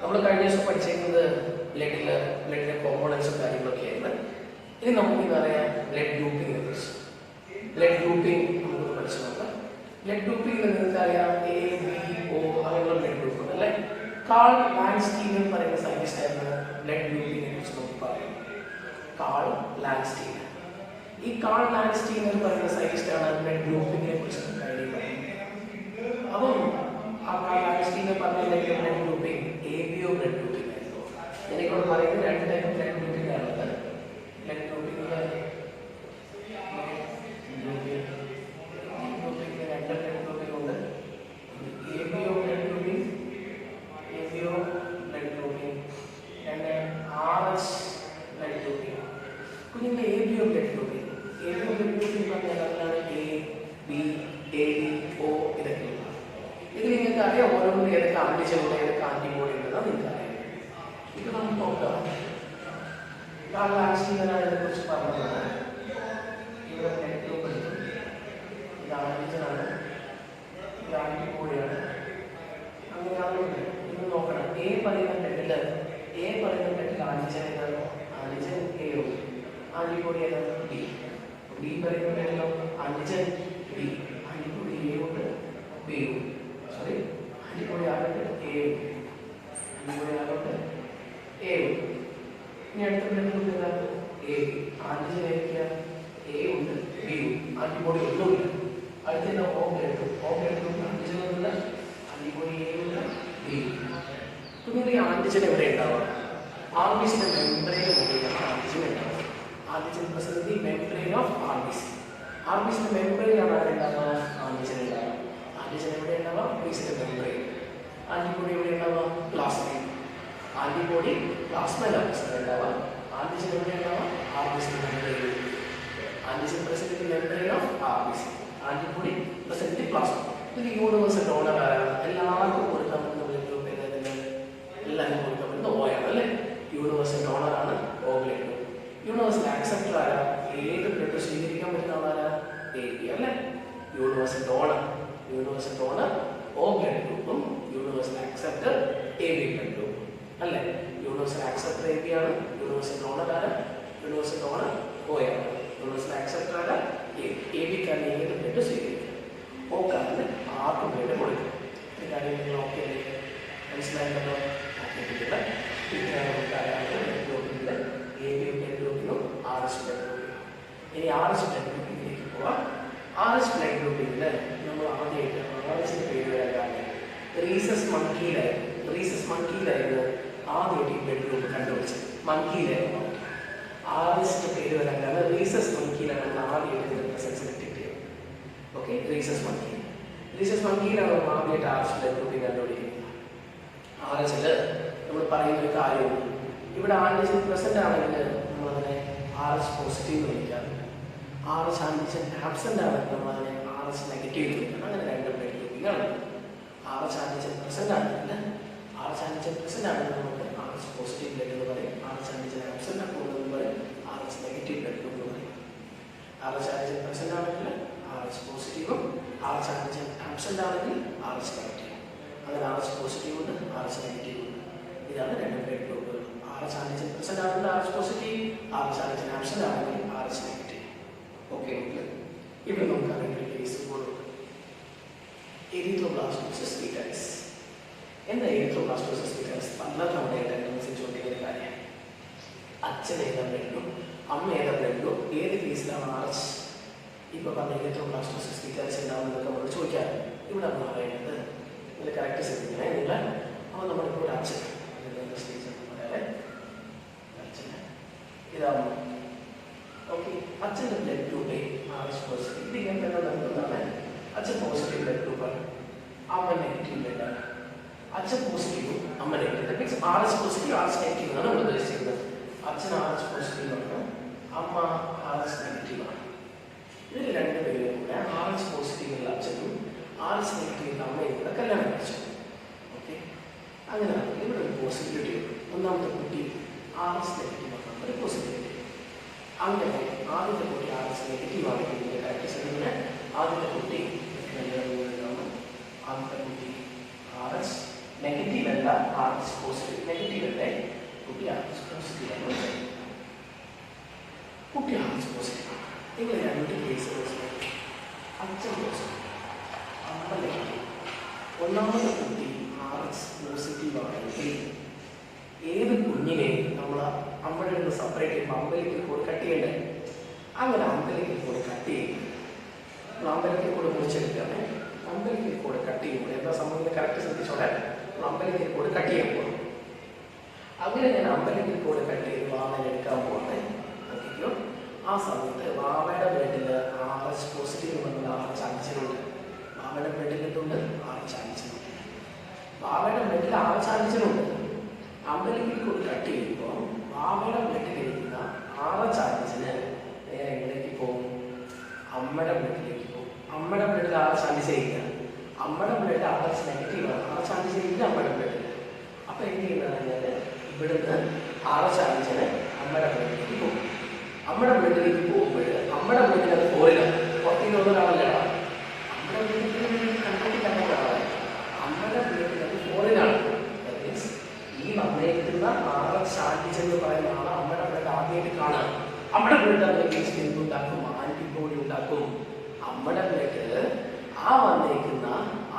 നമ്മൾ കഴിഞ്ഞ ദിവസം പഠിച്ചിരിക്കുന്നത് ബ്ലഡിലെ കോമ്പോണൻസും കാര്യങ്ങളൊക്കെയായിരുന്നു. ഇനി നമുക്ക് അറിയാം ബ്ലഡ് ഗ്രൂപ്പിങ്ങിനെ കുറിച്ച്. ബ്ലഡ് ഗ്രൂപ്പിംഗ് നമുക്ക് പഠിച്ചു നോക്കാം. ബ്ലഡ് ഗ്രൂപ്പിംഗ് നിങ്ങൾക്ക് അറിയാം എ ബി ഒ അങ്ങനെയുള്ള ബ്ലഡ് ഗ്രൂപ്പ് അല്ലേ. കാൾ ലാൻഡ്സ്റ്റീൻ എന്ന് പറയുന്ന സയന്റിസ്റ്റ് ആയിരുന്നു ബ്ലഡ് ഗ്രൂപ്പിങ്ങിനെ കുറിച്ച് നമുക്ക് പറയാം. കാൾ ലാൻഡ്സ്റ്റീൻ. ഈ കാൾ ലാൻഡ്സ്റ്റീൻ എന്ന് പറയുന്ന സയന്റിസ്റ്റാണ് ബ്ലഡ് ഗ്രൂപ്പിങ്ങിനെ കുറിച്ച് കാര്യം പറയുന്നത്. അപ്പം ആ കാൾ ലാൻഡ്സ്റ്റീൻ പറഞ്ഞ blood grouping A B O blood grouping ആയിരുന്നു. എനിക്കോട് പറയുന്നത് രണ്ട് ടൈപ്പ് ബ്ലഡ് ഗ്രൂപ്പിംഗ് ആണുള്ളത്. ബ്ലഡ് ഗ്രൂപ്പിംഗ് രണ്ട് ബ്ലഡ് ഗ്രൂപ്പിംഗ് ഉണ്ട്. A B O blood grouping, A B O blood grouping, രണ്ട് RH ബ്ലഡ് ഗ്രൂപ്പിംഗ്. കുഞ്ഞിൻ്റെ A B O blood grouping, A B O blood grouping പറഞ്ഞാൽ അതിലാണ് A B A D O ഇതൊക്കെ. ഇത് നിങ്ങൾക്ക് അറിയാം ഓരോന്നും ഏതൊക്കെ ആന്റിജൻ ഉണ്ട് ഏതൊക്കെ ആന്റിബോഡി ഉണ്ടെന്നാണ് നിങ്ങൾക്ക് അറിയാം. ഇത് നമുക്ക് നോക്കാം. കാൾ ലാൻഡ്സ്റ്റീനാണ് ഇതിനെക്കുറിച്ച് പറഞ്ഞത്. ഇവിടെ ബ്ലഡ് ഗ്രൂപ്പ് എടുക്കും. ഇത് ആന്റിജനാണ്, ഇത് ആന്റിബോഡിയാണ്. അങ്ങനെയാണെങ്കിൽ ഇത് നോക്കണം. എ പറയുന്ന ബ്ലഡിൽ ആന്റിജൻ ഏതാണ്? ആന്റിജൻ എ ഉണ്ട്. ആന്റിബോഡി ഏതാണ്? ബി. ബി പറയുന്ന ബ്ലഡിലോ ആന്റിജൻ ബി, ആന്റിബോഡി എ ഉണ്ട് ബി ഉണ്ട്. സോറി, ആന്റിബോഡി ആറുണ്ട് എ ഉണ്ട്, ആന്റിബോഡി ആറുണ്ട് എ ഉണ്ട്. ഇനി അടുത്ത ബ്ലഡ് ഗ്രൂപ്പ് ഏതാണ്? A B. ആന്റിജൻ ഏതൊക്കെയാണ്? എ ഉണ്ട് ബി ഉണ്ട്, ആന്റിബോഡി ഒന്നുമില്ല. അടുത്ത ഓ ബ്ലഡ് ഗ്രൂപ്പ്. ഓ ബ്ലഡ് ഗ്രൂപ്പ് ആന്റിജൻ ഒന്നുമില്ല, ആന്റിബോഡി എ ഉണ്ട് ബി ഉണ്ട്. പിന്നെ ഈ ആന്റിജൻ എവിടെ ഉണ്ടാവുക? ആർബിസിന്റെ മെംബ്രെയിൻ മുകളിലാണ് ആന്റിജൻ ഉണ്ടാവുക. Antigen present the membrane of RBC. ആർബിസിന്റെ മെംബ്രെയിനാണ് ആരുണ്ടാവുക? ആന്റിജൻ ഉണ്ടാവുക. ആന്റിജൻ എവിടെ ഉണ്ടാവുക? ആർബിസിന്റെ മെംബ്രെയിൻ. ആന്റിബോഡി എവിടെ ഉണ്ടാവുക? പ്ലാസ്മയിൽ. ആന്റിബോഡി പ്ലാസ്മയിലാണ് ഉണ്ടാവുക. ആന്റിജൻ എവിടെ ഉണ്ടാവുക? ആർബിസിന്റെ membrane. Antigen present the membrane of RBC, antibody present the plasma. ഇത് യൂണിവേഴ്സൽ ഡോണർ ആരാണ്? എല്ലാവർക്കും കൊടുക്കാൻ പറ്റുന്ന ബ്ലഡ് ഗ്രൂപ്പ് ഏതായിരുന്നു? എല്ലാവർക്കും കൊടുക്കാൻ പറ്റുന്ന O ആണ് അല്ലേ. യൂണിവേഴ്സൽ ഡോണർ ആണ് O blood group. Universal acceptor ആരാ? ഏത് ബ്ലഡ് സ്വീകരിക്കാൻ പറ്റുന്ന ആളാരാ? എ ബി അല്ലേ. യൂണിവേഴ്സൽ ഡോണർ O ബ്ലഡ് ഗ്രൂപ്പും universal acceptor A B blood ഗ്രൂപ്പും അല്ലേ. യൂണിവേഴ്സൽ ആക്സെപ്റ്റർ എ ബി ആണ്. യൂണിവേഴ്സൽ ഡോണർ ആരാ? യൂണിവേഴ്സൽ ഡോണർ O ആണ്. യൂണിവേഴ്സൽ ആക്സെപ്റ്റർ ആരാ? എ ബിക്കാരൻ ഏത് ബ്ലഡ് സ്വീകരിക്കും, ഓക്കാരന് ആർക്കും ബ്ലഡ് കൊടുക്കും. ഈ കാര്യം നിങ്ങൾ ഓക്കെ അല്ലേ? മനസ്സിലായല്ലോ? ഓക്കെ. എ ബി ബ്ലഡ് ഗ്രൂപ്പിനും RH ബ്ലഡ് ഗ്രൂപ്പിനും. ഇനി RH ബ്ലഡ് ഗ്രൂപ്പിലേക്ക് പോവാം. RH ബ്ലഡ് ഗ്രൂപ്പിൽ നമ്മൾ ആദ്യമായിട്ട് RHന്റെ പേര് വരാൻ റീസസ് മങ്കിയിലായിരുന്നു ആദ്യമായിട്ട് ഈ ബ്ലഡ് ഗ്രൂപ്പ് കണ്ടുപിടിച്ചത്. മങ്കിയിലായിരുന്നു RHന്റെ പേര് വരാൻ കാരണം റീസസ് മങ്കിയിലാണ് നമ്മൾ ആദ്യമായിട്ട് പ്രസൻസ് ഡിറ്റക്ട് ചെയ്യുന്നത്. ഓക്കെ, റീസസ് മങ്കിയിലാണ് നമ്മൾ ആദ്യമായിട്ട് RH ബ്ലഡ് ഗ്രൂപ്പിൽ കണ്ടുപിടിക്കുന്നത്. RHൽ നമ്മൾ പറയുന്ന ഒരു കാര്യമുണ്ട്. ഇവിടെ ആന്റിജൻ പ്രസന്റ് ആണെങ്കിൽ നമ്മളതിനെ RH പോസിറ്റീവ് എന്ന് വിളിക്കാറുണ്ട്. RH ആന്റിജൻ ആബ്സെന്റ് ആണെങ്കിൽ നമ്മളതിനെ RH നെഗറ്റീവ് എന്ന് വിളിക്കണം. അങ്ങനെ രണ്ട് ബ്ലഡ് ഗ്രൂപ്പിംഗ് ആണ്. RH ആന്റിജൻ പ്രസന്റ് ആണെങ്കിൽ നമുക്ക് RH പോസിറ്റീവ് ബ്ലഡ് എന്ന് പറയും. RH ആന്റിജൻ ആബ്സെന്റ് ആകുമ്പോൾ പറയും RH നെഗറ്റീവ് ബ്ലഡ് ഗ്രൂപ്പ് എന്ന് പറയും. RH ആന്റിജൻ പ്രസന്റ് ആണെങ്കിൽ RH പോസിറ്റീവും, RH ആന്റിജൻ ആബ്സെന്റ് ആണെങ്കിൽ RH നെഗറ്റീവ്. അങ്ങനെ RH പോസിറ്റീവ് ഉണ്ട്, RH നെഗറ്റീവ് ഉണ്ട്. ഇതാണ് രണ്ട് ബ്ലഡ് ഗ്രൂപ്പുകൾ. RH ആന്റിജൻ പ്രസന്റ് ആണെങ്കിൽ RH positive, RH antigen absent ആണെങ്കിൽ RH നെഗറ്റീവ്. ഓക്കെ, ഇവിടെ നമുക്ക് അറിയേണ്ട ഒരു കേസ് കൂടെ എറിത്രോബ്ലാസ്റ്റോസിസ് ഫീറ്റസ്. എന്താ എറിത്രോബ്ലാസ്റ്റോസിസ് ഫീറ്റസ്? പലതവണയായിട്ട് ചോദിക്കുന്ന ഒരു കാര്യമാണ്. അച്ഛൻ ഏതാ ബ്ലഡും അമ്മ ഏതാ ബ്ലഡും ഏത് കേസിലാണ് RH ഇപ്പോൾ പറഞ്ഞ എറിത്രോബ്ലാസ്റ്റോസിസ് ഫീറ്റസ് ഉണ്ടാവുന്നതൊക്കെ നമ്മൾ ചോദിക്കാം. ഇവിടെ നമ്മൾ അറിയേണ്ടത് ഇതിൽ കറക്റ്റ് ശ്രദ്ധിക്കണേ നിങ്ങൾ. അപ്പോൾ നമ്മളിപ്പോൾ ഒരു അച്ഛൻ ഇതാണ്. ഓക്കെ, അച്ഛൻ്റെ ബ്ലഡ് ഗ്രൂപ്പ് RH പോസിറ്റീവ്. ഇത് ഇങ്ങനെ തന്നെ നൽകുന്നതാണ്. അച്ഛൻ പോസിറ്റീവ് ബ്ലഡ് ഗ്രൂപ്പാണ്, അമ്മ നെഗറ്റീവ് ബ്ലഡാണ്. അച്ഛൻ പോസിറ്റീവും അമ്മ negative. Means RH positive RH negative എന്നാണ് നമ്മൾ ഉദ്ദേശിക്കുന്നത്. അച്ഛൻ RH പോസിറ്റീവ് ആണ്, അമ്മ RH നെഗറ്റീവ് ആണ്. ഇതിൽ രണ്ട് പേരും കൂടെ RH പോസിറ്റീവുള്ള അച്ഛനും RH നെഗറ്റീവുള്ള അമ്മയും കൂടെ കല്യാണം കഴിച്ചു. ഓക്കെ, അങ്ങനെയാണ് ഇവിടെ ഒരു പോസിബിലിറ്റി. ഒന്നാമത്തെ കുട്ടി RH നെഗറ്റീവ് ആണ്, ഒരു പോസിബിലിറ്റി. അങ്ങനെ ആദ്യത്തെ കുട്ടി RH നെഗറ്റീവ് ആണെങ്കിൽ കറക്റ്റ് ആദ്യത്തെ കുട്ടി ആദ്യത്തെ കുട്ടി RH നെഗറ്റീവ് അല്ല, ആർ എച്ച് പോസിറ്റീവ്. നെഗറ്റീവ് അല്ലേ കുട്ടി, ആർ എച്ച് പോസിറ്റീവ് ആണ് വെച്ചാൽ കുട്ടി ആർ എച്ച് പോസിറ്റീവ് ആണ്. നിങ്ങൾ രണ്ട് കേസ് അച്ഛൻ പോസിറ്റീവ്, അമ്മ നെഗറ്റീവ്. ഒന്നാമത്തെ കുട്ടി ആർ എച്ച് പോസിറ്റീവ് ആണെങ്കിൽ ഏത് കുഞ്ഞിനെ നമ്മൾ അമ്മയുടെ നിന്ന് സെപ്പറേറ്റ് ചെയ്യുമ്പോൾ അമ്പലിക്കൽ കൂടെ കട്ട് ചെയ്യണ്ടേ? അങ്ങനെ അമ്പലിക്കൽ കൂടെ കട്ട് ചെയ്യും. അമ്പലിക്കൽ കൂടെ മുറിച്ചെടുക്കുകയാണ്. അമ്പലിക്കൽ കൂടെ കട്ട് ചെയ്യുമ്പോൾ എന്താ സംഭവിക്കുന്നത് കറക്റ്റ് ശ്രദ്ധിച്ചോടെ. അമ്പലിക്കൽ കൂടെ കട്ട് ചെയ്യാൻ പോകും. അങ്ങനെ ഞാൻ അമ്പലിക്കൽ കൂടെ കട്ട് ചെയ്ത് വാവനെ എടുക്കാൻ പോകുന്നത് നോക്കിക്കോ. ആ സമയത്ത് വാവയുടെ ബ്ലഡിൽ ആർ എച്ച് പോസിറ്റീവ് വന്നുള്ള ആർ എച്ച് അഞ്ചിനുണ്ട്. വാവയുടെ ബ്ലഡിൽ എന്തുണ്ട്? ആർ എച്ച് അഞ്ചിനുണ്ട്. വാവയുടെ ബ്ലഡിൽ ആർ എച്ച് അഞ്ചിനുണ്ട്. അമ്പലിക്കൽ കൂടെ കട്ട് ചെയ്യുമ്പോൾ വാവയുടെ ബ്ലഡിലിരിക്കുന്ന ആർ എച്ച് അഞ്ചിന് നേരെ എവിടേക്ക് പോകും? അമ്മയുടെ ബ്ലഡിലേക്ക് പോകും. അമ്മയുടെ ബ്ലഡിൽ ആർ എച്ച് അഞ്ച് ഇല്ല. അമ്മയുടെ ബ്ലഡ് ആർ എച്ച് നെഗറ്റീവാണ്. ആർ എച്ച് അഞ്ച് ഇല്ല അമ്മയുടെ ബ്ലഡിൽ. അപ്പോൾ എന്ത് ചെയ്യുന്നത് കഴിഞ്ഞാൽ ഇവിടുന്ന് ആർ എച്ച് അഞ്ചിന് അമ്മയുടെ ബ്ലഡിലേക്ക് പോകും. അമ്മയുടെ ബ്ലഡിലേക്ക് പോകുമ്പോൾ അമ്മയുടെ ബ്ലഡിൽ അത് ഫോറിലാണ്. പുറത്തേക്ക് ഒരാളല്ല. അമ്മയുടെ ബ്ലഡിൽ കണ്ടിട്ടില്ല. അമ്മയുടെ ബ്ലഡിൽ അത് ഫോറിനാണ്. ഈ വന്നേക്കുന്ന ആർ എച്ച് ആന്റിജൻ എന്ന് പറയുന്ന ആളെ അമ്മയുടെ ബ്ലഡ് ആദ്യമായിട്ട് കാണാം. അമ്മയുടെ ബ്ലഡ് അതിലേക്ക് എന്തുണ്ടാക്കും? ആന്റിബോഡി ഉണ്ടാക്കും. അമ്മയുടെ ബ്ലഡ് ആ വന്നേക്കുന്ന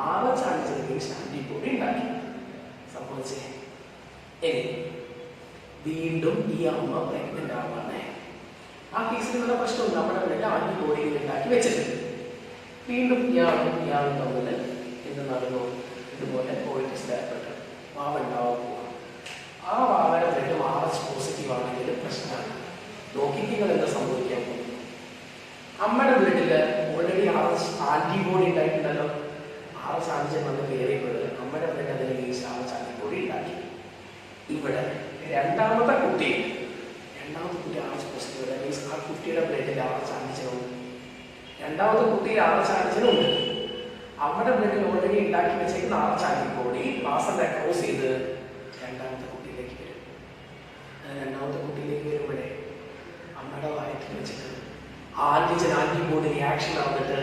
ആർ എച്ച് ആന്റിജൻ ആന്റിബോഡി ഉണ്ടാക്കി. സംഭവിച്ചേ ഇനി വീണ്ടും ഈ അമ്മ പ്രഗ്നന്റ് ആവാണ്. ആ കേസിലുള്ള പ്രശ്നമുണ്ട്. നമ്മുടെ ബ്ലഡ് ആന്റിബോഡി ഉണ്ടാക്കി വെച്ചിട്ടുണ്ട്. വീണ്ടും ഇയാളും തമ്മിൽ എന്ത് നടന്നു? ഇതുപോലെ പോയിട്ട് ഏർപ്പെട്ടു. വാവുണ്ടാവാൻ പോവാം. ആ വാവയുടെ ബ്ലഡ് ആർ എച്ച് പോസിറ്റീവ് ആണെങ്കിൽ പ്രശ്നമാണ്. നോക്കിക്കുക എന്താ സംഭവിക്കാൻ പോകും? അമ്മയുടെ ബ്ലഡിൽ ഓൾറെഡി ആർ എച്ച് ആന്റിബോഡി ഉണ്ടായിട്ടുണ്ടല്ലോ. ആർ എച്ച് ആന്റിജൻ വന്ന് കയറിയപ്പോൾ അമ്മയുടെ ബ്ലഡ് അതിന് വീഴ്ച ആർ എച്ച് ആന്റിബോഡി ഉണ്ടാക്കി. ഇവിടെ രണ്ടാമത്തെ കുട്ടി ആർ എച്ച് പോസിറ്റീവ് മീൻസ് ആ കുട്ടിയുടെ ബ്ലഡിൽ ആർ എച്ച് ആന്റിജനുണ്ട്. രണ്ടാമത്തെ കുട്ടിയിൽ ആർ എച്ച് ആന്റിജനുണ്ട്. അമ്മയുടെ ബ്ലഡിൽ ഓൾറെഡി ഉണ്ടാക്കി വെച്ചേക്കുന്ന ആർ എച്ച് ആന്റിബോഡി വാസന്റെ ക്രോസ് ചെയ്ത് രണ്ടാമത്തെ കുട്ടിയിലേക്ക് വരും. രണ്ടാമത്തെ കുട്ടിയിലേക്ക് വരുമ്പോഴേ അമ്മയുടെ വയറ്റിൽ വെച്ചിട്ട് ആന്റിജൻ ആന്റിബോഡി റിയാക്ഷൻ ആവുന്നിട്ട്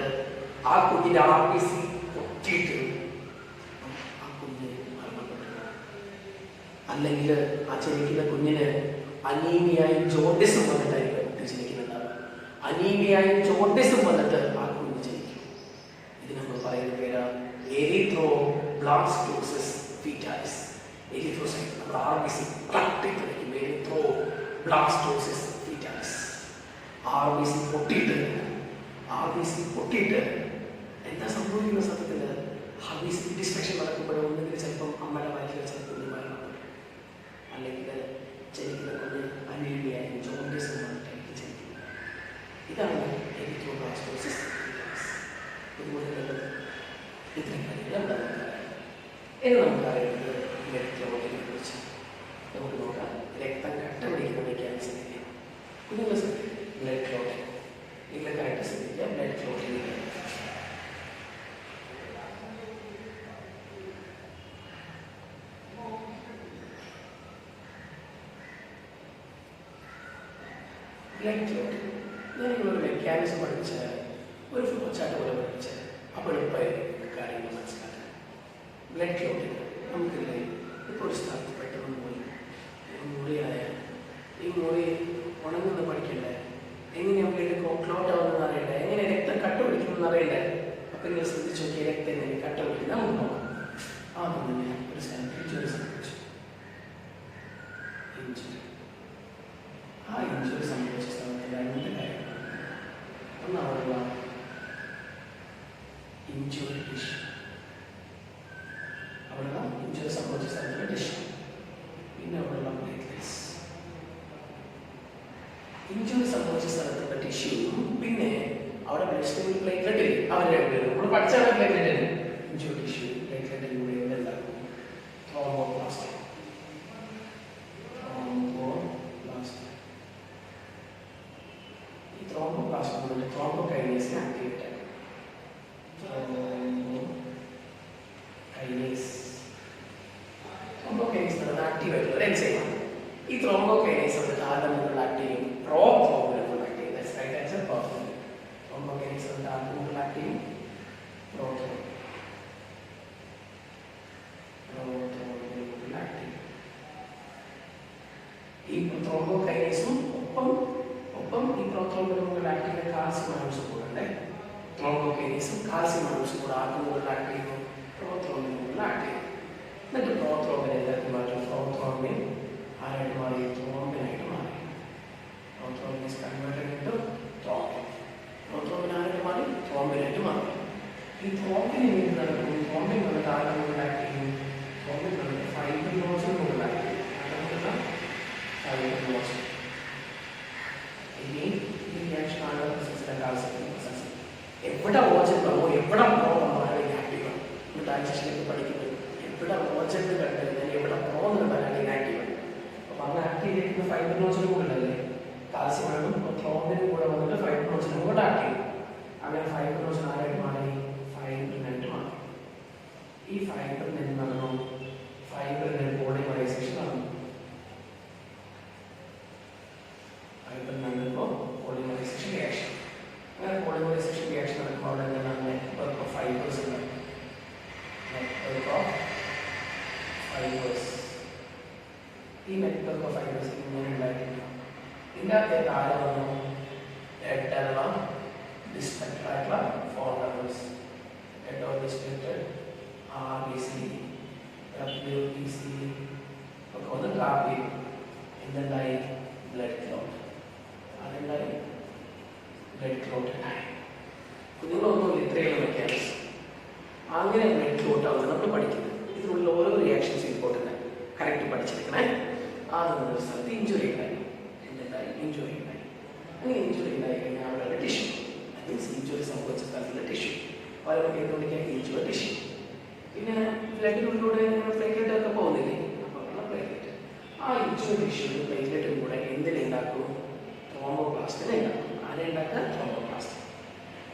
ആ കുഞ്ഞിന്റെ ആർ ബി സി പൊട്ടിയിട്ട് ആ കുഞ്ഞ് മരണപ്പെട്ടു. അല്ലെങ്കിൽ ആ ജനിക്കുന്ന കുഞ്ഞിന് അനീമിയായും ജോണ്ടിസും വന്നിട്ടായിരിക്കും കുട്ടി ജനിക്കുന്നുണ്ടാവുക. അനീമിയായും ജോണ്ടിസും വന്നിട്ട് ആ കുഞ്ഞ് ജനിക്കും. ഇത് നമ്മൾ പറയുന്ന പേര് എറിത്രോബ്ലാസ്റ്റോസിസ് ഫീറ്റാലിസ്. എരിത്രോസൈറ്റ് നമ്മുടെ ആർ ബി സി തട്ടിത്തെറിക്കും. Erythroblastosis fetalis. R B C പൊട്ടിയിട്ട് എന്താ സംഭവിക്കുന്ന സത്യത്തിൽ? ആർ ബി സി ഡിസ്ട്രക്ഷൻ നടക്കുമ്പോഴോ ഒന്നുകിൽ ചിലപ്പം അമ്മയുടെ വയറ്റിൽ വെച്ചാൽ കുഞ്ഞ് മരണപ്പെട്ടു, അല്ലെങ്കിൽ ജനിക്കുന്ന കുഞ്ഞ് അനീമിയായും ജോണ്ടിസും വന്നിട്ടായിരിക്കും ജനിക്കുന്നത്. ഇതാണ് എരിത്രോബ്ലാസ്റ്റോസിസ് ഫീറ്റാലിസ്. ഇതുപോലെ ഇത്രയും കാര്യങ്ങൾ ഇനി നമുക്കറിയുന്നത് രക്തത്തിനെ കുറിച്ച് നമുക്ക് നോക്കാം. രക്തം കട്ട പിടിക്കുന്ന മെക്കാനിസത്തിനെ കുഞ്ഞുങ്ങൾ ശ്രദ്ധിക്കുക. ബ്ലഡ് ക്ലോട്ടിങ് നിങ്ങൾ കറക്റ്റ് ശ്രദ്ധിക്കുക. ബ്ലഡ് ക്ലോട്ടിങ് ഞാനിങ്ങളൊരു മെക്കാനിസം പഠിപ്പിച്ചാൽ ഒരു ഫ്ലോ ചാർട്ട് പോലെ പഠിപ്പിച്ചാൽ അപ്പോൾ എളുപ്പമായിരിക്കും കാര്യങ്ങൾ മനസ്സിലാക്കാൻ. ബ്ലഡ് ക്ലോട്ടിങ് നമുക്കില്ലേ ഇപ്പോൾ ഒരു സ്ഥലത്ത് പെട്ടെന്ന് മുറിയായ ഈ മുറി ഉണങ്ങുന്നത് പഠിക്കണ്ടേ? എങ്ങനെയാണ് ബ്ലഡ് ക്ലോട്ട് ആവുന്നതെന്ന് അറിയണ്ടേ? എങ്ങനെ രക്തം കട്ട പിടിക്കുമെന്ന് അറിയണ്ടേ? അപ്പം നിങ്ങൾ ശ്രദ്ധിച്ചു നോക്കിയാൽ രക്തം എങ്ങനെ കട്ട പിടിക്കുന്ന നമുക്ക് നോക്കാം. ആദ്യം തന്നെ ഒരു സ്ഥലത്ത് ഇഞ്ചുറി സംഭവിച്ചു. ആ ഇഞ്ചുറി സംഭവിച്ച സ്ഥലത്ത് രണ്ട് കാര്യങ്ങൾ. ഒന്ന് അവിടെയുള്ള ഇഞ്ചുറി ടിഷ്യൂ, അവിടെയുള്ള ഇഞ്ചുറി സംഭവിച്ച സ്ഥലത്തുള്ള ടിഷ്യൂ, പിന്നെ അവിടെയുള്ള പ്ലേറ്റ്ലെറ്റ്സ്. ഇഞ്ചുറി സംഭവിച്ച സ്ഥലത്തുള്ള ടിഷ്യൂവും പിന്നെ അവിടെ ബ്ലഡ് പ്ലേറ്റ്ലെറ്റ് അവർ നമ്മൾ പഠിച്ചാണ് പ്ലേറ്റ്ലെറ്റ്. ഇഞ്ചുറി ടിഷ്യൂ പ്ലേറ്റ്ലെറ്റിലൂടെ എന്തുണ്ടാക്കും? ത്രോംബോപ്ലാസ്റ്റ്. ഈ ത്രോംബോപ്ലാസ്റ്റ് കൊണ്ട് ത്രോംബോകൈനേസിനെ ആക്ടിവേറ്റ് ആക്കും. ത്രോംബോകൈനേസ് ആക്റ്റീവായിട്ടുള്ള ഒരു എൻസൈമാണ്. ഈ ത്രോംബോകൈനേസ് വന്നിട്ട് ആദ്യം നമ്മൾ ആക്ട് ചെയ്യും പ്രോ ത്രോംബിനെ കൊണ്ട് ആക്ട് ചെയ്യും. That's right answer. Perfect. Thrombokinase വന്നിട്ട് ആദ്യം നമ്മൾ ആക്ട് ചെയ്യും പ്രോ ത്രോംബ്. ത്രോംബോകൈനേസും ഒപ്പം ഈ പ്രോത്രോംബിന് മുകളിൽ ആക്ട് ചെയ്യുന്ന കാൽസ്യം അയോൺസും കൂടെ ഉണ്ട്. ത്രോംബോകൈനേസും കാൽസ്യം അയോൺസും കൂടെ ആർക്ക് മുകളിൽ ആക്ട് ചെയ്യുന്നു? പ്രോത്രോംബിന് മുകളിൽ ആക്ട് ചെയ്യുന്നു. എന്നിട്ട് പ്രോത്രോംബിനെ എന്താക്കി മാറ്റും? പ്രോത്രോംബിൻ ആരായിട്ട് മാറി? ത്രോംബിനായിട്ട് മാറി. Prothrombin is converted into thrombin. Prothrombin ആരായിട്ട് മാറി? ത്രോംബിനായിട്ട് മാറി. ഈ ത്രോംബിൻ എന്ത് നടക്കും? ത്രോംബിൻ വന്നിട്ട് ആരുടെ മുകളിൽ ആക്ട് ചെയ്യും? ത്രോംബിൻ വന്നിട്ട് ഫൈബ്രിനോസിന് മുകളിൽ ആക്ട് ചെയ്യും. ഫൈബ്രിനോസ്. ഇനി ഈ റിയാക്ഷൻ ആണ് എവിടെ ഓജന്റോ എവിടെ പ്രോന്നാണ് ആക്റ്റീവ്. ഡൈജഷനിലേക്ക് പഠിക്കുന്നത് എവിടെ ഓജന്റ് കണ്ടുകഴിഞ്ഞാൽ എവിടെ പ്രോന്നുണ്ടാണ് ആക്റ്റീവ്. അപ്പോൾ അങ്ങനെ ആക്റ്റീവ് ചെയ്യുന്ന ഫൈബ്രിനോസിന് കൂടുതലല്ലേ കാൽസ്യമായിട്ടും ത്രോംബിനും കൂടെ വന്നിട്ട് ഫൈബ്രിനോസിനും കൂടെ ആക്ട് ചെയ്യും. അങ്ങനെ ഫൈബ്രിനോസിന് ആരായിട്ട് മാറി? ഫൈബ്രിനായിട്ട് മാറി. ഈ ഫൈബ്രിൻ എന്ത് നടന്നു? ഫൈബ്രിന്റെ പോളിമറൈസേഷൻ നടന്നു. ഫൈബ്രിൻ നടന്നപ്പോൾ പോളിമറൈസേഷൻ റിയാക്ഷൻ. അങ്ങനെ പോളിമറൈസേഷൻ റിയാക്ഷൻ നടക്കുമ്പോൾ അവിടെ എന്താണ്? നെറ്റ്വർക്ക് ഓഫ് ഫൈബേഴ്സ് ഉണ്ട്. Network of fibres. ഈ നെറ്റ്വർക്ക് ഓഫ് ഫൈബേഴ്സ് ഇങ്ങനെ ഉണ്ടായിട്ടുണ്ട്. ഇതിൻ്റെ അകത്തേക്ക് ആര് വന്നു? എട്ടല്ല ഡിസ്പെക്റ്റഡ് ആയിട്ടുള്ള ഫോർമുലേഴ്സ്. എട്ടോ ഡിസ്പെക്റ്റഡ് RBC, WBC ഒക്കെ ഒന്ന് ട്രാപ്പ് ചെയ്യും. എന്തുണ്ടായി? Blood clot. അതുണ്ടായി ബ്ലഡ് ക്ലോട്ട് ആയി. കുഞ്ഞുങ്ങളൊന്നും ഇത്രയും മെക്കാനിക്സ്. അങ്ങനെ ബ്ലഡ് ക്ലോട്ട് ആവുന്നത് നമ്മൾ പഠിക്കുന്നത്. ഇതിനുള്ള ഓരോ റിയാക്ഷൻസ് ഇമ്പോർട്ടൻ്റ് കറക്റ്റ് പഠിച്ചെടുക്കണേ. ആദ്യം ഒരു സ്ഥലത്ത് ഇഞ്ചുറി ഉണ്ടായി. എന്തുണ്ടായി? ഇഞ്ചുറി ഉണ്ടായി. അങ്ങനെ ഇഞ്ചുറി ഉണ്ടായി കഴിഞ്ഞാൽ അവിടെ ടിഷ്യൂ, മീൻസ് ഇഞ്ചുറി സംഭവിച്ച സ്ഥലത്തുള്ള ടിഷ്യൂ പലരും കേട്ടുകൊണ്ടിരിക്കാൻ ഇഞ്ചുറി ടിഷ്യൂ. പിന്നെ ബ്ലഡിനുള്ളിലൂടെ പ്ലേറ്റ്ലെറ്റ് ഒക്കെ പോകുന്നില്ലേ? അപ്പോൾ ഉള്ള പ്ലേറ്റ്ലെറ്റ് ആ ഇഞ്ചുറി ടിഷ്യൂവിൽ പ്ലേറ്റ്ലെറ്റും കൂടെ എന്തിനുണ്ടാക്കും? ത്രോംബോപ്ലാസ്റ്റിനെ ഉണ്ടാക്കും. ആരെ ഉണ്ടാക്കുക? ത്രോംബോപ്ലാസ്റ്റ്.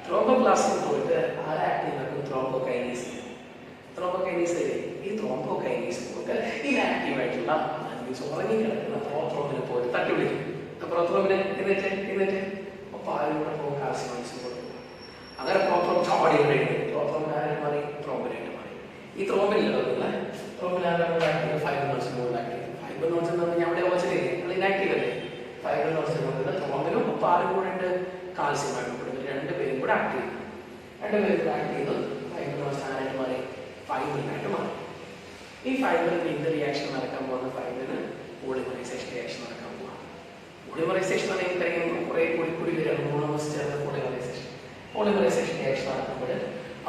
ത്രോംബോപ്ലാസ്റ്റിന് പോയിട്ട് ആരാക്ട് ഉണ്ടാക്കും? ത്രോംബോകൈനേസ്. ത്രോംബോകൈനേസ് ഈ ത്രോംബോകൈനേസ് പോയിട്ട് ഇനാക്റ്റീവായിട്ടുള്ള മീൻസ് ഉറങ്ങി കിടക്കുന്ന പ്രോത്രോമിനെ പോയിട്ട് തട്ടി വിളിക്കും. പ്രോത്രോമിനെ എന്നിട്ട് അപ്പോൾ ആരും കൂടെ പോകും കാൽസ്യം കൊടുക്കും. അങ്ങനെ പ്രോത്രോം ചാടി പ്രോത്രോമിന് ആരായിട്ട് മാറി? ത്രോംബിനായിട്ട് മാറി. ഈ ത്രോംബിലുള്ള ത്രോംബിനായിട്ട് ഫൈബ്രിനോസിന് മുകളിൽ ആക്ട് ചെയ്യും. ഫൈബ്രിനോസ് എന്ന് പറഞ്ഞാൽ അവിടെ ഓച്ചലില്ലേ? അത് ഇനാക്റ്റീവ് അല്ലേ? ഫൈബ്രിനോസിന് മുകളിൽ ത്രോംബിനും അപ്പോൾ ആരും കൂടെ ഉണ്ട്? കാൽസ്യമായിട്ട് കൊടുക്കും. രണ്ടുപേരും കൂടെ ആക്ട് ചെയ്യും. രണ്ടുപേരും കൂടെ ആക്ട് ചെയ്ത് ഫൈബ്രിനോസ് ആരായിട്ട് മാറി? ഫൈബ്രിനായിട്ട് മാറി. ഈ ഫൈബ്രിന് എന്ത് റിയാക്ഷൻ നടക്കാൻ പോകുന്ന? ഫൈബ്രിന് പോളിമറൈസേഷൻ റിയാക്ഷൻ നടക്കാൻ പോകുക. പോളിമറൈസേഷൻ അല്ലെങ്കിൽ കുറേ കൂടി വരികയാണ്. മോണോമേഴ്സ് ചേർന്ന പോളിമറൈസേഷൻ. പോളിമറൈസേഷൻ റിയാക്ഷൻ നടക്കുമ്പോൾ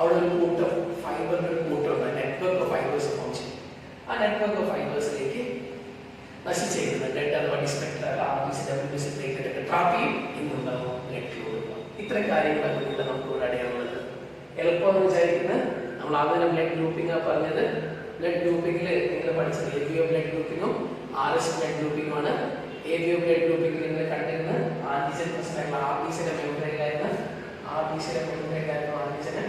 അവിടെ ഒരു കൂട്ടം ഫൈബറിൻ്റെ ഒരു കൂട്ടമുണ്ട്. നെറ്റ്വർക്ക് ഓഫ് ഫൈബേഴ്സ് ഫോം ചെയ്യും. ആ നെറ്റ്വർക്ക് ഓഫ് ഫൈബേഴ്സിലേക്ക് നശിച്ച് ചെയ്യുന്നത് ഡെഡ് അഥവാ ഡിസ്പെക്റ്റഡ് RBC WBC പ്ലേറ്റ്ലെറ്റ് ട്രാപ്പ് ചെയ്യും. ഇന്നുണ്ടാവും ബ്ലഡ് ക്ലോട്ട്. ഇത്തരം കാര്യങ്ങളൊക്കെ ഇവിടെ നമുക്ക് ഇവിടെ അറിയാവുന്നത് എളുപ്പമെന്ന് വിചാരിക്കുന്നത്. നമ്മൾ ആദ്യം ബ്ലഡ് ഗ്രൂപ്പിംഗ് പറഞ്ഞത്. ബ്ലഡ് ഗ്രൂപ്പിംഗിൽ നിങ്ങൾ പഠിച്ചത് ABO ബ്ലഡ് ഗ്രൂപ്പിങ്ങും RS ബ്ലഡ് ഗ്രൂപ്പിങ്ങുമാണ്. ABO ബ്ലഡ് ഗ്രൂപ്പിംഗിൽ നിങ്ങൾ കണ്ടിരുന്നത് ആന്റിജൻ പ്രസൻ്റായിട്ടുള്ള RBCയുടെ മെമ്പറൈലായിരുന്നു. RBCയുടെ മെമ്പറൈലായിരുന്നു ആന്റിജന്.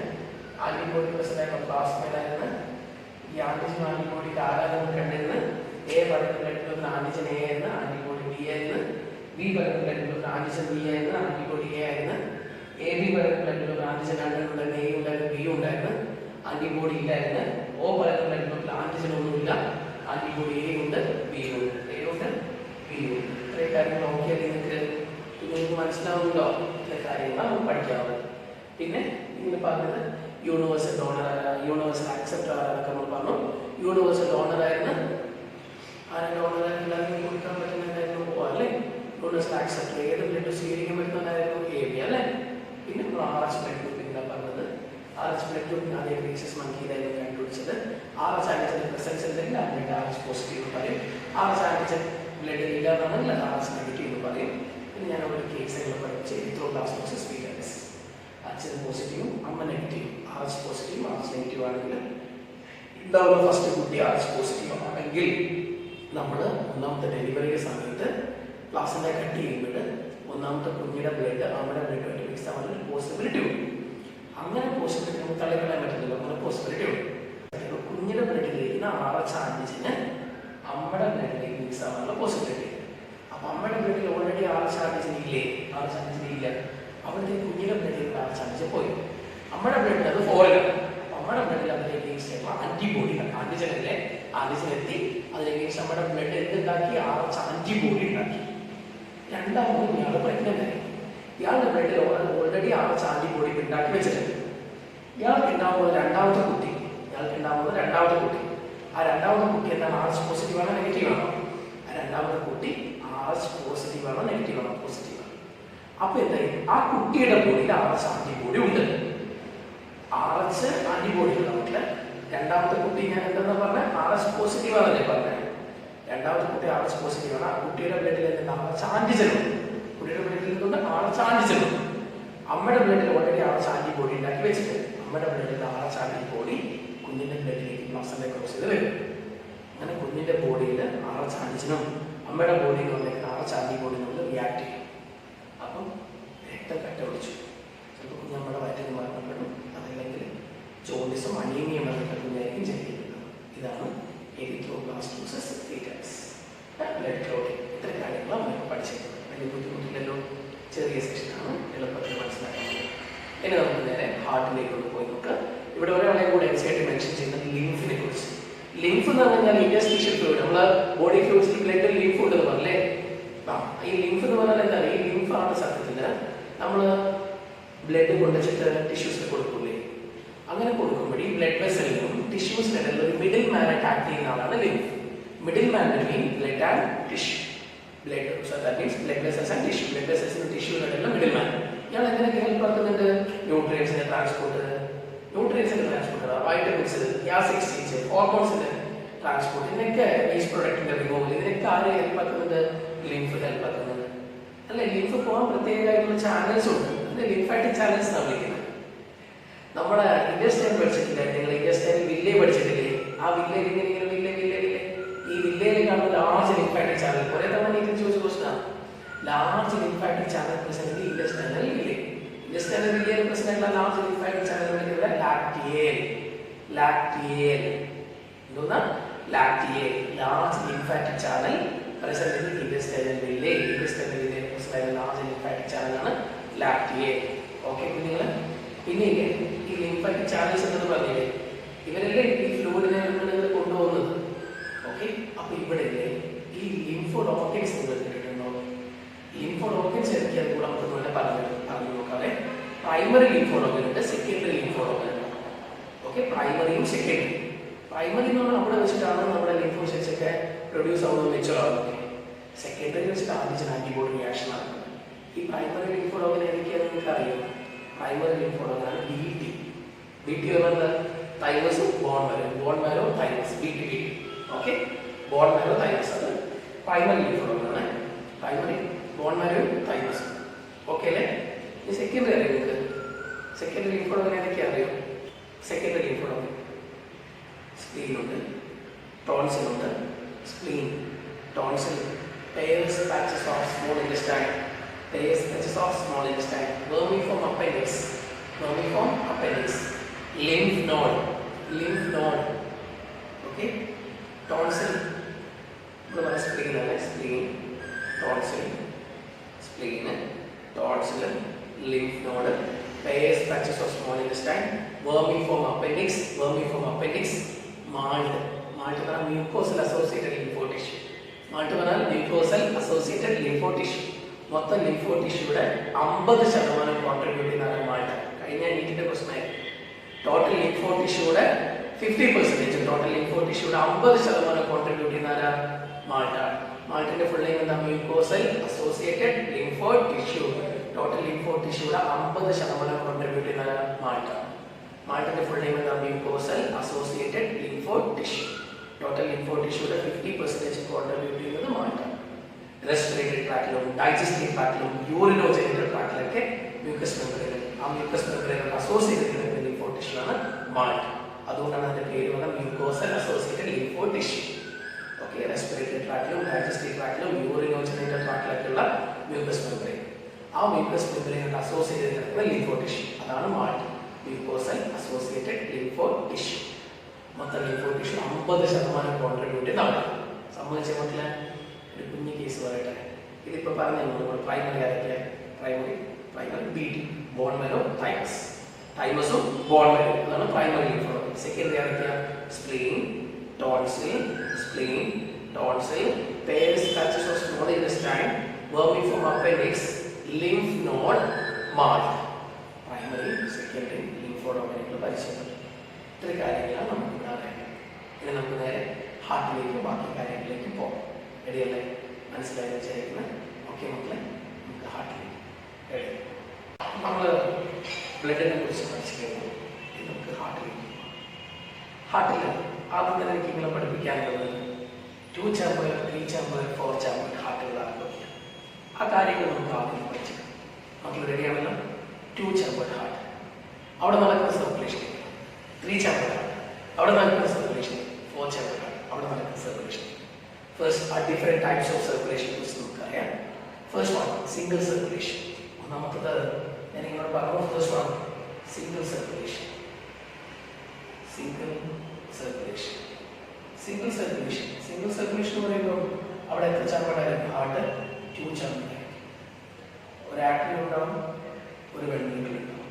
ആന്റിബോഡി പ്രസൻ്റായിട്ടുള്ള പ്ലാസ്മയിലായിരുന്നു. ഈ ആന്റിജൻ ആന്റിബോഡിക്ക് ആരാധന കണ്ടിരുന്നത്? A പറയുന്ന ബ്ലഡ് ഗ്രൂപ്പിന് ആന്റിജൻ A ആയിരുന്നു, ആന്റിബോഡി B ആയിരുന്നു. B പറയുന്ന ബ്ലഡ് ഗ്രൂപ്പിന് ആന്റിജൻ B ആയിരുന്നു, ആന്റിബോഡി A ആയിരുന്നു. AB പറയുന്ന ബ്ലഡ് ഗ്രൂപ്പിന് ആന്റിജൻ ഉണ്ടായിരുന്നു, A ഉണ്ടായിരുന്നു, B ഉണ്ടായിരുന്നു, ആന്റിബോഡി ഇല്ലായിരുന്നു. O പറയുന്ന ബ്ലഡ് ഗ്രൂപ്പിൽ ആന്റിജൻ ഒന്നുമില്ല, ആന്റിബോഡി A ഉണ്ട്, B ഉണ്ട്, A ഉണ്ട്, B ഉണ്ട്. ഇത്രയും കാര്യങ്ങൾ നോക്കിയാൽ നിങ്ങൾക്ക് മനസ്സിലാവുന്നുണ്ടോ? ഇത്രയും കാര്യങ്ങളാണ് നമുക്ക് പഠിക്കാവുന്നത്. പിന്നെ ഇങ്ങനെ പറഞ്ഞത് യൂണിവേഴ്സൽ ഡോണർ, യൂണിവേഴ്സൽ ആക്സെപ്റ്റർ ആരെന്നൊക്കെ നമ്മൾ പറഞ്ഞു. യൂണിവേഴ്സൽ ഡോണർ ആയിരുന്നു. ആരും ഡോണർ എല്ലാവർക്കും കൊടുക്കാൻ പറ്റുന്നതായിരുന്നു O അല്ലേ? യൂണിവേഴ്സൽ ആക്സെപ്റ്റർ ഏത് ബ്ലഡ് സ്വീകരിക്കാൻ പറ്റുന്നതായിരുന്നു? AB അല്ലേ? പിന്നെ നമ്മൾ RH ബ്ലഡ് ഗ്രൂപ്പിംഗ് പറഞ്ഞത്. RH ബ്ലഡ് ഗ്രൂപ്പിംഗ് ആദ്യം റീസസ് മങ്കിയിലായിരുന്നു കണ്ടുപിടിച്ചത്. RH ആന്റിജൻ പ്രസൻസ് ഉണ്ടെങ്കിൽ ആ ബ്ലഡ് RH പോസിറ്റീവ് എന്ന് പറയും. RH ആന്റിജൻ ബ്ലഡ് ഇല്ലാതാണെങ്കിൽ അത് RH നെഗറ്റീവ് എന്ന് പറയും. പിന്നെ ഞാൻ ഒരു കേസുകൾ പഠിച്ച് എറിത്രോബ്ലാസ്റ്റോസിസ് പീരിയഡ്സ്. അച്ഛൻ പോസിറ്റീവും അമ്മ നെഗറ്റീവും. RH പോസിറ്റീവ് RH നെഗറ്റീവ് ആണെങ്കിൽ ഉണ്ടാവുന്ന ഫസ്റ്റ് കുട്ടി RH പോസിറ്റീവ് ആണെങ്കിൽ നമ്മൾ ഒന്നാമത്തെ ഡെലിവറിയുടെ സമയത്ത് പ്ലാസൻ്റ കട്ട് ചെയ്യുമ്പോൾ ഒന്നാമത്തെ കുഞ്ഞിയുടെ ബ്ലഡ് അമ്മയുടെ ബ്ലഡുമായിട്ട് മിക്സ് ആവാൻ ഒരു പോസിബിലിറ്റി ഉണ്ട്. അങ്ങനെ പോസിബിലിറ്റി നമുക്ക് തള്ളിക്കളയാൻ പറ്റില്ലല്ലോ. അങ്ങനെ പോസിബിലിറ്റി ഉണ്ട്. കുഞ്ഞിയുടെ ബ്ലഡിലിരിക്കുന്ന RH ആന്റിജന് അമ്മയുടെ ബ്ലഡിലേക്ക് മിക്സ് ആവാനുള്ള പോസിബിലിറ്റി. അപ്പം അമ്മയുടെ ബ്ലഡിൽ ഓൾറെഡി RH ആന്റിജൻ ഇല്ലേ? RH ആന്റിജൻ ഇല്ല. അവിടുത്തെ കുഞ്ഞിയുടെ ബ്ലഡിൽ RH ആന്റിജൻ പോയി. അമ്മയുടെ ബ്ലഡിൽ അത് ഫോറിലാണ്. അമ്മയുടെ ബ്ലഡിൽ അതിലേക്ക് മിക്സ് ചെയ്യുമ്പോൾ ആന്റിബോഡി ആന്റിജൻ അല്ലേ? ആന്റിജൻ എത്തി അതിലേക്ക് നമ്മുടെ ബ്ലഡ് എന്തുണ്ടാക്കി? RH ആന്റിബോഡി ഉണ്ടാക്കി. രണ്ടാമത് ഇയാൾ പ്രഗ്നന്റ് ആയി. ഇയാളുടെ ബ്ലഡിൽ ഓൾറെഡി ആർച്ച് ആന്റിബോഡി ഉണ്ടാക്കി വെച്ചിട്ടുണ്ട്. ഇയാൾക്ക് ഉണ്ടാകുന്നത് രണ്ടാമത്തെ കുട്ടി. ആ രണ്ടാമത്തെ കുട്ടി എന്താണ്? ആർച്ച് പോസിറ്റീവ് ആണോ നെഗറ്റീവ് ആണോ? ആ രണ്ടാമത്തെ കുട്ടി ആർച്ച് പോസിറ്റീവ് ആണോ നെഗറ്റീവ് ആണോ? പോസിറ്റീവ് ആണ്. അപ്പൊ എന്തായാലും ആ കുട്ടിയുടെ ബോഡിയിൽ ആർച്ച് ആന്റിബോഡി ഉണ്ട്. ആർച്ച് ആന്റിബോഡി ഉള്ള രണ്ടാമത്തെ കുട്ടി ഞാൻ എന്താ പറഞ്ഞ ആർച്ച് പോസിറ്റീവ് ആണെന്നല്ലേ പറഞ്ഞത്. രണ്ടാമത്തെ കുട്ടി ആർച്ച് പോസിറ്റീവ് ആണ്. ആ കുട്ടിയുടെ ബ്ലഡിൽ എന്തുണ്ട്? ആർച്ച് ആന്റിജൻ ഉണ്ട്. കുട്ടിയുടെ ബ്ലഡിൽ എന്തുണ്ട്? ആർച്ച് ആന്റിജൻ ഉണ്ട്. അമ്മയുടെ ബ്ലഡിൽ ഓൾറെഡി ആർച്ച് ആന്റിബോഡി ഉണ്ടാക്കി വെച്ചിട്ട് അമ്മയുടെ ബ്ലഡിൽ ആർച്ച് ആന്റിബോഡി കുഞ്ഞിന്റെ ബ്ലഡിലേക്ക് പ്ലസിനെ ക്രോസ് ചെയ്ത് വരും. അങ്ങനെ കുഞ്ഞിന്റെ ബോഡിയിൽ ആർച്ച് ആന്റിജനും അമ്മയുടെ ബോഡിയിൽ വന്നേക്കുന്ന ആർച്ച് ആന്റിബോഡി നമ്മൾ റിയാക്ട് ചെയ്യും. അപ്പം രക്തം കട്ട പിടിച്ചു. ചിലപ്പോൾ കുഞ്ഞ് നമ്മുടെ വയറ്റിൽ മരണപ്പെടും. അതല്ലെങ്കിൽ ജോണ്ടിസും അനീമിയം വന്നിട്ട് കുഞ്ഞായിരിക്കും ജനിക്കുന്നത്. ഇതാണ് എറിത്രോബ്ലാസ്റ്റോസിസ് ഫീറ്റസ്. Blood clotting. ഇത്ര കാര്യങ്ങളാണ് നമ്മൾ പഠിച്ചിട്ടുള്ളത്. വലിയ ബുദ്ധിമുട്ടില്ലല്ലോ. ചെറിയ സെക്ഷനാണ്, എളുപ്പത്തിൽ മനസ്സിലാക്കാൻ പറ്റും. ഇനി നമുക്ക് നേരെ ഹാർട്ടിലേക്ക് പോയി നോക്കാം. ഇവിടെ ഒരാളെ കൂടെ എക്സായിട്ട് മെൻഷൻ ചെയ്യുന്നത് ലിംഫിനെ കുറിച്ച്. ലിംഫ് എന്ന് പറഞ്ഞാൽ ഇന്റർസ്റ്റീഷ്യൽ ഫ്ലൂയിഡ്. നമ്മളെ ബോഡി ഫ്ലൂയിഡ്സിൽ ബ്ലഡ് ലിംഫ് ഉണ്ടെന്ന് പറഞ്ഞല്ലേ. ഈ ലിംഫ് എന്ന് പറഞ്ഞാൽ എന്താണ്? ഈ ലിംഫാണ് സത്യത്തിൽ നമ്മൾ ബ്ലഡ് കൊണ്ടുവച്ചിട്ട് ടിഷ്യൂസിൽ കൊടുക്കൂലേ. അങ്ങനെ കൊടുക്കുമ്പോൾ ഈ ബ്ലഡ് വെസലിനും ടിഷ്യൂസിനിടയിൽ ഒരു മിഡിൽ മാനായിട്ട് ആക്ട് ചെയ്യുന്ന ആളാണ് lymph. Middle man between blood and tissue. Blood, so that means blood vessels and tissue. Blood വെസൽസിനും ടിഷ്യൂവിനിടയിലുള്ള മിഡിൽ മാൻ. ഇയാൾ എങ്ങനെയൊക്കെ ഹെൽപ്പ് ആക്കുന്നുണ്ട്? ന്യൂട്രിയൻസിന്റെ ട്രാൻസ്പോർട്ട്, വൈറ്റമിൻസ്, ഗ്യാസ് എക്സ്ചേഞ്ച്, ഹോർമോൺസിന്റെ ട്രാൻസ്പോർട്ട്, ഇതിനൊക്കെ വേസ്റ്റ് പ്രൊഡക്റ്റിന്റെ റിമൂവൽ, ഇതിനൊക്കെ ആര് ഹെൽപ്പ് ആക്കുന്നുണ്ട്? ലിംഫ് ഹെൽപ്പ് ആക്കുന്നുണ്ട്. അല്ലെ, ലിംഫ് പോകാൻ പ്രത്യേകമായിട്ടുള്ള ചാനൽസ് ഉണ്ട്. അതിന്റെ ലിംഫാറ്റിക് ചാനൽസ് എന്നാണ് വിളിക്കുന്നത്. നമ്മുടെ ഇൻഡസ്റ്റൈൻ പഠിച്ചിട്ടില്ല? നിങ്ങൾ ഇൻഡസ്റ്റൈൻ വില്ലേ പഠിച്ചിട്ടില്ലേ? ആ വില്ലയിൽ ഇങ്ങനെ വില്ലേ ഈ വില്ലയിൽ കാണുന്ന ലാർജ് ലിംഫാറ്റിക് ചാനൽ. കുറെ തവണ നീക്കും ചോദിച്ച ക്വസ്റ്റനാണ്. Large lymphatic channel present intestinal villi. Intestinal വില്ലയിൽ പ്രസന്റ് ആയിട്ടുള്ള ലാർജ് ലിംഫാറ്റിക് ചാനൽ ഇവിടെ ലാക്ടിയേൽ എന്തോന്നാ? Lacteal. Large lymphatic channel present in intestinal villi. Intestinal വില്ലയിൽ പ്രസന്റ് ആയിട്ടുള്ള ലാർജ് ലിംഫാറ്റിക് ചാനലാണ് ലാക്ടിയേൽ. ഓക്കെ കുഞ്ഞുങ്ങളെ, പിന്നെ ഈ ലിംഫാറ്റിക് ചാനൽസ് എന്ന് പറഞ്ഞില്ലേ, ഇവരല്ലേ ഈ ഫ്ലൂയിഡിനെ കൊണ്ടുപോകുന്നത്. ഓക്കെ, അപ്പൊ ഇവിടെ ഈ ലിംഫോഡ് ഓർഗൻസ് നിങ്ങൾ കേട്ടിട്ടുണ്ടോ? ലിംഫോഡ് ഓർഗൻസ് എനിക്ക് അത് കൂടെ നമുക്ക് പറഞ്ഞു നോക്കാതെ. പ്രൈമറി ലിംഫോഡ് ഓർഗൻ ഉണ്ട്, സെക്കൻഡറി ലിംഫോഡ് ഓർഗൻ ഉണ്ട്. ഓക്കെ, പ്രൈമറിയും സെക്കൻഡറി. പ്രൈമറി എന്ന് പറഞ്ഞാൽ അവിടെ വെച്ചിട്ടാണ് നമ്മുടെ ലിംഫോസൈറ്റ്സ് ഒക്കെ പ്രൊഡ്യൂസ് ആവുന്നത്, മെച്ചുറാവുന്നത്. സെക്കൻഡറി വെച്ചിട്ട് ആന്റിജൻ ആന്റിബോഡി റിയാക്ഷൻ ആണ്. ഈ പ്രൈമറി ലിംഫോഡ് ഓർഗൻ ഏതൊക്കെയാണ് നിങ്ങൾക്ക് അറിയാം? പ്രൈമറി ലിംഫോഡ് ഓർഗൻ ആണ് BT പറഞ്ഞാൽ തൈമസും bone marrow thymus. BT. Okay, bone marrow thymus അത് പ്രൈമറി ലിംഫോഡ് ഓർഗൻ ആണ്. Primary bone marrow thymus. Okay അല്ലേ? ഈ സെക്കൻഡറി അറിയാം നിങ്ങൾക്ക്? സെക്കൻഡറി ലിംഫോഡ് ഓർഗൻ ഏതൊക്കെ അറിയാം? സെക്കൻഡറി ലിംഫോഡ് ഓർഗൻ സ്പ്ലീൻ ഉണ്ട്, ടോൺസിൽ ഉണ്ട്. Spleen, tonsil, Peyer's patches of small intestine, Peyer's patches of small intestine, vermiform appendix, lymph node. Okay, tonsil നമ്മുടെ spleen ആണ്. Spleen, tonsil, lymph node, pairs patches of small intestine, vermiform appendix, malt പറഞ്ഞാൽ mucosal associated lymphotic tissue. മൊത്തം lympho ടിഷ്യൂടെ 50% contribute ചെയ്യുന്ന MALT. കഴിഞ്ഞ നീറ്റിന്റെ question ആയിരുന്നു. Total lympho ടിഷ്യൂടെ 50%, ടോട്ടൽ ലിംഫോ ടിഷ്യൂടെ 50% കോൺട്രിബ്യൂട്ട് ചെയ്യുന്ന മാൾട്ട. മാൾട്ടിന്റെ ഫുൾ നെയിം എന്താ? Mucosal associated lympho tissue. Total lympho ടിഷ്യൂടെ 50% കോൺട്രിബ്യൂട്ട് ചെയ്യുന്ന മാൾട്ട. മാൾട്ടിന്റെ ഫുൾ നെയിം എന്താ? Mucosal associated lympho tissue. Total lympho ടിഷ്യൂടെ 50% കോൺട്രിബ്യൂട്ട് ചെയ്യുന്നത് മാൾട്ട. റെസ്പിറേറ്ററി ട്രാക്റ്റിലും ഡൈജസ്റ്റീവ് ട്രാക്റ്റിലും യൂറിനോജനിറ്റൽ ട്രാക്റ്റിലൊക്കെ മ്യൂക്കസ് മെംബ്രെയിൻ, ആ മ്യൂക്കസ് മെംബ്രെയിൻ അസോസിയേറ്റ് ചെയ്യുന്ന ലിംഫോ ടിഷ്യൂ ആണ് മാൾട്ട്. അതുകൊണ്ടാണ് അതിന്റെ പേര് വന്ന mucosal associated lympho tissue. Okay, respiratory ട്രാക്റ്റിലും ഡൈജസ്റ്റീവ് ട്രാക്റ്റിലും യൂറിനോജനിറ്റൽ ട്രാക്റ്റിലൊക്കെയുള്ള മ്യൂക്കസ് മെംബ്രെയിൻ, ആ മ്യൂക്കസ് മെംബ്രെയിൻ അസോസിയേറ്റ് ചെയ്തിരിക്കുന്ന ലിംഫോ ടിഷ്യൂ അതാണ് MALT. Mucosal associated lympho tissue. മൊത്തം ലിംഫോ ടിഷ്യൂ 50% കോൺട്രിബ്യൂട്ട് ചെയ്യുന്നതാണ്. സംബന്ധിച്ച മക്കളെ ഒരു കുഞ്ഞു കേസ് പറയട്ടെ. ഇതിപ്പോൾ പറഞ്ഞു നമ്മൾ പ്രൈമറി ആരൊക്കെ? പ്രൈമറി BT, ബോൺ മാരോ, തൈമസും ബോൺ മാരോ, അതാണ് പ്രൈമറി ലിംഫോ. സെക്കൻഡറി ആരൊക്കെയാ? Spleen, tonsil, Peyer's patches of small intestine, vermiform appendix, lymph node marked. Primary, secondary, lymphodominical പരിശോധന. ഇത്ര കാര്യങ്ങളാണ് നമുക്ക് ഇവിടെ അറിയാം. ഇനി നമുക്ക് നേരെ ഹാർട്ടിലേക്ക് ബാക്കി കാര്യങ്ങളിലേക്ക് പോകാം. റെഡിയല്ലേ? മനസ്സിലായി വിചാരിക്കുന്നത്? ഓക്കെ മക്കളെ, നമുക്ക് ഹാർട്ടിലേക്ക് റെഡി. നമ്മൾ ബ്ലഡിനെ കുറിച്ച് പഠിച്ചു കഴിഞ്ഞു. ഇനി നമുക്ക് ഹാർട്ടിലേക്ക് പോകാം. ഹാർട്ടിൽ ആദ്യം തന്നെ എനിക്ക് നിങ്ങളെ പഠിപ്പിക്കാനുള്ളത് 2 chamber, 3 chamber, 4 chamber ഹാർട്ടുകളാണ് പഠിക്കുക. ആ കാര്യങ്ങൾ നമുക്ക് ആദ്യം പഠിച്ചേക്കാം. മക്കൾ റെഡിയാണല്ലോ? 2 chamber ഹാർട്ട്, അവിടെ നടക്കുന്ന സർക്കുലേഷൻ. 3 chamber ഹാർട്ട്, അവിടെ നടക്കുന്ന സർക്കുലേഷൻ. 4 chamber ഹാർട്ട്, അവിടെ നടക്കുന്ന circulation. First, are different types of circulation കുറിച്ച് നമുക്കറിയാം. First one, single circulation. ഒന്നാമത്തത് ഞാൻ നിങ്ങളോട് പറഞ്ഞു. First one, single circulation. Single circulation. Single circulation. Single circulation എന്ന് പറയുമ്പോൾ അവിടെ എത്ര ചാമ്പറായിരിക്കും? ഹാർട്ട് 2 ചാമ്പറായിരിക്കും. ഒരു ആർട്ടറി ഉണ്ടാവും, ഒരു വെന്റിക്കിൾ ഉണ്ടാവും.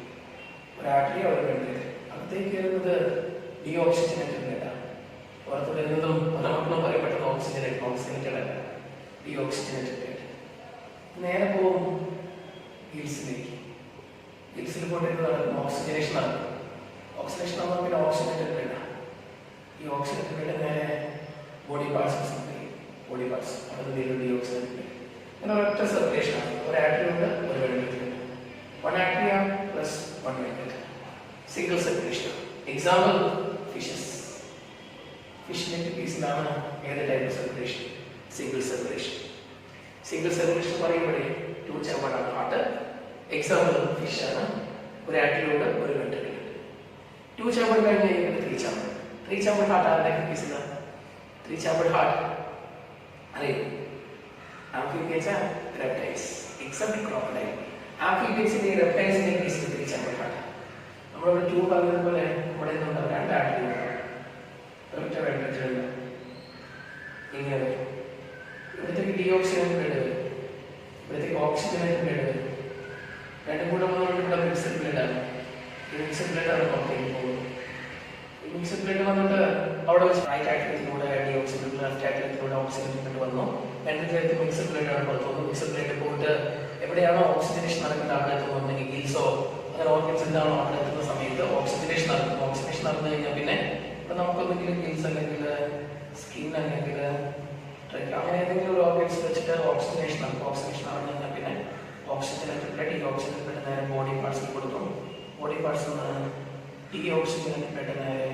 ഒരു ആർട്ടറി, ഒരു വെന്റിക്കിൾ. അകത്തേക്ക് വരുന്നത് ഡീഓക്സിജനേറ്റഡ് ബ്ലഡാണ്. പുറത്ത് വരുന്നതും പലമക്കളും പറയപ്പെട്ടത് ഓക്സിജനേറ്റഡ് അല്ല, ഡീഓക്സിജനേറ്റഡ് ബ്ലഡ്. നേരെ പോകും ഗിൽസിലേക്ക്. ഗിൽസിൽ പോയിട്ട് നടക്കും ഓക്സിജനേഷൻ നടക്കും. ഓക്സിജനേഷൻ ആകുമ്പോൾ പിന്നെ ഓക്സിജനേറ്റഡ് ബ്ലഡാണ്. ഈ ഓക്സിജനേറ്റഡ് ബ്ലഡ് നേരെ ബോഡി പാർട്സ് സംഭവിക്കും. ബോഡി പാർട്സ് അവിടെ നേരിട്ട് ഡീഓക്സിജനേറ്റഡ് ബ്ലഡ്. അങ്ങനെ ഒരൊറ്റ സർക്കുലേഷനാണ്. ഒരു ആർട്ടറി ഉണ്ട്, ഒരു വെന്റിക്കിൾ ഉണ്ട്. 1 artery plus 1 ventricle. Single circulation. Example, fishes. ഫിഷിൻ്റെ കേസിലാണ് ഏത് type circulation? Single circulation. Single circulation പറയുമ്പോഴേ 2 chamber ആണ് ഹാർട്ട്. എക്സാമ്പിൾ ഫിഷാണ്. ഒരു ആർട്ടറി ഉണ്ട്, ഒരു വെന്ട്രിക്കിൾ ഉണ്ട്. 2 chamber കഴിഞ്ഞ് കഴിയുമ്പോൾ 3 chamber. 3 chamber ഹാർട്ട് ആരുടെ കേസിലാണ്? 3 chamber ഹാർട്ട് അറിയാം. Amphibians, reptiles, except crocodile. ആംഫിബിയൻസിന്റെ റെപ്റ്റൈൽസിന്റെ കേസിൽ 3 chamber ഹാർട്ട്. നമ്മളിവിടെ 2 പറഞ്ഞതുപോലെ ഇവിടെ നിന്നുണ്ടാവും 2 ആർട്ടറി ഉണ്ടാവും, ഒറ്റ വെന്ട്രിക്കിൾ ഉണ്ട്. ഇങ്ങനെ വരും. ഇവിടത്തേക്ക് ഡീഓക്സിജനേറ്റഡ് ബ്ലഡ് വരും, ഇവിടത്തേക്ക് ഓക്സിജനേറ്റഡ് ബ്ലഡ് വരും. രണ്ടും കൂടെ വന്നുകൊണ്ട് ഇവിടെ മിക്സഡ് ബ്ലഡാണ്. ഈ മിക്സഡ് ബ്ലഡാണ് പുറത്തേക്ക് പോകുന്നത്. ഈ മിക്സഡ് ബ്ലഡ് വന്നിട്ട് അവിടെ വെച്ച് റൈറ്റ് ആർട്ടറിയിലൂടെ ഡീഓക്സിജനേറ്റഡ്, ലെഫ്റ്റ് ആർട്ടറിയിലൂടെ ഓക്സിജനേറ്റഡ് വന്നു. രണ്ടിലേക്ക് മിക്സഡ് ബ്ലഡാണ് പുറത്തു വന്നു. മിക്സഡ് ബ്ലഡ് പോയിട്ട് എവിടെയാണോ ഓക്സിജനേഷൻ നടക്കുന്നത് അവിടെ എത്തുന്നുണ്ടെങ്കിൽ ഗിൽസോ അങ്ങനെ ഓർഗൻസ് എന്താണോ അവിടെ എത്തുന്ന സമയത്ത് ഓക്സിജനേഷൻ നടക്കുന്നു. ഓക്സിജനേഷൻ നടന്നു കഴിഞ്ഞാൽ പിന്നെ ഇപ്പം നമുക്കൊന്നെങ്കിലും ഗിൽസ് അല്ലെങ്കിൽ സ്കിൻ അല്ലെങ്കിൽ അങ്ങനെ ഏതെങ്കിലും ഒരു ഓർഗൻസ് വെച്ചിട്ട് ഓക്സിജനേഷൻ നടക്കും. ഓക്സിജനേഷൻ നടന്നു കഴിഞ്ഞാൽ പിന്നെ ഓക്സിജനേറ്റഡ് ബ്ലഡ്, ഈ ഓക്സിജനേറ്റഡ് ബ്ലഡ് നേരെ ബോഡി പാർട്സിൽ കൊടുക്കും. ബോഡി പാർട്സിൽ നിന്ന് ഡീഓക്സിജനേറ്റഡ് ബ്ലഡ് നേരെ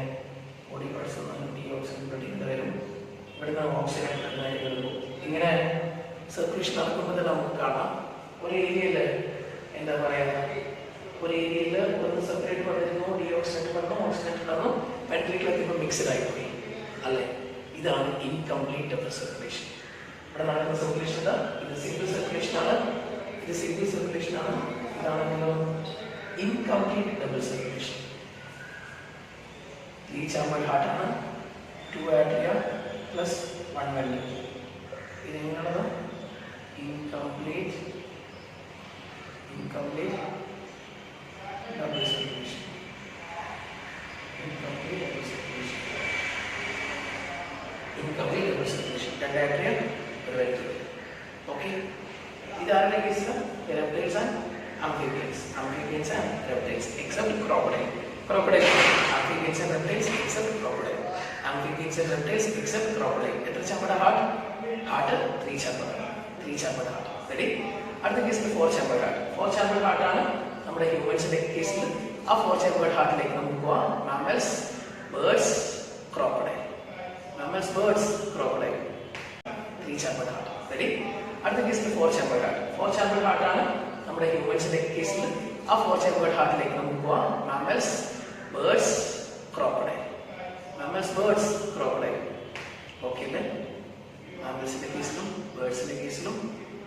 ബോഡി പാർട്സിൽ നിന്ന് ഡീഓക്സിജനേറ്റഡ് ബ്ലഡ് ഇവിടെ വരും. ഇവിടുന്ന് ഓക്സിജനേറ്റഡ് ബ്ലഡ് നേരെ വരുന്നു. ഇങ്ങനെ സർക്കുലേഷൻ നടക്കുമ്പോൾ നമുക്ക് കാണാം ഒരു ഏരിയയിൽ എന്താ പറയുക, ഒരു ഏരിയയിൽ ഒന്ന് സെപ്പറേറ്റ് വന്നിരുന്നു, ഡീഓക്സിജനേറ്റഡ് വന്നു, ഓക്സിജനേറ്റഡ് വന്നു, വെന്ട്രിക്കിൾ എത്തിയപ്പോൾ മിക്സഡ് ആയിപ്പോയി അല്ലേ? ഇതാണ് ഇൻകംപ്ലീറ്റ് ഡബിൾ സർക്കുലേഷൻ. ഇവിടെ നടക്കുന്ന സർക്കുലേഷൻ ഇതാ. ഇത് സിംഗിൾ സർക്കുലേഷൻ ആണ്, ഇത് സിംഗിൾ സർക്കുലേഷൻ ആണ്. ഇതാണെങ്കിലോ incomplete double circulation. 3 chamber heart ആണ്, 2 arteria plus 1 ventricle. ഇത് എങ്ങനെയാണത്? ഇൻകംപ്ലീറ്റ് double circulation. Incomplete double circulation. Incomplete double circulation. 2 arteria, 1 ventricle. Okay. These are the cases of reptiles and amphibians. Amphibians and reptiles, except crocodile. Crocodile. Amphibians and reptiles, except crocodile. Amphibians and reptiles, except crocodile. Etra chamber heart? Heart 3 chamber. 3 chamber heart. Ready? അടുത്ത കേസിൽ 4 chamber heart. 4 chamber heart ആണ് നമ്മുടെ ഹ്യൂമൻസിന്റെ കേസിൽ. ആ 4 chamber ഹാർട്ടിലേക്ക് നമുക്ക് പോവാം. Mammals, birds, crocodile. Mammals, birds, crocodile. 3 chamber heart. Ready? അടുത്ത കേസിൽ 4 chamber heart. 4 chamber heart ആണ് നമ്മുടെ ഹ്യൂമൻസിന്റെ കേസിൽ. ആ 4 chamber ഹാർട്ടിലേക്ക് നമുക്ക് പോവാം. Mammals, birds, crocodile. Mammals, birds, crocodile. Okay അല്ലേ? മാമൽസിന്റെ കേസിലും ബേർഡ്സിന്റെ കേസിലും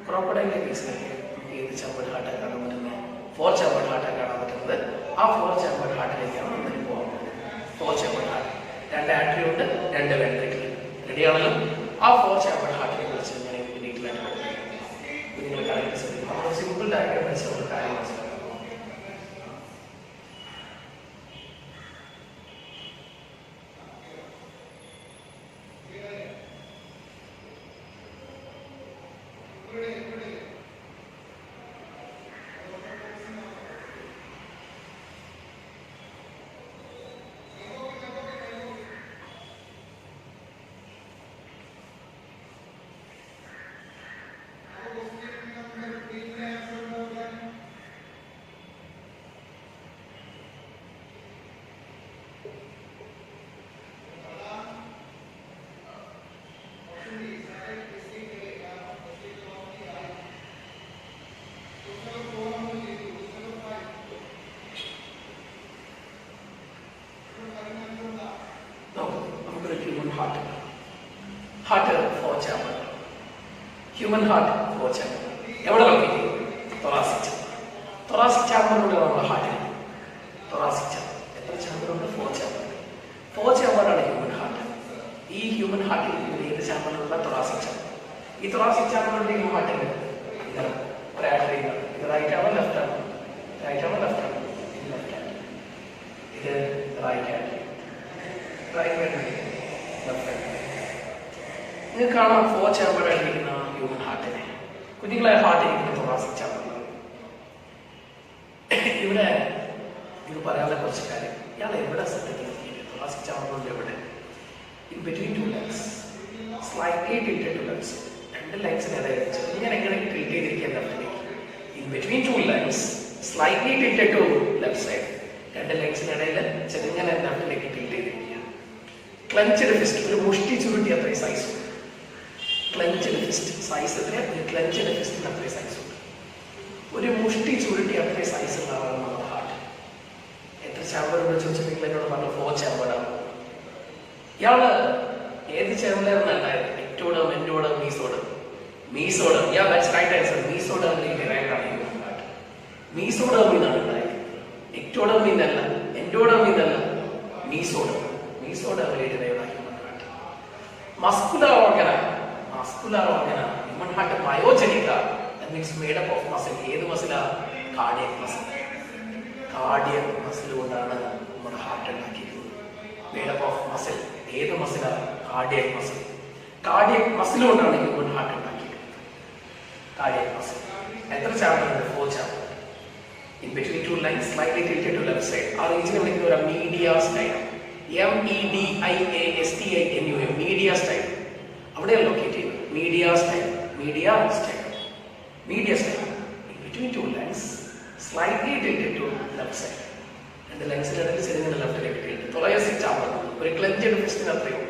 ക്രോക്കഡൈലിന്റെ കേസിലൊക്കെ നമുക്ക് ഏത് chamber heart ആണ് കാണാൻ പറ്റുന്നത്? 4 chamber heart ആണ് കാണാൻ പറ്റുന്നത്. ആ 4 chamber ഹാർട്ടിലേക്കാണ് നമ്മൾ പോകാൻ പോകുന്നത്. 4 chamber heart. 2 artery ഉണ്ട്, 2 ventricle. റെഡിയാണല്ലോ? ആ 4 chamber ഹാർട്ടിനെ കുറിച്ച് ഞാൻ ഡീറ്റെയിൽ ആയിട്ട് പഠിപ്പിക്കും. നിങ്ങൾ കാര്യങ്ങൾ ശ്രദ്ധിക്കും. നമ്മൾ സിമ്പിൾ ഡയഗ്രം വെച്ച് നമ്മൾ കാര്യം മനസ്സിലാക്കാം. Good. Human heart flow chamber എവിടെ ലൊക്കേറ്റ് ചെയ്യും? Thoracic chamber. തൊറാസിക് ചാമ്പറിലൂടെ നമ്മുടെ ഹാർട്ടിന് തൊറാസിക് ചാമ്പർ. എത്ര ചാമ്പറുണ്ട്? 4 ചാമ്പർ. 4 ചാമ്പറാണ് ഹ്യൂമൻ ഹാർട്ട്. ഈ ഹ്യൂമൻ ഹാർട്ടിൽ ഏത് ചാമ്പറിലുള്ള? Thoracic chamber. ഈ തൊറാസിക് ചാമ്പറിന്റെ ഈ ഹാർട്ടിന് ഇതാണ് ഒരു ആർട്ടറി. ഇത് റൈറ്റ് ആണോ ലെഫ്റ്റ് ആണോ? റൈറ്റ് ആണോ ലെഫ്റ്റ് ആണോ? ഇത് ലെഫ്റ്റ് ആൻഡ്. ഇത് right hand. Right hand left hand. നിങ്ങൾക്ക് കാണാം 4 ചാമ്പറായിരിക്കുന്ന ഹ്യൂമൻ ഹാർട്ടിനെ. കുഞ്ഞുങ്ങളെ ഹാർട്ട് ഇരിക്കുന്ന തൊറാസിക് ചാമ്പർ. ഇവിടെ ഇത് പറയാനുള്ള കുറച്ച് കാര്യം. ഇയാൾ എവിടെ ശ്രദ്ധിക്കുന്നത്? തൊറാസിക് ചാമ്പറിന്റെ എവിടെ? In between 2 legs, slightly tilted 2 legs. 2 ലെഗ്സിനിടയിൽ ഇങ്ങനെ എങ്ങനെ ടിൽറ്റ് ചെയ്തിരിക്കുക ലെഫ്റ്റിലേക്ക്. In between 2 legs, slightly tilted to left side. 2 ലെഗ്സിനിടയിൽ ചെറുങ്ങനെ ലെഫ്റ്റിലേക്ക് ടിൽറ്റ് ചെയ്തിരിക്കുക. ക്ലഞ്ച്ഡ് ഫിസ്റ്റ്, ഒരു മുഷ്ടി ചുരുട്ടി അത്രയും സൈസ് ഉണ്ട്. ക്ലഞ്ച്ഡ് ഫിസ്റ്റ് സൈസ് എത്രയാ? ക്ലഞ്ച്ഡ് ഫിസ്റ്റിന് അത്രയും സൈസ് ഉണ്ട്. ഒരു മുഷ്ടി ചുരുട്ടി അത്രയും സൈസ് ഉണ്ടാവാണ് നമ്മുടെ ഹാർട്ട്. എത്ര ചാമ്പറുണ്ട് ചോദിച്ചാൽ നിങ്ങൾ എന്നോട് പറഞ്ഞു 4 ചാമ്പറാണ്. ഇയാള് ഏത് ചാമ്പറായിരുന്നുണ്ടായത്? Ectoderm, endoderm, mesoderm. Mesoderm. That's right answer. മീസോഡമിലേക്ക് ഡിറൈവ്ഡ് ഹ്യൂമൻ ഹാർട്ട്. മീസോഡമിൽ നിന്നാണ് ഉണ്ടായത്. എക്ടോഡമിൽ നിന്നല്ല, എൻഡോഡമിൽ നിന്നല്ല, മീസോഡം. മീസോഡമിലേക്ക് ഡിറൈവ്ഡ് ഹ്യൂമൻ ഹാർട്ട്. മസ്കുലർ ഓർഗനാണ്. മസ്കുലർ ഓർഗനാണ് human heart. Myogenic means made up of muscle. ഏത് മസിലാ? Cardiac muscle. കാർഡിയക് മസിൽ കൊണ്ടാണ് നമ്മുടെ ഹാർട്ട് ഉണ്ടാക്കിയിരിക്കുന്നത്. Made up of muscle. ഏത് മസിലാ? Cardiac muscle. കാർഡിയക് മസിൽ കൊണ്ടാണ് ഹ്യൂമൻ ഹാർട്ട് ഉണ്ടാക്കിയിരിക്കുന്നത്. Cardiac muscle. എത്ര ചാമ്പറുണ്ട്? 4 chamber. In between 2 legs, slightly tilted to left side. ആ റീജിയനെ വിളിക്കുന്ന ഒരു മീഡിയാസ്റ്റൈനം. MEDIASTINUM. മീഡിയാസ്റ്റൈനം. അവിടെയാണ് ലൊക്കേറ്റ് ചെയ്യുന്നത്. മീഡിയാസ്റ്റൈനം. മീഡിയാസ്റ്റൈനം. Mediastinum. In between 2 legs, slightly tilted to left side. And the legs are sitting in the left leg. Thoracic chamber. ഒരു ക്ലഞ്ച്ഡ് ഫിസ്റ്റിന് അത്രയും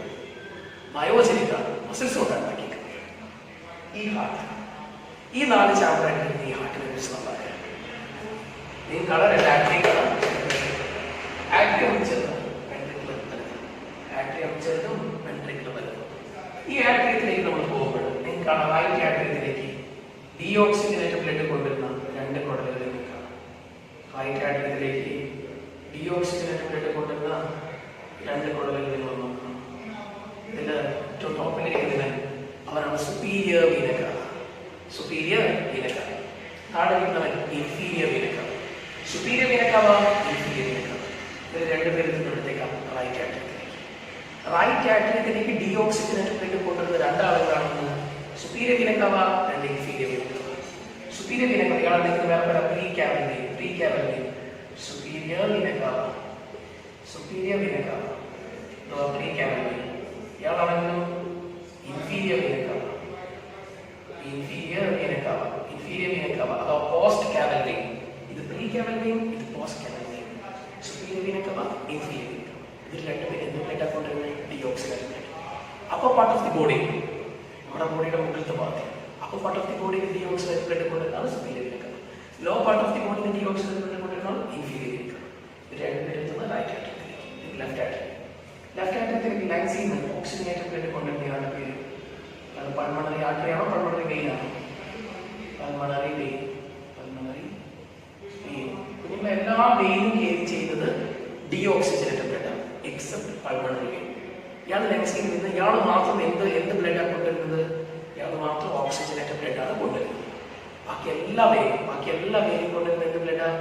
മയോജനിക muscles കൊണ്ടാണ് ഉണ്ടാക്കിയിരിക്കുന്നത് ഈ ഹാർട്ട്. ഈ 4 ചാമ്പറായിട്ട് ഈ ഹാർട്ടിനെ കുറിച്ച് നമ്മൾ അറിയാം. ഈ കളർ ആക്ടിയം ചെറുതും വെൻട്രിക്കുലർ വലുതും. ആക്ടിയം ചെറുതും വെൻട്രിക്കുലർ വലുതും. ഈ ആക്ടിയത്തിലേക്ക് നമ്മൾ പോകുമ്പോൾ നിങ്ങൾക്ക് കാണാം റൈറ്റ് ആക്ടിയത്തിലേക്ക് ഡീഓക്സിജനേറ്റഡ് ബ്ലഡ് കൊണ്ടുവരുന്ന 2 കുടലുകളിലേക്ക് കാണാം. റൈറ്റ് ആർട്ടറിയിലേക്ക് ഡീഓക്സിജനേറ്റഡ് ബ്ലഡ് കൊണ്ടുവരുന്ന 2 കുടലുകളിൽ നോക്കാം. ഇതിൽ ഏറ്റവും ടോപ്പിലിരിക്കുന്നതിന് അവനാണ് സുപ്പീരിയർ വീനക്കാർ. Superior vena cava. താഴെ ഇരിക്കുന്നവൻ inferior vena cava. Superior vena cava, inferior vena cava. ഇതിൽ 2 പേര് ഇവിടത്തേക്കാണ് റൈറ്റ് ആർട്ടറിയിലേക്ക്. റൈറ്റ് ആർട്ടറിയിലേക്ക് ഡീഓക്സിജനേറ്റഡ് ബ്ലഡ് കൊണ്ടുവരുന്ന 2 ആളുകളാണെന്ന് superior vena cava, 2 inferior vena cava. Superior vena cava ഇയാളെന്തെങ്കിലും വേറെ pre caval superior vena cava. Superior vena cava pre caval. ഇയാളാണെങ്കിലും inferior vena cava. Inferior vena cava. Inferior vena cava അതോ പോസ്റ്റ് ക്യാവൽ വെയിൻ. ഇത് പ്രീ ക്യാവൽ വെയിൻ, ഇത് post caval vein. Superior vena cava, inferior vena cava. ഇതിൽ 2 പേര് എന്ത് ബ്ലഡാണ് കൊണ്ടുവരുന്നത്? Deoxygenated blood. അപ്പോൾ പാർട്ട് ഓഫ് ദി ബോഡി, നമ്മുടെ ബോഡിയുടെ മുകളിലത്തെ ഭാഗത്ത് അപ്പോൾ പാർട്ട് ഓഫ് ദി ബോഡിയിൽ ഡീഓക്സിജനേറ്റഡ് ബ്ലഡ് കൊണ്ടുവരുന്നതാണ് superior vena cava. Low part of the ബോഡിയിൽ ഡീഓക്സിജനേറ്റഡ് ബ്ലഡ് കൊണ്ടുവരുന്നതാണ് ഇൻഫീരിയർ വീനക്കാവ. ഇത് 2 പേര് എത്തുന്നത് റൈറ്റ് ആർട്ടറിയിലേക്ക്. Left atria. ലെഫ്റ്റ് ആർട്ടറിയിലേക്ക് ലങ്സിൽ നിന്ന് ഓക്സിജനേറ്റഡ് ബ്ലഡ് കൊണ്ടുവരുന്നതാണ് പേര്. അത് പൾമണറി ആർട്ടറിയാണോ പൾമണറി വെയിൻ ആണോ? Pulmonary vein. Pulmonary vein. കുഞ്ഞുങ്ങളെ എല്ലാ വെയിനും ക്യാരി ചെയ്യുന്നത് ഡീഓക്സിജനേറ്റഡ് ബ്ലഡാണ് എക്സെപ്റ്റ് പൾമണറി വെയിൻ. ഇയാൾ ലങ്സിൽ നിന്ന് ഇയാൾ മാത്രം എന്ത് ബ്ലഡാണ് കൊണ്ടുവരുന്നത്? ഇയാൾ മാത്രം ഓക്സിജനേറ്റഡ് ബ്ലഡാണ് കൊണ്ടുവരുന്നത്. ബാക്കി എല്ലാ വെയിനും കൊണ്ടുവരുന്നത് എന്ത് ബ്ലഡാണ്?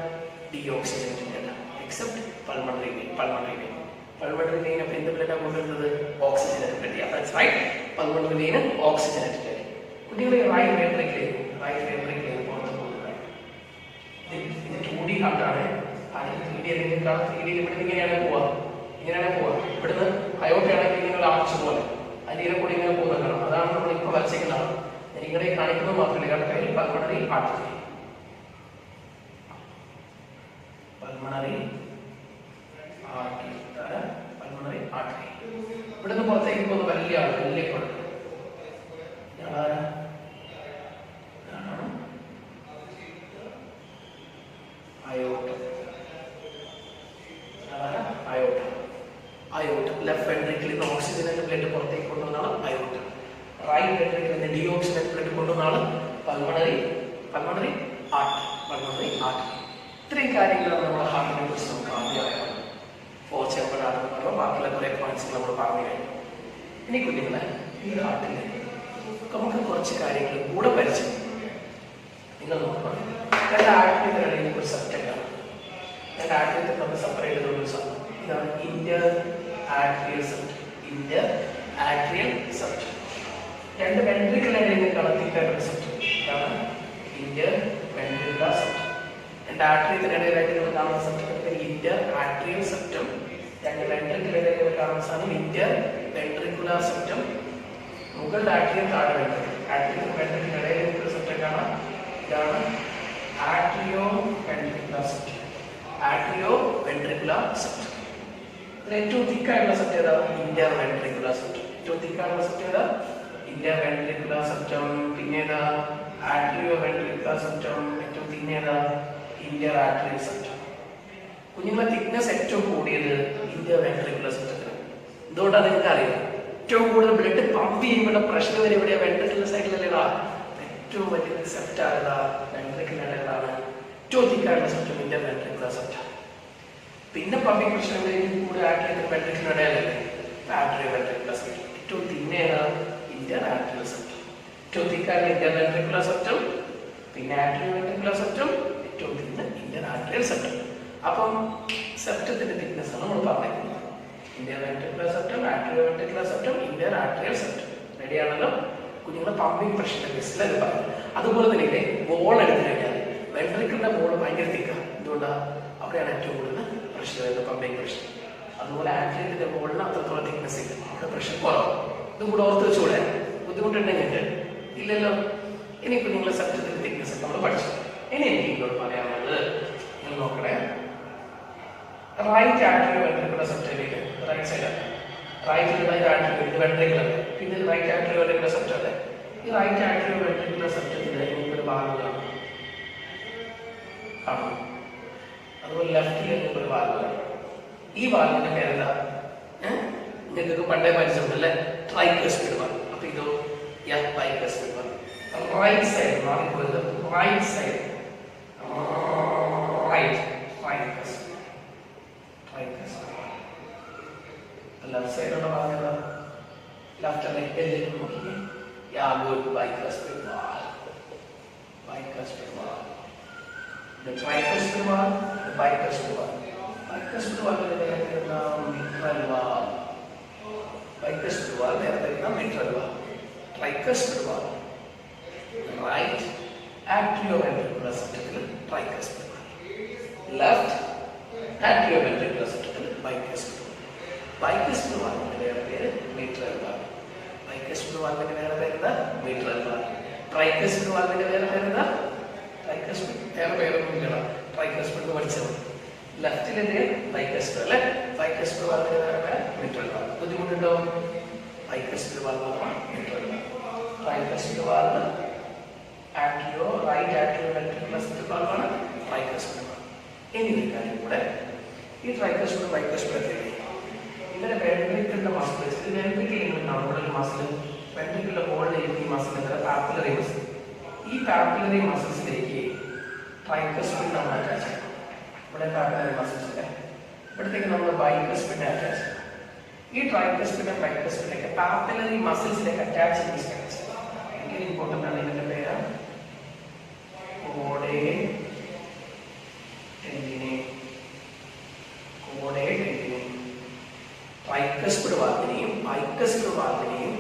ഡീഓക്സിജനേറ്റഡ് ബ്ലഡാണ് except pulmonary vein. Pulmonary vein അപ്പോൾ എന്ത് ബ്ലഡാണ് കൊണ്ടുവരുന്നത്? Oxygenated blood. That's right. Pulmonary vein oxygenated blood. കുട്ടികളെ റൈറ്റ് വെൻട്രിക്കിൾ പുറത്ത് പോകുന്നത്. ഇത് 2D ഹാർട്ടാണ്. 3D അല്ലെങ്കിൽ 3D ഇവിടെ ഇങ്ങനെയാണ് പോവുക. ഇവിടുന്ന് അയോട്ടയാണെങ്കിൽ ഇങ്ങനെ ആർച്ച് പോലെ അതിൻ്റെ കൂടി ഇങ്ങനെ പോകുന്ന കാണാം. അതാണ് നമ്മൾ ഇപ്പോൾ വരച്ചിരിക്കുന്നതാണ്. നിങ്ങളെ കാണിക്കുന്നത് മാത്രമല്ല. ഇയാളുടെ പേര് പൾമണറി ആർട്ടറി. Pulmonary artery. ഇവിടുന്ന് പുറത്തേക്ക് പോകുന്ന വലിയ കുടൽ. അയോട്ട. ലെഫ്റ്റ് വെൻട്രിക്കിൽ നിന്ന് ഓക്സിജനേറ്റഡ് ബ്ലഡ് പുറത്തേക്ക് കൊണ്ടുവന്നാണ് അയോട്ട. റൈറ്റ് വെൻട്രിക്കിൽ നിന്ന് ഡീഓക്സിജനേറ്റഡ് ബ്ലഡ് കൊണ്ടുവന്നാണ് പൾമണറി ആർട്ടറി. ഇത്രയും കാര്യങ്ങളാണ് നമ്മുടെ ഹാർട്ടിനെ കുറിച്ച് നമുക്ക് ആദ്യമായാണ് 4 ചേമ്പറാണെന്ന് പറയുമ്പോൾ ബാക്കിയുള്ള കുറേ പോയിന്റ്സ് നമ്മൾ പറഞ്ഞു കഴിഞ്ഞു. ഇനി കുഞ്ഞുങ്ങളെ ഈ ഹാർട്ടിൽ നമുക്ക് കുറച്ച് കാര്യങ്ങൾ കൂടെ പരിചയം. നിങ്ങൾ നോക്കണം, രണ്ട് ആർട്ടറികളിൽ ഒരു സബ്ജക്റ്റാണ്. രണ്ട് ആർട്ടറി നമ്മൾ സെപ്പറേറ്റ് ചെയ്തൊരു സാധനം. ഇതാണ് ഇന്റർ ആർട്ടറിയൽ സെപ്റ്റം. രണ്ട് വെൻട്രിക്കിളിൽ കളത്തിയിട്ടുള്ള സെപ്റ്റം. ഇതാണ് ഇന്റർ വെൻട്രിക്കുലർ സെപ്റ്റം. രണ്ട് ആർട്ടറിയത്തിനിടയിലായിട്ട് നിങ്ങൾ കാണുന്ന സെപ്റ്റം ഇന്റർ ആർട്ടറിയൽ സെപ്റ്റം. രണ്ട് വെൻട്രിക്കിളിൽ കാണുന്ന സാധനം ഇന്റർ വെൻട്രിക്കുലർ സെപ്റ്റം. മുകളിൽ ആർട്ടറിയും താഴെ വെൻട്രിക്കിളിടയിൽ ഒരു സെപ്റ്റം കാണാം. ഇതാണ് ആർട്ടറിയോ വെൻട്രിക്കുലർ സെപ്റ്റം. ഏറ്റവും തിക്കായുള്ള സെപ്റ്റം ഏതാണ്? Inter ventricular septum. ഏറ്റവും തിക്കായുള്ള സെപ്റ്റം ഏതാ? Inter ventricular septum. പിന്നെ ഏതാ? Atrio ventricular septum. ഏറ്റവും തിന്നേതാ? Inter atrial septum. കുഞ്ഞുങ്ങളെ തിക്നെസ് ഏറ്റവും കൂടിയത് ഇന്റർ വെൻട്രിക്കുലർ സെപ്റ്റത്തിന്. എന്തുകൊണ്ടാണ് നിങ്ങൾക്ക് അറിയാം? ഏറ്റവും കൂടുതൽ ബ്ലഡ് പമ്പ് ചെയ്യുമ്പോൾ പ്രഷർ വരെ എവിടെയാ? വെൻട്രിക്കുലർ സൈഡിലല്ലേടാ. ഏറ്റവും വലിയ സെപ്റ്റം ആയതാ? വെൻട്രിക്കിളിലാണ്. ഏറ്റവും തിക്കായുള്ള സെപ്റ്റം ഇന്റർ വെൻട്രിക്കുലർ സെപ്റ്റം. പിന്നെ പമ്പിങ് പ്രശ്നങ്ങളിൽ കൂടെ ആർട്ടറിയും വെൻട്രിക്കിളിടയിലല്ലേ ആർട്ടറിയോ വെൻട്രിക്കുലർ സെപ്റ്റം. ഏറ്റവും തിന്നേതാണ് ഇന്റർ ആർട്ടറിയൽ സെപ്റ്റം. ഏറ്റവും തിക്കായുള്ള ഇന്റർ വെൻട്രിക്കുലർ സെപ്റ്റം, പിന്നെ ആർട്ടറിയോ വെൻട്രിക്കുലർ സെപ്റ്റം, ഏറ്റവും തിന്ന ഇന്റർ ആർട്ടറിയൽ സെപ്റ്റം. അപ്പം സെപ്റ്റത്തിന്റെ തിക്നെസ് ആണ് നമ്മൾ പറഞ്ഞിരിക്കുന്നത്. Inter ventricular septum, atrio ventricular septum, inter atrial septum. റെഡിയാണല്ലോ? കുഞ്ഞുങ്ങളെ പമ്പിങ് പ്രഷറിന്റെ കേസിലത് പറഞ്ഞു. അതുപോലെ തന്നെ വോൾ എടുത്തു കഴിഞ്ഞാൽ വെൻട്രിക്കിളിന്റെ വോൾ ഭയങ്കര തിക്കാണ്. എന്തുകൊണ്ടാണ്? അവിടെയാണ് ഏറ്റവും കൂടുതൽ പ്രഷർ വരുന്നത്, പമ്പിങ് പ്രഷർ. അതുപോലെ ആർട്ടറിയത്തിന്റെ വോളിന് അത്രത്തോളം തിക്നെസ് ഇല്ല, അവിടെ പ്രഷർ കുറവ്. ഇതും കൂടെ ഓർത്ത് വെച്ചുകൂടെ? ബുദ്ധിമുട്ടുണ്ടെങ്കിൽ ഇല്ലല്ലോ. ഇനി കുഞ്ഞുങ്ങളെ സെപ്റ്റത്തിന്റെ തിക്നെസ് നമ്മൾ പഠിച്ചു. ഇനി എനിക്ക് ഇങ്ങോട്ട് പറയാനുള്ളത് നിങ്ങൾ നോക്കണേ. റൈറ്റ് ആർട്ടറിയോ വെൻട്രിക്കുലർ സെപ്റ്റത്തിലേക്ക് റൈറ്റ് സൈഡ് റൈറ്റിൽ ആർട്ടറി വെൻട്രിക്കിളല്ലേ, പിന്നെ റൈറ്റ് ആർട്ടറിയോ വെൻട്രിക്കുലർ സെപ്റ്റം അല്ലേ. ഈ റൈറ്റ് ആർട്ടറിയോ വെൻട്രിക്കുലർ സെപ്റ്റത്തിൽ എനിക്കൊരു ഭാഗം കാണും. അതുപോലെ ലെഫ്റ്റിൽ ഒരു ഭാഗം. ഈ ഭാഗത്തിന്റെ പേരെന്താ? നിങ്ങൾക്ക് പണ്ടേ പരിചയമുണ്ടല്ലേ, ട്രൈക്കസ്പിഡ് ഭാഗം. അപ്പൊ ഇതോ ബൈക്കസ്പിഡ് ഭാഗം. റൈറ്റ് സൈഡ് മാറിപ്പോയത്, റൈറ്റ് സൈഡ് ലെഫ്റ്റ് സൈഡുള്ള ഭാഗം ഏതാ? ലെഫ്റ്റ് അല്ലേ? നോക്കിക്കേ. ബൈക്കസ്പിഡ് ഭാഗം. The tricuspid valve, the bicuspid valve. Bicuspid valve mitral valve. Bicuspid valve mitral valve. Tricuspid valve, right atrioventricular septum, tricuspid valve. Left atrioventricular septum, bicuspid valve. Bicuspid valve mitral valve. Bicuspid valve mitral valve. Tricuspid valve tricuspid. വേറെ പേരൊന്നുമില്ല, tricuspid പഠിച്ചത്. ലെഫ്റ്റിലെ bicuspid അല്ലെ. Bicuspid വാൽവിന്റെ വേറെ mitral valve. ബുദ്ധിമുട്ടുണ്ടോ? Bicuspid valve മാത്രമാണ് mitral valve. Tricuspid valve atrio right atrio ventricular septum വാൽവാണ് tricuspid valve. ഇനി ഒരു കാര്യം കൂടെ, ഈ ട്രൈക്കസ്പിഡ് ബൈക്കസ്പിഡ് ഒക്കെ ഇവരെ വെൻട്രിക്കിളിന്റെ മസിൽസ്, ഈ വെൻട്രിക്കിൾ നമ്മുടെ ഒരു മസിൽ, വെൻട്രിക്കിളിന്റെ ബോളിൽ ഈ മസിൽ പാപ്പുലറി മസിൽ. ഈ പാപ്പുലറി മസിൽസിലേക്ക് ട്രൈക്കസ്പിഡ് നമ്മൾ അറ്റാച്ച് ചെയ്യണം. ഇവിടെ പാപ്പുലറി മസിൽസ് അല്ലേ, ഇവിടത്തേക്ക് നമ്മൾ ബൈക്കസ്പിഡ് അറ്റാച്ച് ചെയ്യണം. ഈ ട്രൈക്കസ്പിഡും ബൈക്കസ്പിഡൊക്കെ പാപ്പുലറി മസിൽസിലേക്ക് അറ്റാച്ച് ചെയ്യുന്ന സ്ട്രക്ചർ ഭയങ്കര ഇമ്പോർട്ടൻ്റ് ആണ്. ഇതിൻ്റെ പേരാണ് കോഡേ ടെൻഡിനെ. ട്രൈക്കസ്പിഡ് വാൽവിനെയും ബൈക്കസ്പിഡ് വാൽവിനെയും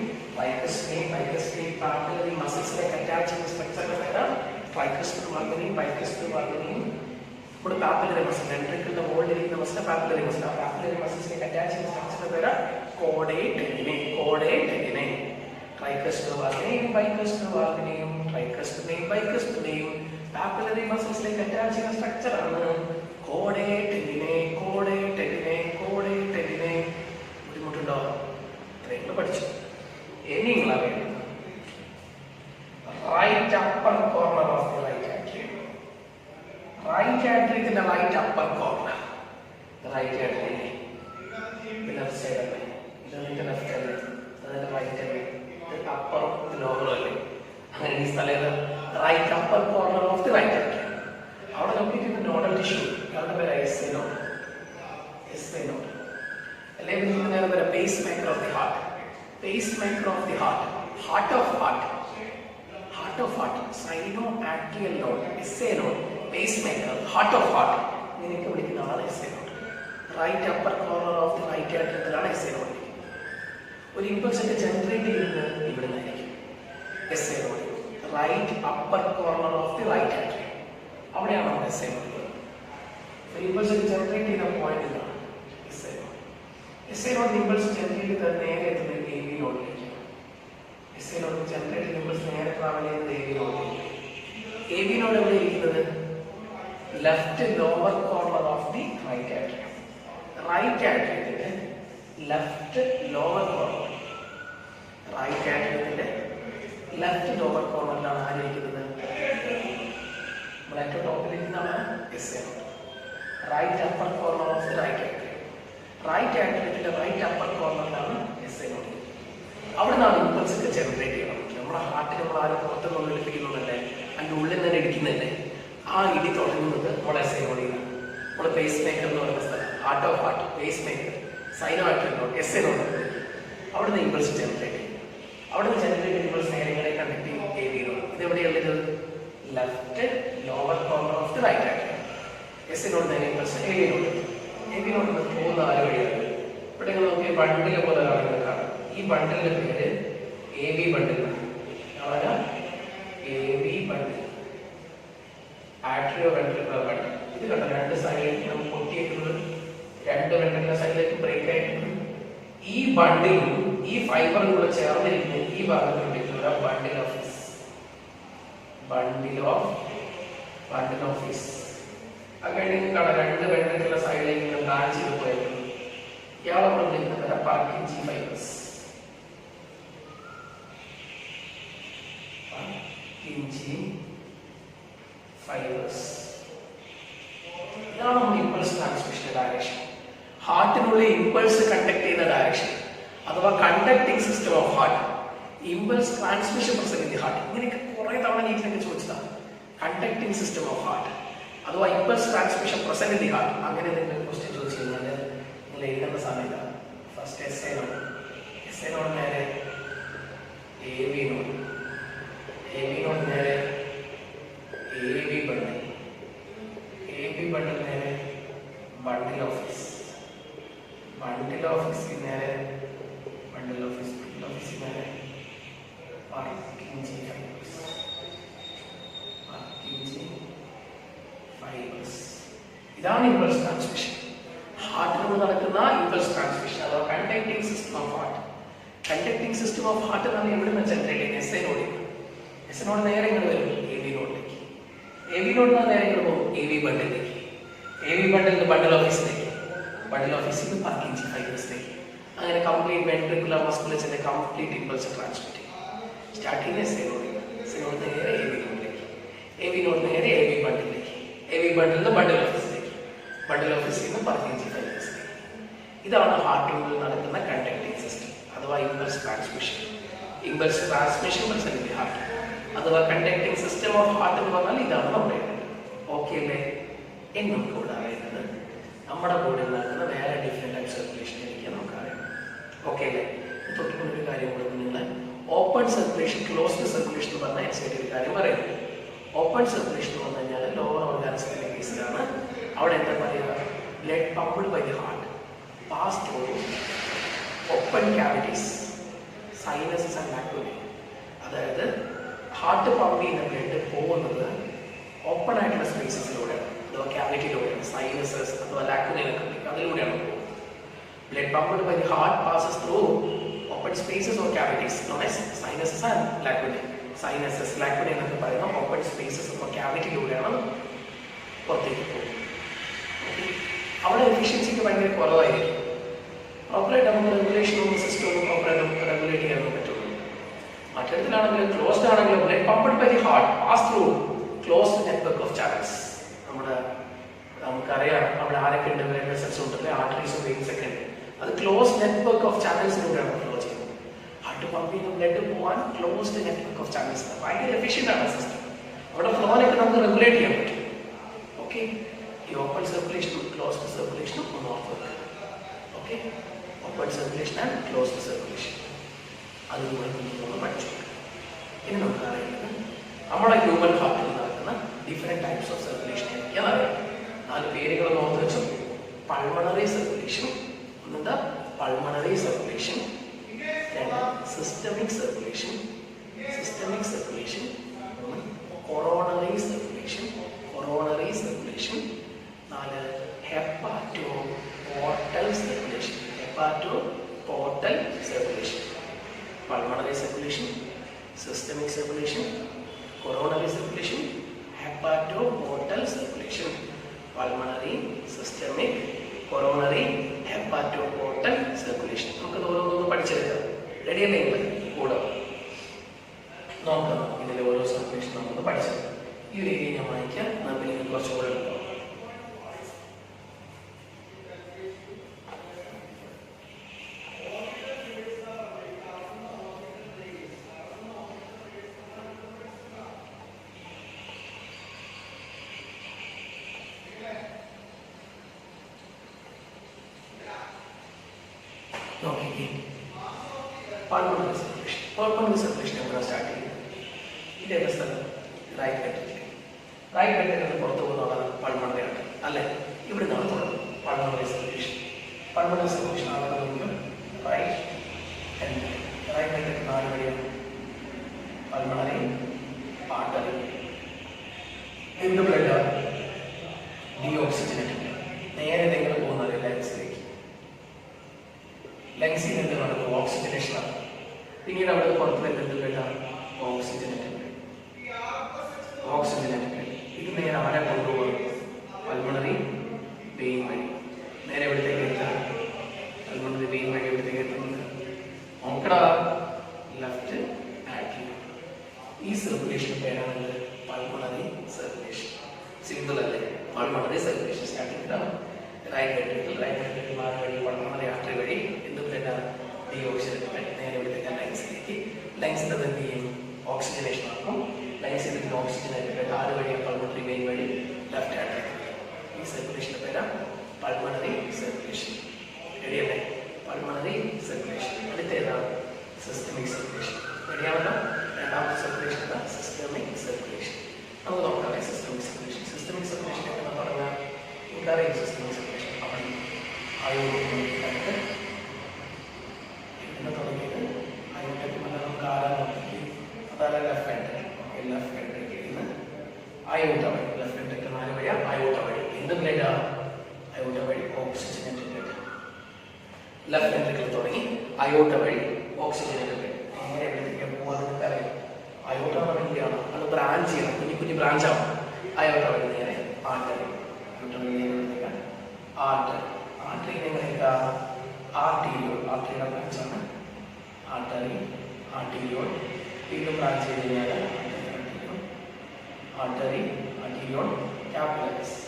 പാപ്പുലറി മസിൽസിലേക്ക് അറ്റാച്ച് ചെയ്യുന്ന സ്ട്രക്ചറിന്റെ പേരാണ് ട്രൈക്കസ്പിഡ് വാൽവിനെയും ബൈക്കസ്പിഡ് വാൽവിനെയും. ഇവിടെ പാപ്പുലറി മസിൽ, വെൻട്രിക്കിളിന്റെ മുകളിലിരിക്കുന്ന മസിൽ പാപ്പുലറി മസിൽ. ആ പാപ്പുലറി മസിൽസിലേക്ക് അറ്റാച്ച് ചെയ്യുന്ന സ്ട്രക്ചറിന്റെ പേരാണ് കോഡേ ടെൻഡിനെ. ട്രൈക്കസ്പിഡ് വാൽവിനെയും ബൈക്കസ്പിഡ് വാൽവിനെയും ബൈക്കസ്പിഡിനെയും പാപ്പുലറി മസിൽസിലേക്ക് അറ്റാച്ച് ചെയ്യുന്ന സ്ട്രക്ചറാണ് കോഡേ ടെൻഡിനെ. ബുദ്ധിമുട്ടുണ്ടോ? ഇത്രയും പഠിച്ചു. ഇനി നിങ്ങളറിയാം right upper corner of the right atrium. Right atrium in the right upper corner. The right atrium. The left side of it. The left side. The right side. The upper, the lower. അങ്ങനെ ഈ സ്ഥലത്ത് right upper corner of the right atria. അവിടെ locate ചെയ്യുന്ന nodal tissue ഇയാളുടെ പേര് S A node. S A node അല്ലെങ്കിൽ ഇതിന് നേരെ പേര് pacemaker of the heart. Pacemaker of the heart, heart of heart, heart of heart, sino atrial node, S A node, pacemaker, heart of heart, ഇങ്ങനെയൊക്കെ വിളിക്കുന്ന ആളാണ് S A node. Right upper corner of the right ആർട്ടറിയിലാണ് S A node. ഒരു impulse ഒക്കെ generate ചെയ്യുന്നത് ഇവിടെ നിന്നായിരിക്കും. S A node right upper corner of the right atria, അവിടെയാണ് നമ്മുടെ എസ് എ നോഡ്. ഒരു ഇമ്പൾസ് ഒക്കെ ജനറേറ്റ് ചെയ്യുന്ന പോയിന്റ് ഇതാണ് S A node. S A node impulse generate ചെയ്ത് നേരെ എത്തുന്നത് എ വി നോഡിലേക്ക്. എസ് എ നോഡ് ജനറേറ്റ് ചെയ്യുന്ന ഇമ്പൾസ് നേരെ ട്രാവൽ ചെയ്യുന്നത് എ വി നോഡിലേക്ക്. എ വി നോഡ് എവിടെ ഇരിക്കുന്നത്? Left lower corner of the right atria. Right ആർട്ടറിയുടെ ലെഫ്റ്റ് ലോവർ കോർണർ, റൈറ്റ് ആർട്ടറിയുടെ ലെഫ്റ്റ് ലോവർ കോർണറിലാണ് ആയിരിക്കുന്നത്? ഏറ്റവും ടോപ്പിലിരിക്കുന്നതാണ് S A node. Right upper corner of the right atria. Right ആർട്ടറിയുടെ റൈറ്റ് അപ്പർ കോർണറിലാണ് എസ് എ നോഡ്. അവിടെ നിന്നാണ് ഇമ്പൾസ് ഒക്കെ ജനറേറ്റ് ചെയ്യണം. നമ്മുടെ ഹാർട്ടിൽ നമ്മൾ ആരും പുറത്തുനിന്ന് ഇടിപ്പിക്കുന്നുണ്ടല്ലേ, അതിൻ്റെ ഉള്ളിൽ നിന്ന് ഇടിക്കുന്നതല്ലേ, ആ ഇടി തുടങ്ങുന്നത് നമ്മുടെ എസ് എ നോഡിലാണ്. നമ്മുടെ പേസ് മേക്കർ എന്ന് പറയുന്ന സ്ഥലം, heart of heart, pacemaker, sino atrial node, S A node. അവിടെ നിന്ന് ഇമ്പൾസ് ജനറേറ്റ് ചെയ്യും. അവിടെ നിന്ന് ജനറേറ്റ് ചെയ്യുന്ന ഇമ്പൾസ് നേരെ കണ്ടക്ട് ചെയ്യും എ വി നോഡ്. ഇത് എവിടെയുള്ളത്? Left lower corner of the right atria. S A node നേരെ impulse A V node. A V node പോകുന്ന ആര് വഴിയാണ്? ഇവിടെ നിങ്ങൾ നോക്കിയ ബണ്ടിലെ പോലെ കാണുന്നത് കാണാം. ഈ ബണ്ടിലിന്റെ പേര് A V bundle. A V bundle, atrio ventricular bundle. ഇത് കണ്ടോ, രണ്ട് സൈഡിലേക്ക് നമുക്ക് പൊട്ടിയേക്കുന്നത്, രണ്ട് വെൻട്രിക്കുലർ സൈഡിലേക്ക് ബ്രേക്ക് ആയിട്ടുണ്ട്. ഈ ബണ്ടിലും ഈ ഫൈബറും കൂടെ ചേർന്നിരിക്കുന്ന ഈ ഭാഗത്ത് ബണ്ടിൽ ഓഫ് ബണ്ടിൽ ഓഫീസ്. അത് കഴിഞ്ഞ് കാണാം രണ്ട് വെൻട്രിക്കുലർ സൈഡിലേക്ക് ഇങ്ങനെ ബ്രാഞ്ച് ചെയ്ത് പോയിട്ടുണ്ട്. ഇയാളെ പറഞ്ഞിരിക്കുന്നത് പാർക്കിൻജി ഫൈബേഴ്സ്. ഇതാണ് നമ്മുടെ ഇമ്പൾസ് ട്രാൻസ്മിഷൻ ഡയറക്ഷൻ. ഹാർട്ടിനുള്ളിൽ ഇമ്പൾസ് കണ്ടക്ട് ചെയ്യുന്ന ഡയറക്ഷൻ അഥവാ conducting system of heart. Impulse transmission present in the heart. ഇങ്ങനെയൊക്കെ കുറെ തവണ നീറ്റിലൊക്കെ ചോദിച്ചതാണ്. കണ്ടക്ടിങ് സിസ്റ്റം ഓഫ് ഹാർട്ട് അഥവാ impulse transmission present in the heart. അങ്ങനെ എന്തെങ്കിലും ക്വസ്റ്റ്യൻ ചോദിച്ചു കഴിഞ്ഞാൽ നിങ്ങൾ എഴുതുന്ന സമയത്ത് first S A node, S A node നേരെ A V node, A V node നേരെ A V bundle, A V bundle നേരെ ബണ്ടിൽ ഓഫീസ്, ബണ്ടിൽ ഓഫീസിൽ നേരെ ബണ്ടിൽ ഓഫീസ്, ബണ്ടിൽ ഓഫീസിൽ നേരെ പാർക്കിൻജി ഫൈബേഴ്സ്, പാർക്കിൻജി ഫൈബേഴ്സ്. ഇതാണ് ഇമ്പൾസ് ട്രാൻസ്മിഷൻ. ഹാർട്ടിനോട് നടക്കുന്ന ഇമ്പൾസ് ട്രാൻസ്മിഷൻ അഥവാ conducting system of heart. Conducting system of heart എന്നാണ് എവിടെ നിന്ന് ജനറേറ്റ് ചെയ്യുന്നത്? എസ് എ നോഡിൽ. എസ് എ നോഡ് നേരെ ഇങ്ങോട്ട് വരും എ വി നോഡിലേക്ക്. എ വി നോഡിൽ നിന്ന് നേരെ ഇങ്ങോട്ട് പോകും എ വി ബണ്ടിലേക്ക്. എ വി ബണ്ടിൽ നിന്ന് ബണ്ടിൽ ഓഫീസിലേക്ക്, ബണ്ടിൽ ഓഫീസിൽ നിന്ന് പാർക്കിൻജി ഫൈബേഴ്സിലേക്ക്. അങ്ങനെ കംപ്ലീറ്റ് വെൻട്രിക്കുലർ മസ്കുലേച്ചറിന്റെ കംപ്ലീറ്റ് ഇമ്പൾസ് ട്രാൻസ്മിറ്റ് ചെയ്യും. സ്റ്റാർട്ടിങ് എസ് എ നോഡിൽ, എസ് എ നോഡ് നേരെ എ വി നോഡിലേക്ക്, എ വി നോഡ് നേരെ എ വി ബണ്ടിലേക്ക്, എ വി ബണ്ടിൽ നിന്ന് ബണ്ടിൽ ഓഫീസിലേക്ക്, ബണ്ടിൽ ഓഫീസിൽ നിന്ന് പാർക്കിൻജി ഫൈബേഴ്സിലേക്ക്. ഇതാണ് ഹാർട്ടിനുള്ളിൽ നടക്കുന്ന കണ്ടക്ടിങ് സിസ്റ്റം അഥവാ impulse transmission. Impulse transmission present in the heart അഥവാ കണ്ടക്ടിങ് സിസ്റ്റം ഓഫ് ഹാർട്ട് എന്ന് പറഞ്ഞാൽ ഇതാണ് നമ്മുടെ. ഓക്കെ അല്ലേ? ഇനി നമുക്ക് ഇവിടെ അറിയുന്നത് നമ്മുടെ ബോഡിയിൽ നടക്കുന്ന വേറെ ഡിഫറെന്റ് ടൈപ്പ് സർക്കുലേഷൻ എനിക്ക് നമുക്ക് അറിയാം. ഓക്കെ അല്ലേ? തൊട്ടുകൊണ്ടൊരു കാര്യം കൂടെ നിങ്ങൾ ഓപ്പൺ സർക്കുലേഷൻ, ക്ലോസ്ഡ് സർക്കുലേഷൻ എന്ന് പറഞ്ഞാൽ എക്സൈറ്റ് ഒരു കാര്യം പറയുന്നത്. ഓപ്പൺ സർക്കുലേഷൻ എന്ന് പറഞ്ഞു കഴിഞ്ഞാൽ ലോവർ ഓർഗാൻസിന്റെ കേസിലാണ്. അവിടെ എന്താ പറയുക? Blood pumped by the heart pass through open cavities, sinuses and lacunae. അതായത് ഹാർട്ട് പമ്പ് ചെയ്യുന്ന ബ്ലഡ് പോകുന്നത് ഓപ്പൺ ആയിട്ടുള്ള സ്പേസസിലൂടെയാണ് അഥവാ ക്യാവിറ്റിയിലൂടെയാണ്. സൈനസസ് അഥവാ ലാക്യൂണെ അതിലൂടെയാണ് പോകുന്നത്. Blood pumped by the heart passes through open spaces or cavities known as sinuses and lacunae. Sinuses, lacunae എന്നൊക്കെ പറയുന്ന ഓപ്പൺ സ്പേസസ് ഓർ ക്യാവിറ്റിയിലൂടെയാണ് പുറത്തേക്ക് പോകുന്നത്. അവിടെ എഫിഷ്യൻസിക്ക് ഭയങ്കര കുറവായിരിക്കും. പ്രോപ്പറായിട്ട് നമുക്ക് റെഗുലേഷനും സിസ്റ്റവും പ്രോപ്പറായിട്ട് റെഗുലേറ്റ് ചെയ്യാൻ പറ്റുള്ളൂ. മറ്റിടത്തിലാണെങ്കിലും ക്ലോസ്ഡ് ആണെങ്കിലും blood pumped by the heart pass through closed network of channels. നമുക്കറിയാം അവിടെ ആരൊക്കെ ഉണ്ട്, ബ്ലഡ് വെസൽസ് ഉണ്ട്, ആർട്ടറീസും വെയിൻസ് ഒക്കെ ഉണ്ട്. അത് ക്ലോസ് നെറ്റ്വർക്ക് ഓഫ് ചാനൽസിലൂടെയാണ് ഫ്ലോ ചെയ്യുന്നത്. ഹാർട്ട് പമ്പ് ചെയ്യുന്ന ബ്ലഡ് പോകാൻ ക്ലോസ്ഡ് നെറ്റ്വർക്ക് ഓഫ് ചാനൽസ്. ഭയങ്കര എഫിഷ്യൻ്റ് ആണ് സിസ്റ്റം. അവിടെ ഫ്ലോനൊക്കെ നമുക്ക് റെഗുലേറ്റ് ചെയ്യാൻ പറ്റും. ഓക്കെ, ഈ ഓപ്പൺ സർക്കുലേഷനും ക്ലോസ്ഡ് സർക്കുലേഷനും ഒന്ന് ഓർത്ത് വെക്കുക. Okay, open circulation and closed circulation അതുപോലെ നമ്മൾ പഠിച്ചു. ഇനി നമുക്ക് അറിയുന്നത് നമ്മുടെ ഹ്യൂമൻ ഹാർട്ടിൽ നടക്കുന്ന ഡിഫറെൻറ്റ് ടൈപ്സ് ഓഫ് സർക്കുലേഷൻ ഏതൊക്കെയാണ് അറിയാം. 4 പേരുകൾ ഓർത്ത് വെച്ചു. പൾമണറി സർക്കുലേഷൻ, ഒന്നെന്താ pulmonary circulation, 2 systemic circulation, systemic circulation, coronary circulation, coronary circulation, 4 hepato portal circulation, hepato portal circulation. Pulmonary circulation, systemic circulation, coronary circulation, hepato portal circulation. Pulmonary, systemic, coronary, hepato portal circulation. നമുക്കത് ഓരോന്നൊന്ന് പഠിച്ചെടുക്കാം. റെഡിയല്ലേ? കൂടെ നോക്കാം. ഇതിലെ ഓരോ circulation നമുക്ക് പഠിച്ചെടുക്കാം. ഈ ഒരു ഏരിയ ഞാൻ വായിക്കാം. നമുക്ക് ഇതിന് കുറച്ചുകൂടെ എടുക്കാം. Pulmonary circulation. പൾമണറി സർക്കുലേഷൻ എവിടെ സ്റ്റാർട്ട് ചെയ്യുന്നത്? ഇതേത് സ്ഥലം? Right ventricle. റൈറ്റ് വെൻട്രിക്കിൾ പുറത്തു പോകുന്നതാണ് പൾമണറി ആണ് അല്ലേ? ഇവിടെ നിന്നാണ് തുടങ്ങുന്നത് പൾമണറി സർക്കുലേഷൻ. പൾമണറി സർക്കുലേഷൻ ആകുന്നത് റൈറ്റ് വെൻട്രിക്കിൾ. റൈറ്റ് വെൻട്രിക്കിൾ 4 വഴിയാണ്. Pulmonary artery. എന്ത് ബ്ലഡാണ്? ഡീഓക്സിജനേറ്റഡ്. നേരെ നിങ്ങൾ പോകുന്നത് ലങ്സിലേക്ക്. ലങ്സിൽ നിന്ന് നടക്കും ഓക്സിജനേഷൻ ആണ്. പിന്നീട് അവിടെ പുറത്ത് വരുന്നത് ബ്ലഡാണ് ഓക്സിജനേറ്റഡ്. ഓക്സിജനേറ്റഡ്. ഇത് നേരെ ആരെ കൊണ്ടുപോകും? പൾമണറി വെയിൻ വഴി. നേരെ എവിടത്തേക്ക് എത്തുക? പൾമണറി വെയിൻ വഴി എവിടത്തേക്ക് എത്തുന്നത്? നോക്കടാ, ലെഫ്റ്റ് ആട്രിയം. ഈ സർക്കുലേഷൻ പേരാണ് പൾമണറി സർക്കുലേഷൻ. സിമ്പിൾ അല്ലേ? Pulmonary circulation starting right ventricle. Right ventricle 4 വഴി പൾമണറി ആർട്ടറി വഴി എന്ത് ബ്ലഡാണ്? ഡീഓക്സിജനേറ്റഡ്. നേരെ എവിടത്തേക്ക്? ലങ്സിലേക്ക്. ലങ്സിൽ അത് എന്ത് ചെയ്യും? ഓക്സിജനേഷൻ ആക്കും. ലങ്സിൽ നിന്ന് ഓക്സിജനേറ്റഡ് 4 വഴി പൾമണറി വെയിൻ വഴി ലെഫ്റ്റ് ആട്രിയം. ഈ സർക്കുലേഷൻ്റെ പേരാണ് പൾമണറി സർക്കുലേഷൻ. റെഡിയല്ലേ? Pulmonary circulation. അടുത്തേതാണ് സിസ്റ്റമിക് സർക്കുലേഷൻ. റെഡിയാണല്ലോ? രണ്ടാമത്തെ സർക്കുലേഷൻ എന്താണ്? Systemic circulation. നമുക്ക് നോക്കാം സിസ്റ്റമിക് സർക്കുലേഷൻ. സിസ്റ്റമിക് സർക്കുലേഷൻ എന്ന് പറഞ്ഞാൽ നമുക്കറിയാം സിസ്റ്റമിക് സർക്കുലേഷൻ അവിടെ അയോട്ടൊക്കെ എങ്ങനെ തുടങ്ങിയത്? അയോട്ടയ്ക്ക് മുന്നേ നമുക്ക് ആരാ നോക്കി? അതാണ് ലെഫ്റ്റ് വെൻട്രിക്കിൾ. ലെഫ്റ്റ് വെൻട്രിക്കിളിൽ നിന്ന് അയോട്ട വഴി. ലെഫ്റ്റ് വെൻട്രിക്കിൾ 4 വഴിയാണ് അയോട്ട വഴി. എന്ത് ബ്ലഡാണ്? അയോട്ട വഴി ഓക്സിജനേറ്റഡ് ബ്ലഡ്. ലെഫ്റ്റ് വെൻട്രിക്കിൾ തുടങ്ങി അയോട്ട വഴി ഓക്സിജനേറ്റഡ് ബ്ലഡ്. എങ്ങനെ എവിടേക്ക് പോകാൻ നമുക്കറിയാം. അയോട്ട വഴിയാണ് അത് ബ്രാഞ്ച് ചെയ്യണം. കുഞ്ഞു കുഞ്ഞു ബ്രാഞ്ചാണ്. അയോട്ട വഴി നേരെ ആർട്ടറി. ആർട്ടറി. ആർട്ടറി എങ്ങനെയൊക്കെ? ആർട്ടീരിയോൾ. ആർട്ടറിയുടെ ബ്രാഞ്ചാണ് ആർട്ടറി. ആർട്ടീരിയോൾ വീണ്ടും ബ്രാഞ്ച് ചെയ്ത് കഴിഞ്ഞാൽ ആർട്ടറി, ആർട്ടീരിയോൾ, കാപ്പിലറീസ്.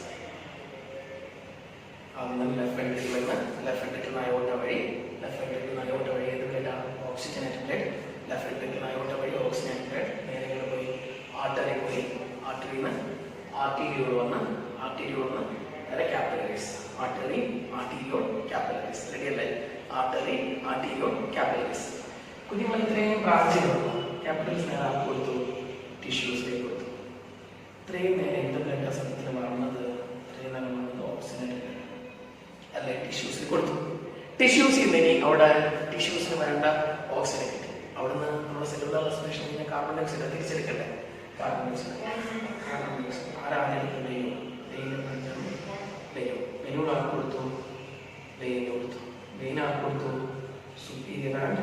അന്ന് ലെഫ്റ്റ് വെൻട്രിക്കിൾ നിന്ന് ലെഫ്റ്റ് വെൻട്രിക്കിൾ അയോട്ട വഴി. ലെഫ്റ്റ് വെൻട്രിക്കിൾ അയോട്ട വഴി ഏത് ബ്ലഡാണ്? Oxygenated blood. Left ventricle aorta വഴി ഓക്സിജനേറ്റഡ് ബ്ലഡ്. നേരെ പോയി ആർട്ടറി പോയി. ആർട്ടറിയിൽ നിന്ന് ആർട്ടീരിയോൾ വന്ന് ആർട്ടീരിയോൾ നിന്ന് നേരെ കാപ്പിലറീസ്. Artery, arteriole, capillaries. റെഡിയല്ലേ? Artery, arteriole, capillaries. കുഞ്ഞുങ്ങൾ ഇത്രയും ബ്രാഞ്ചുകളുണ്ട്. കാപ്പിലറീസ് നേരെ ആർക്ക് കൊടുത്തു? ടിഷ്യൂസിലേക്ക് കൊടുത്തു. ഇത്രയും നേരെ എന്ത് ബ്ലഡ് സത്യത്തിൽ വളർന്നത്? ഇത്രയും നേരം വളർന്നത് ഓക്സിജനേറ്റഡ് ബ്ലഡ് അല്ലെ? ടിഷ്യൂസിൽ കൊടുത്തു. ടിഷ്യൂസിൽ നിന്ന് അവിടെ ടിഷ്യൂസിന് വേണ്ട ഓക്സിജൻ കിട്ടി. അവിടുന്ന് നമ്മുടെ സെല്ലുലാർ റെസ്പിറേഷൻ കഴിഞ്ഞാൽ കാർബൺ ഡൈ ഓക്സൈഡ് തിരിച്ചെടുക്കണ്ടേ? കാർബൺ ഡൈ ഓക്സൈഡ് ആരാണെടുക്കുന്നത്? വെയിനോട് ആർക്ക് കൊടുത്തു? വെയിന് കൊടുത്തു. വെയിൻ ആർക്ക് കൊടുത്തു? Superior and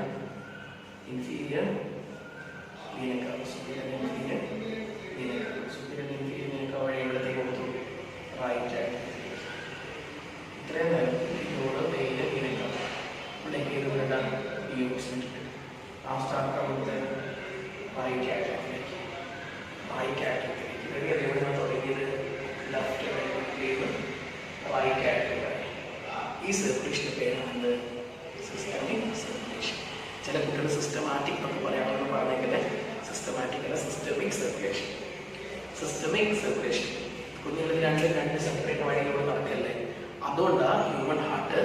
inferior vena cava. Superior inferior vena cava. Superior inferior vena cava വഴി എവിടത്തേക്ക് കൊടുത്തു? റൈറ്റ് ആയിട്ട്. ഇത്രയും നേരം ഇതിനോട് വെയിന് വീനക്ക ഇവിടേക്ക് ഏത് ബ്ലഡാണ്? ഡീഓക്സിജനേറ്റഡ്. ലാസ്റ്റ് ആർക്കാണ് കൊടുത്തത്? റൈറ്റ് ആറ്റിലേക്ക്. റൈറ്റ് ആറ്റിലേക്ക്. റെഡിയല്ലേ? എവിടെയാണ് തുടങ്ങിയത്? ലെഫ്റ്റ് വെൻട്രിക്കിൾ റൈറ്റ് ആറ്റിലേക്ക്. ഈ സർക്കുലേഷൻ്റെ പേരാണ് സിസ്റ്റമിക് സർക്കുലേഷൻ. ചില കുട്ടികൾ സിസ്റ്റമാറ്റിക് സർക്കുലേഷൻ. സിസ്റ്റമിക് സർക്കുലേഷൻ കുഞ്ഞുങ്ങളിൽ രണ്ട് സെപ്പറേറ്റ് വഴിയിലൂടെ നടക്കല്ലേ. അതുകൊണ്ടാണ് ഹ്യൂമൻ ഹാർട്ട്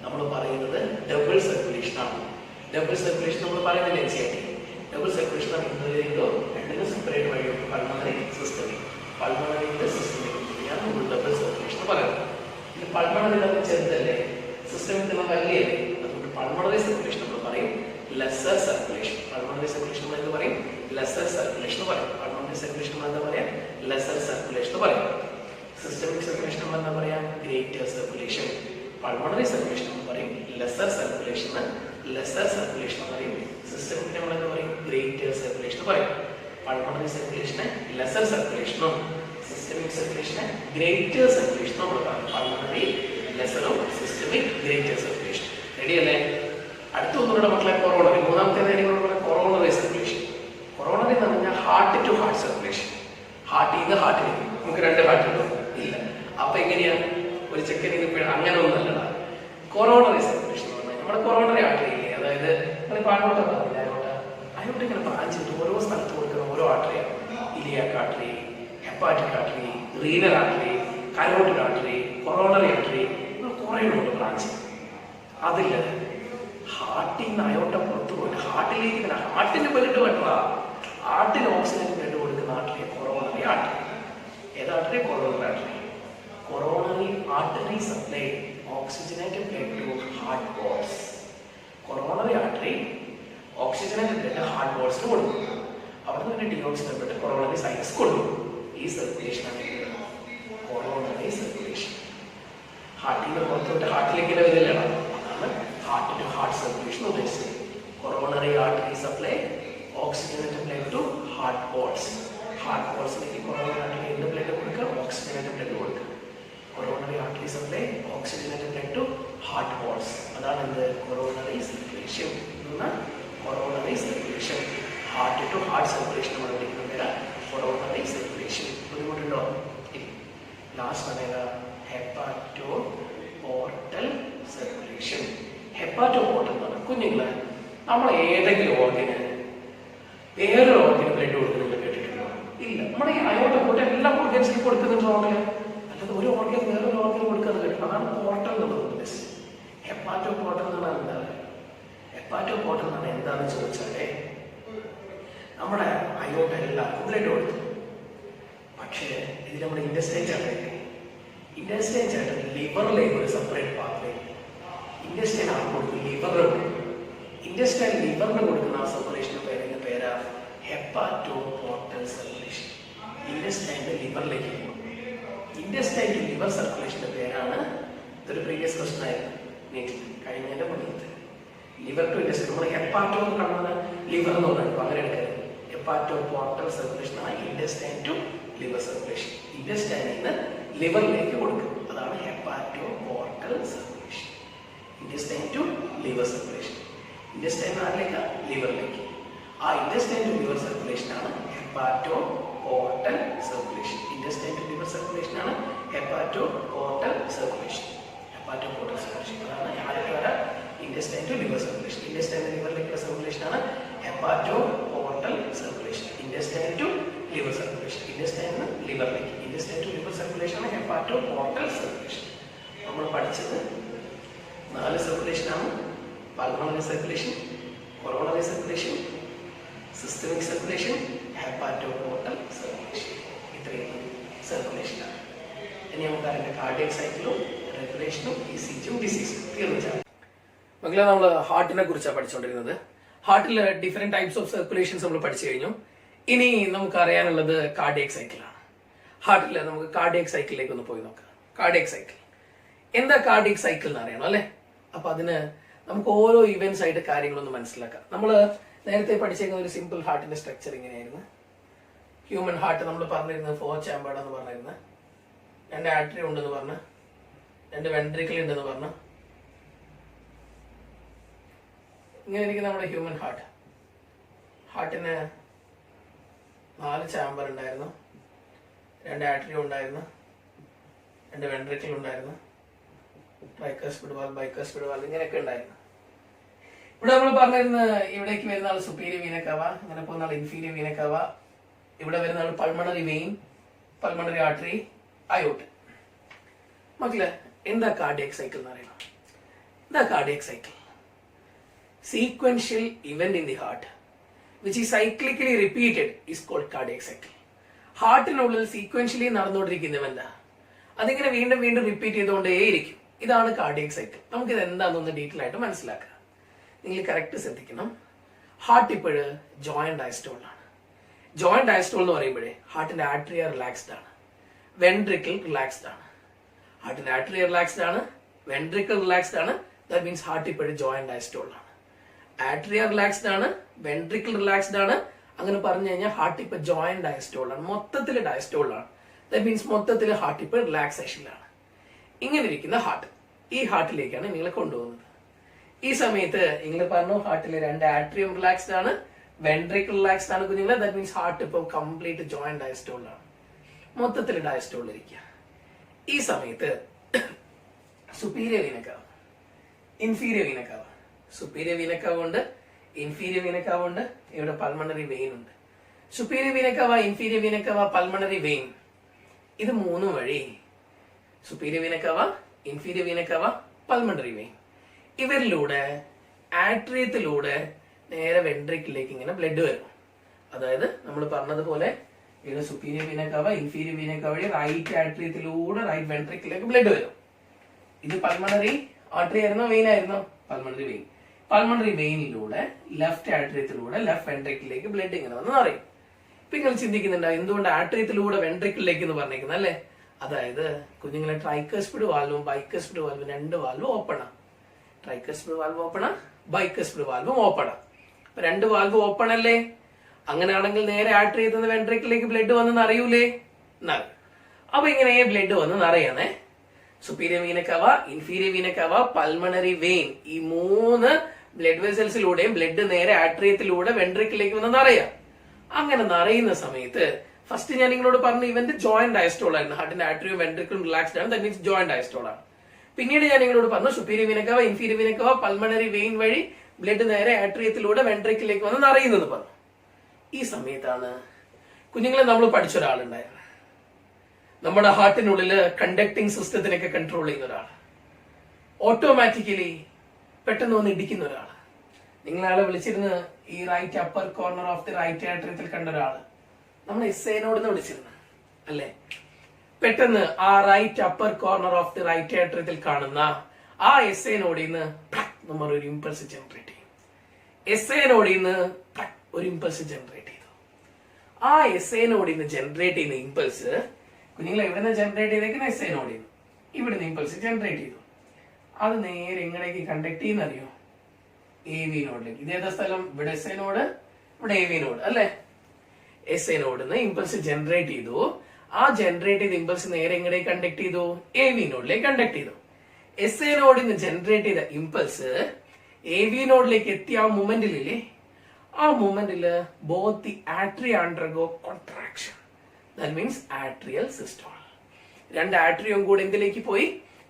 നമ്മൾ പറയുന്നത് ഡബിൾ സർക്കുലേഷൻ ആണ്. ഡബിൾ സർക്കുലേഷൻ നമ്മൾ പറയുന്നില്ല എൻസിആർടി. ഡബിൾ സർക്കുലേഷൻ ആണ് രണ്ടിനും സെപ്പറേറ്റ് വഴിയുണ്ട്. പൾമണറി സിസ്റ്റമിക്, പൾമണറിയുടെ സിസ്റ്റമിക് ഞാൻ ഡബിൾ സർക്കുലേഷൻ പറയുന്നത്. ഇത് പൾമണറി നമ്മൾ ചെറുതല്ലേ, സിസ്റ്റമിക് നമ്മൾ വലിയല്ലേ. അതുകൊണ്ട് പൾമണറി സർക്കുലേഷൻ നമ്മൾ പറയും ലെസർ സർക്കുലേഷൻ. പൾമണറി സർക്കുലേഷൻ നമ്മൾ എന്ത് പറയും? ലെസർ സർക്കുലേഷൻ പറയും. പൾമണറി സർക്കുലേഷൻ നമ്മൾ എന്താ പറയാം? ലെസർ സർക്കുലേഷൻ പറയും. സിസ്റ്റമിക് സർക്കുലേഷൻ നമ്മൾ എന്താ പറയാം? Greater circulation. പൾമണറി സർക്കുലേഷൻ നമ്മൾ പറയും ലെസർ സർക്കുലേഷൻ. ലെസർ സർക്കുലേഷൻ പറയും. സിസ്റ്റമിക് നമ്മൾ എന്താ പറയും? ഗ്രേറ്റർ സർക്കുലേഷൻ പറയും. പൾമണറി സർക്കുലേഷന് ലെസർ സർക്കുലേഷനും സിസ്റ്റമിക് സർക്കുലേഷന് ഗ്രേറ്റർ സർക്കുലേഷനും നമ്മൾ പറയും. പൾമണറി, ലെസറും സിസ്റ്റമിക്, ഗ്രേറ്റർ സർക്കുലേഷൻ. റെഡി അല്ലേ? അടുത്ത ഒന്നുകൂടെ മക്കളെ കൊറോണറി. മൂന്നാമത്തെ കൊറോണറി സർക്കുലേഷൻ. കൊറോണറി എന്ന് പറഞ്ഞാൽ ഹാർട്ട് ടു ഹാർട്ട് സർക്കുലേഷൻ. ഹാർട്ടിൽ നിന്ന് ഹാർട്ടിലേക്ക്. നമുക്ക് രണ്ട് ഹാർട്ട് ഉണ്ടോ? ഇല്ല. അപ്പൊ എങ്ങനെയാ ഒരു ചെക്കൻ ഇത് അങ്ങനെ ഒന്നല്ലടാ. കൊറോണറി സർക്കുലേഷൻ എന്ന് പറഞ്ഞാൽ നമ്മുടെ കൊറോണറി ആർട്ടറി ഇല്ലേ, അതായത് നിങ്ങൾ അങ്ങോട്ട് പറഞ്ഞില്ല, അയോട്ട് ഇങ്ങനെ ബ്രാഞ്ച് ചെയ്ത് ഓരോ സ്ഥലത്ത് കൊടുക്കുന്ന ഓരോ ആർട്ടറിയാണ്. Iliac artery, hepatic artery, renal artery, carotid artery, coronary artery, കുറേ ഉണ്ട് ബ്രാഞ്ച്. അതില്ല ഹാർട്ടിൽ നിന്ന് അയോട്ട പുറത്തു പോയിട്ട് ഹാർട്ടിലേക്ക് തന്നെ ഹാർട്ടിന് ബ്ലഡ് വേണ്ട, ഹാർട്ടിന് ഓക്സിജൻ ബ്ലഡ് കൊടുക്കുന്ന ആർട്ടറി കൊറോണറി ആർട്ടറി. ഏതാർട്ടറി? Coronary artery. Coronary artery supply oxygenated blood to heart walls. Coronary artery oxygenated blood heart വാൾസിന് കൊടുക്കും. അവിടെ നിന്ന് ഡീഓക്സിജനേറ്റഡ് ബ്ലഡ് കൊറോണറി സൈനസ് കൊടുക്കും. ഈ സർക്കുലേഷൻ ആണ് കൊറോണറി സർക്കുലേഷൻ. ഹാർട്ടിൽ നിന്ന് പുറത്തോട്ട് ഹാർട്ടിലേക്ക് വരില്ലടാ. അതാണ് ഹാർട്ട് ടു ഹാർട്ട് സർക്കുലേഷൻ ഉദ്ദേശിച്ചത്. Coronary artery supply oxygenated blood to heart walls. Heart വാൾസിലേക്ക് കൊറോണറി ആർട്ടറി എന്ത് ബ്ലഡ് കൊടുക്കുക? ഓക്സിജനേറ്റഡ് ബ്ലഡ് കൊടുക്കുക. Coronary artery supply oxygenated blood to heart walls. അതാണ് എന്ത്? Coronary circulation. Coronary circulation. Heart to heart circulation നമ്മൾ വിളിക്കുന്ന പേര് കൊറോണറി സർക്കുലേഷൻ. ബുദ്ധിമുട്ടുണ്ടോ? ലാസ്റ്റ് പറയുക hepato portal circulation. Hepato portal എന്ന് പറഞ്ഞാൽ കുഞ്ഞുങ്ങളെ നമ്മൾ ഏതെങ്കിലും ഓർഗന് വേറൊരു ഓർഗന് ബ്ലഡ് കൊടുക്കുന്നത് കേട്ടിട്ടുണ്ടോ? ഇല്ല. നമ്മുടെ ഈ അയോട്ട പോർട്ടൽ എല്ലാ ഓർഗൻസിനും കൊടുക്കുന്നുണ്ടോ? അല്ലാതെ ഒരു ഓർഗൻ വേറൊരു ഓർഗന് കൊടുക്കുന്നത് കേട്ടോ. അതാണ് പോർട്ടൽ എന്നുള്ളത് ഉദ്ദേശിച്ചത്. ഹെപ്പാറ്റോ പോർട്ടൽ എന്ന് പറഞ്ഞാൽ എന്താണ്? ഹെപ്പാറ്റോ പോർട്ടൽ എന്ന് പറഞ്ഞാൽ എന്താണെന്ന് ചോദിച്ചാലേ നമ്മുടെ അയോട്ട എല്ലാവർക്കും ബ്ലഡ് കൊടുത്തു. പക്ഷേ ഇത് നമ്മുടെ ഇൻഡസ്റ്റൈൻ ചാട്ടല്ലേ, ഇൻഡസ്റ്റൈൻ ചാട്ട ലിവറിലേക്ക് ഒരു സെപ്പറേറ്റ് പാത്വേ. ഇൻഡസ്റ്റൈൻ ആണ് കൊടുക്കും, ലിവറിന്. ഇൻഡസ്റ്റൈൻ ലിവറിന് കൊടുക്കുന്ന ആ സർക്കുലേഷൻ്റെ പേരിന്റെ പേരാ ഹെപ്പാറ്റോ പോർട്ടൽ സർക്കുലേഷൻ. ഇൻഡസ്റ്റൈൻ്റെ ലിവറിലേക്ക് പോകും. ഇൻഡസ്റ്റൈൻ ടു ലിവർ സർക്കുലേഷന്റെ പേരാണ്, ഇതൊരു പ്രീവിയസ് ക്വസ്റ്റൻ ആയിരുന്നു നീറ്റിൽ കഴിഞ്ഞതിന്റെ മുന്നേറ്റ്. ലിവർ ടു ഇൻഡസ്റ്റൈൻ നമ്മൾ ഹെപ്പാറ്റോ എന്ന് കാണുന്നത് ലിവർ എന്ന് പറഞ്ഞു, അങ്ങനെ എടുക്കരുത്. ഹെപ്പാറ്റോ പോർട്ടൽ സർക്കുലേഷൻ ആണ് ഇൻഡസ്റ്റൈൻ ടു ലിവർ സർക്കുലേഷൻ. ഇൻഡസ്റ്റൈനിൽ നിന്ന് ലിവറിലേക്ക് കൊടുക്കും. അതാണ് hepato portal circulation. Intestine to liver circulation. Intestine ആരിലേക്ക്? ലിവറിലേക്ക്. ആ ഇൻഡസ്റ്റൈൻ ടു ലിവർ സർക്കുലേഷൻ ആണ് hepato portal circulation. Intestine to liver circulation ആണ് hepato portal circulation. Hepato portal circulation അതാണ് ആദ്യത്തെ വര intestine to liver circulation. Intestine ലിവറിലേക്കുള്ള സർക്കുലേഷൻ ആണ് hepato portal circulation. Intestine to liver circulation. Intestine ലിവറിലേക്ക്. Intestine to liver circulation ആണ് hepato portal circulation. നമ്മൾ പഠിച്ചത് 4 സർക്കുലേഷൻ ആണ്. Pulmonary circulation, coronary circulation, systemic circulation, hepato portal circulation. ഇത്രയും സർക്കുലേഷനാണ്. ഇനി നമുക്ക് അതിന്റെ കാർഡിയക് സൈക്കിളും റെഗുലേഷനും ഇസിജിയും ഡിസീസും തീർന്നിച്ചാണ്. മക്കളെ നമ്മൾ ഹാർട്ടിനെ കുറിച്ചാണ് പഠിച്ചുകൊണ്ടിരുന്നത്. ഹാർട്ടിൽ ഡിഫറെന്റ് ടൈപ്സ് ഓഫ് സർക്കുലേഷൻസ് നമ്മൾ പഠിച്ചു കഴിഞ്ഞു. ഇനി നമുക്ക് അറിയാനുള്ളത് കാർഡിയക് സൈക്കിളാണ്. ഹാർട്ടിൽ നമുക്ക് കാർഡിയക് സൈക്കിളിലേക്ക് ഒന്ന് പോയി നോക്കാം. കാർഡിയക് സൈക്കിൾ എന്താ? കാർഡിയക് സൈക്കിൾ എന്ന് അറിയണം അല്ലെ? അപ്പൊ അതിന് നമുക്ക് ഓരോ ഇവന്റ്സ് ആയിട്ട് കാര്യങ്ങളൊന്ന് മനസ്സിലാക്കാം. നമ്മൾ നേരത്തെ പഠിച്ചേക്കുന്ന ഒരു സിമ്പിൾ ഹാർട്ടിന്റെ സ്ട്രക്ചർ ഇങ്ങനെയായിരുന്നു. ഹ്യൂമൻ ഹാർട്ട് നമ്മൾ പറഞ്ഞിരുന്നത് 4 ചാമ്പേർഡ് എന്ന് പറഞ്ഞിരുന്നത്, 2 ആർട്ടറി ഉണ്ടെന്ന് പറഞ്ഞ്, 2 വെൻട്രിക്കിൾ ഉണ്ടെന്ന് പറഞ്ഞ്, ഇങ്ങനെ ഇരിക്കുന്ന നമ്മുടെ ഹ്യൂമൻ ഹാർട്ട്. ഹാർട്ടിന് 4 ചാമ്പർ ഉണ്ടായിരുന്നു, 2 ആർട്ടറി ഉണ്ടായിരുന്നു, 2 വെൻട്രിക്കിൾ ഉണ്ടായിരുന്നു, ട്രൈക്കസ്പിഡ് വാൽവ്, ബൈക്കസ്പിഡ് വാൽവ് ഇങ്ങനെയൊക്കെ ഉണ്ടായിരുന്നു. ഇവിടെ നമ്മൾ പറഞ്ഞിരുന്ന ഇവിടേക്ക് വരുന്ന ആൾ സുപ്പീരിയർ വീന കവ, അങ്ങനെ പോകുന്ന ആൾ ഇൻഫീരിയർ വീന കവ, ഇവിടെ വരുന്നതാണ് പൾമണറി വെയിൻ, പൾമണറി ആർട്ടറി, അയോട്ട്. മക്കളെ എന്താ കാർഡിയക് സൈക്കിൾ എന്ന് പറയുന്നത്? എന്താ cardiac cycle? Sequential event in the heart which is cyclically repeated is called cardiac cycle. ഹാർട്ടിനുള്ളിൽ സീക്വൻഷ്യലി നടന്നുകൊണ്ടിരിക്കുന്നവല്ല, അതിങ്ങനെ വീണ്ടും വീണ്ടും റിപ്പീറ്റ് ചെയ്തുകൊണ്ടേയിരിക്കും. ഇതാണ് കാർഡിയക് സൈക്കിൾ. നമുക്കിത് എന്താണെന്നൊന്ന് ഡീറ്റെയിൽ ആയിട്ട് മനസ്സിലാക്കാം. നിങ്ങൾ കറക്റ്റ് ശ്രദ്ധിക്കണം. ഹാർട്ട് ഇപ്പോഴ് ജോയിന്റ് ഡയസ്റ്റോളിലാണ്. ജോയിന്റ് ഡയസ്റ്റോൾ എന്ന് പറയുമ്പോഴേ ഹാർട്ടിന്റെ ആട്രിയ റിലാക്സ്ഡ് ആണ്, വെൻട്രിക്കിൾ റിലാക്സ്ഡ് ആണ്. ഹാർട്ടിന്റെ ആട്രിയ റിലാക്സ്ഡ് ആണ്, വെൻട്രിക്കിൾ റിലാക്സ്ഡ് ആണ്. ദാറ്റ് മീൻസ് ഹാർട്ട് ഇപ്പോഴും ജോയിന്റ് ഡയസ്റ്റോളിലാണ്. ആട്രിയ റിലാക്സ്ഡ് ആണ്, വെൻട്രിക്കിൾ റിലാക്സ്ഡ് ആണ്. അങ്ങനെ പറഞ്ഞു കഴിഞ്ഞാൽ ഹാർട്ട് ഇപ്പൊ ജോയിന്റ് ഡയസ്റ്റോളാണ്, മൊത്തത്തിൽ ഡയസ്റ്റോളാണ്. ദാറ്റ് മീൻസ് മൊത്തത്തിൽ ഹാർട്ട് ഇപ്പൊ റിലാക്സേഷനിലാണ്. ഇങ്ങനെ ഇരിക്കുന്ന ഹാർട്ട്, ഈ ഹാർട്ടിലേക്കാണ് നിങ്ങളെ കൊണ്ടുപോകുന്നത്. ഈ സമയത്ത് നിങ്ങൾ പറഞ്ഞു ഹാർട്ടിലെ 2 ആട്രിയം റിലാക്സ്ഡ് ആണ്, വെൻട്രിക്കിൾ റിലാക്സ്ഡ് ആണ് കുഞ്ഞുങ്ങളെ. ദാറ്റ് മീൻസ് ഹാർട്ട് ഇപ്പൊ കംപ്ലീറ്റ് ജോയിന്റ് ഡയസ്റ്റോളാണ്, മൊത്തത്തിൽ ഡയസ്റ്റോളിലിരിക്കുക. ഈ സമയത്ത് superior vena cava, inferior vena cava, superior vena cava ഉണ്ട്, ഇൻഫീരിയർ വീനക്കാവ് ഉണ്ട്, ഇവിടെ പൾമണറി വെയിൻ ഉണ്ട്. Superior vena cava, inferior vena cava, pulmonary vein, ഇത് 3 വഴി superior vena cava, inferior vena cava, pulmonary vein, ഇവരിലൂടെ ആട്രിയത്തിലൂടെ നേരെ വെൻട്രിക്കിലേക്ക് ഇങ്ങനെ ബ്ലഡ് വരും. അതായത് നമ്മൾ പറഞ്ഞതുപോലെ ഇവിടെ സുപ്പീരിയർ വീനക്കാവ, ഇൻഫീരിയർ വീനക്കാവ വഴി റൈറ്റ് ആട്രിയത്തിലൂടെ റൈറ്റ് വെൻട്രിക്കിലേക്ക് ബ്ലഡ് വരും. ഇത് പൾമണറി ആർട്ടറി ആയിരുന്നോ വെയിൻ ആയിരുന്നോ? Pulmonary vein. പൾമണറി വെയിനിലൂടെ ലെഫ്റ്റ് ആട്രിയത്തിലൂടെ ലെഫ്റ്റ് വെൻട്രിക്കിലേക്ക് ബ്ലഡ് ഇങ്ങനെ വന്ന് അറിയും. ഇപ്പൊ നിങ്ങൾ ചിന്തിക്കുന്നുണ്ടോ എന്തുകൊണ്ട് ആട്രിയത്തിലൂടെ വെൻട്രിക്കിലേക്ക് എന്ന് പറഞ്ഞേക്കുന്നത് അല്ലേ? അതായത് കുഞ്ഞുങ്ങളെ ട്രൈക്കസ്പിഡ് വാൽവും ബൈക്കസ്പിഡ് വാൽവും 2 വാൽവും ഓപ്പണാ. ട്രൈക്കസ്പിഡ് വാൽവ് ഓപ്പണാ, ബൈക്കസ്പിഡ് വാൽവും ഓപ്പണാ. അപ്പൊ 2 വാൽവ് ഓപ്പൺ അല്ലേ? അങ്ങനെയാണെങ്കിൽ നേരെ ആട്രിയത്തിൽ നിന്ന് വെൻട്രിക്കിലേക്ക് ബ്ലഡ് വന്നെന്ന് അറിയൂലേ? അപ്പൊ ഇങ്ങനെ ബ്ലഡ് വന്ന് അറിയാന്നേ. Superior vena cava, inferior vena cava, pulmonary vein, ഈ 3 ബ്ലഡ് വെസൽസിലൂടെയും ബ്ലഡ് നേരെ ആട്രിയത്തിലൂടെ വെൻട്രിക്കിലേക്ക് വന്ന് നിറയാം. അങ്ങനെ നിറയുന്ന സമയത്ത് ഫസ്റ്റ് ഞാൻ നിങ്ങളോട് പറഞ്ഞു ഇവന്റ് ജോയിന്റ് ഡയസ്റ്റോൾ ആയിരുന്നു. ഹാർട്ടിന്റെ ആട്രിയും വെൻട്രിക്കിളും റിലാക്സ്ഡ് ആണ്, ദാറ്റ് മീൻസ് ജോയിന്റ് ഡയസ്റ്റോൾ ആണ്. പിന്നീട് ഞാൻ നിങ്ങളോട് പറഞ്ഞു superior vena cava, inferior vena cava, pulmonary vein വഴി ബ്ലഡ് നേരെ ആട്രിയത്തിലൂടെ വെൻട്രിക്കിലേക്ക് വന്ന് നിറയുന്നത് പറഞ്ഞു. ഈ സമയത്താണ് കുഞ്ഞുങ്ങളെ നമ്മൾ പഠിച്ചൊരാളുണ്ടായിരുന്നു, നമ്മുടെ ഹാർട്ടിനുള്ളില് കണ്ടക്ടിങ് സിസ്റ്റത്തിനൊക്കെ കൺട്രോൾ ചെയ്യുന്ന ഒരാൾ, ഓട്ടോമാറ്റിക്കലി പെട്ടെന്ന് വന്ന് ഇടിക്കുന്ന ഒരാൾ. നിങ്ങളാളെ വിളിച്ചിരുന്ന് ഈ right upper corner of the right ആട്രിയത്തിൽ കണ്ട ഒരാള് നമ്മൾ എസ്ഐനോട് വിളിച്ചിരുന്നു അല്ലെ? പെട്ടെന്ന് ആ right upper corner of the right ആട്രിയത്തിൽ കാണുന്ന ആ എസ്ഐനോട് നിന്ന് നമ്മൾ ഒരു ഇമ്പൾസ് ജനറേറ്റ് ചെയ്യും. എസ്ഐനോട് നിന്ന് ഒരു ഇമ്പൾസ് ജനറേറ്റ് ചെയ്തു. ആ എസ്ഐനോട് നിന്ന് ജനറേറ്റ് ചെയ്യുന്ന ഇമ്പൾസ് കുഞ്ഞുങ്ങൾ എവിടെ നിന്ന് ജനറേറ്റ് ചെയ്തേക്കുന്ന എസ്ഐനോട് നിന്ന് ഇവിടുന്ന് ഇമ്പൾസ് ജനറേറ്റ് ചെയ്തു. അത് നേരെ എങ്ങടേക്ക് കണ്ടക്ട് ചെയ്യുന്ന അറിയോ? AV നോഡിലേക്ക്. ഇതേതാ സ്ഥലം? ഇവിടെ എസ് ഐ നോഡ്, ഇവിടെ AV നോഡ് അല്ലെ? എസ് ഐ നോഡിന്ന് ഇമ്പൾസ് ജനറേറ്റ് ചെയ്തു. ആ ജനറേറ്റ് ചെയ്ത ഇമ്പൾസ് നേരെ എങ്ങടേക്ക് കണ്ടക്ട് ചെയ്തു? AV നോഡിലേക്ക് കണ്ടക്ട് ചെയ്തു. എസ് ഐ നോഡിന്ന് ജനറേറ്റ് ചെയ്ത ഇമ്പൾസ് AV നോഡിലേക്ക് എത്തിയ ആ മൊമെന്റിലില്ലേ, ആ മൊമെന്റില് both the atria undergo contraction, that means atrial systole. 2 ആട്രിയും കൂടെ എന്തിലേക്ക് പോയി?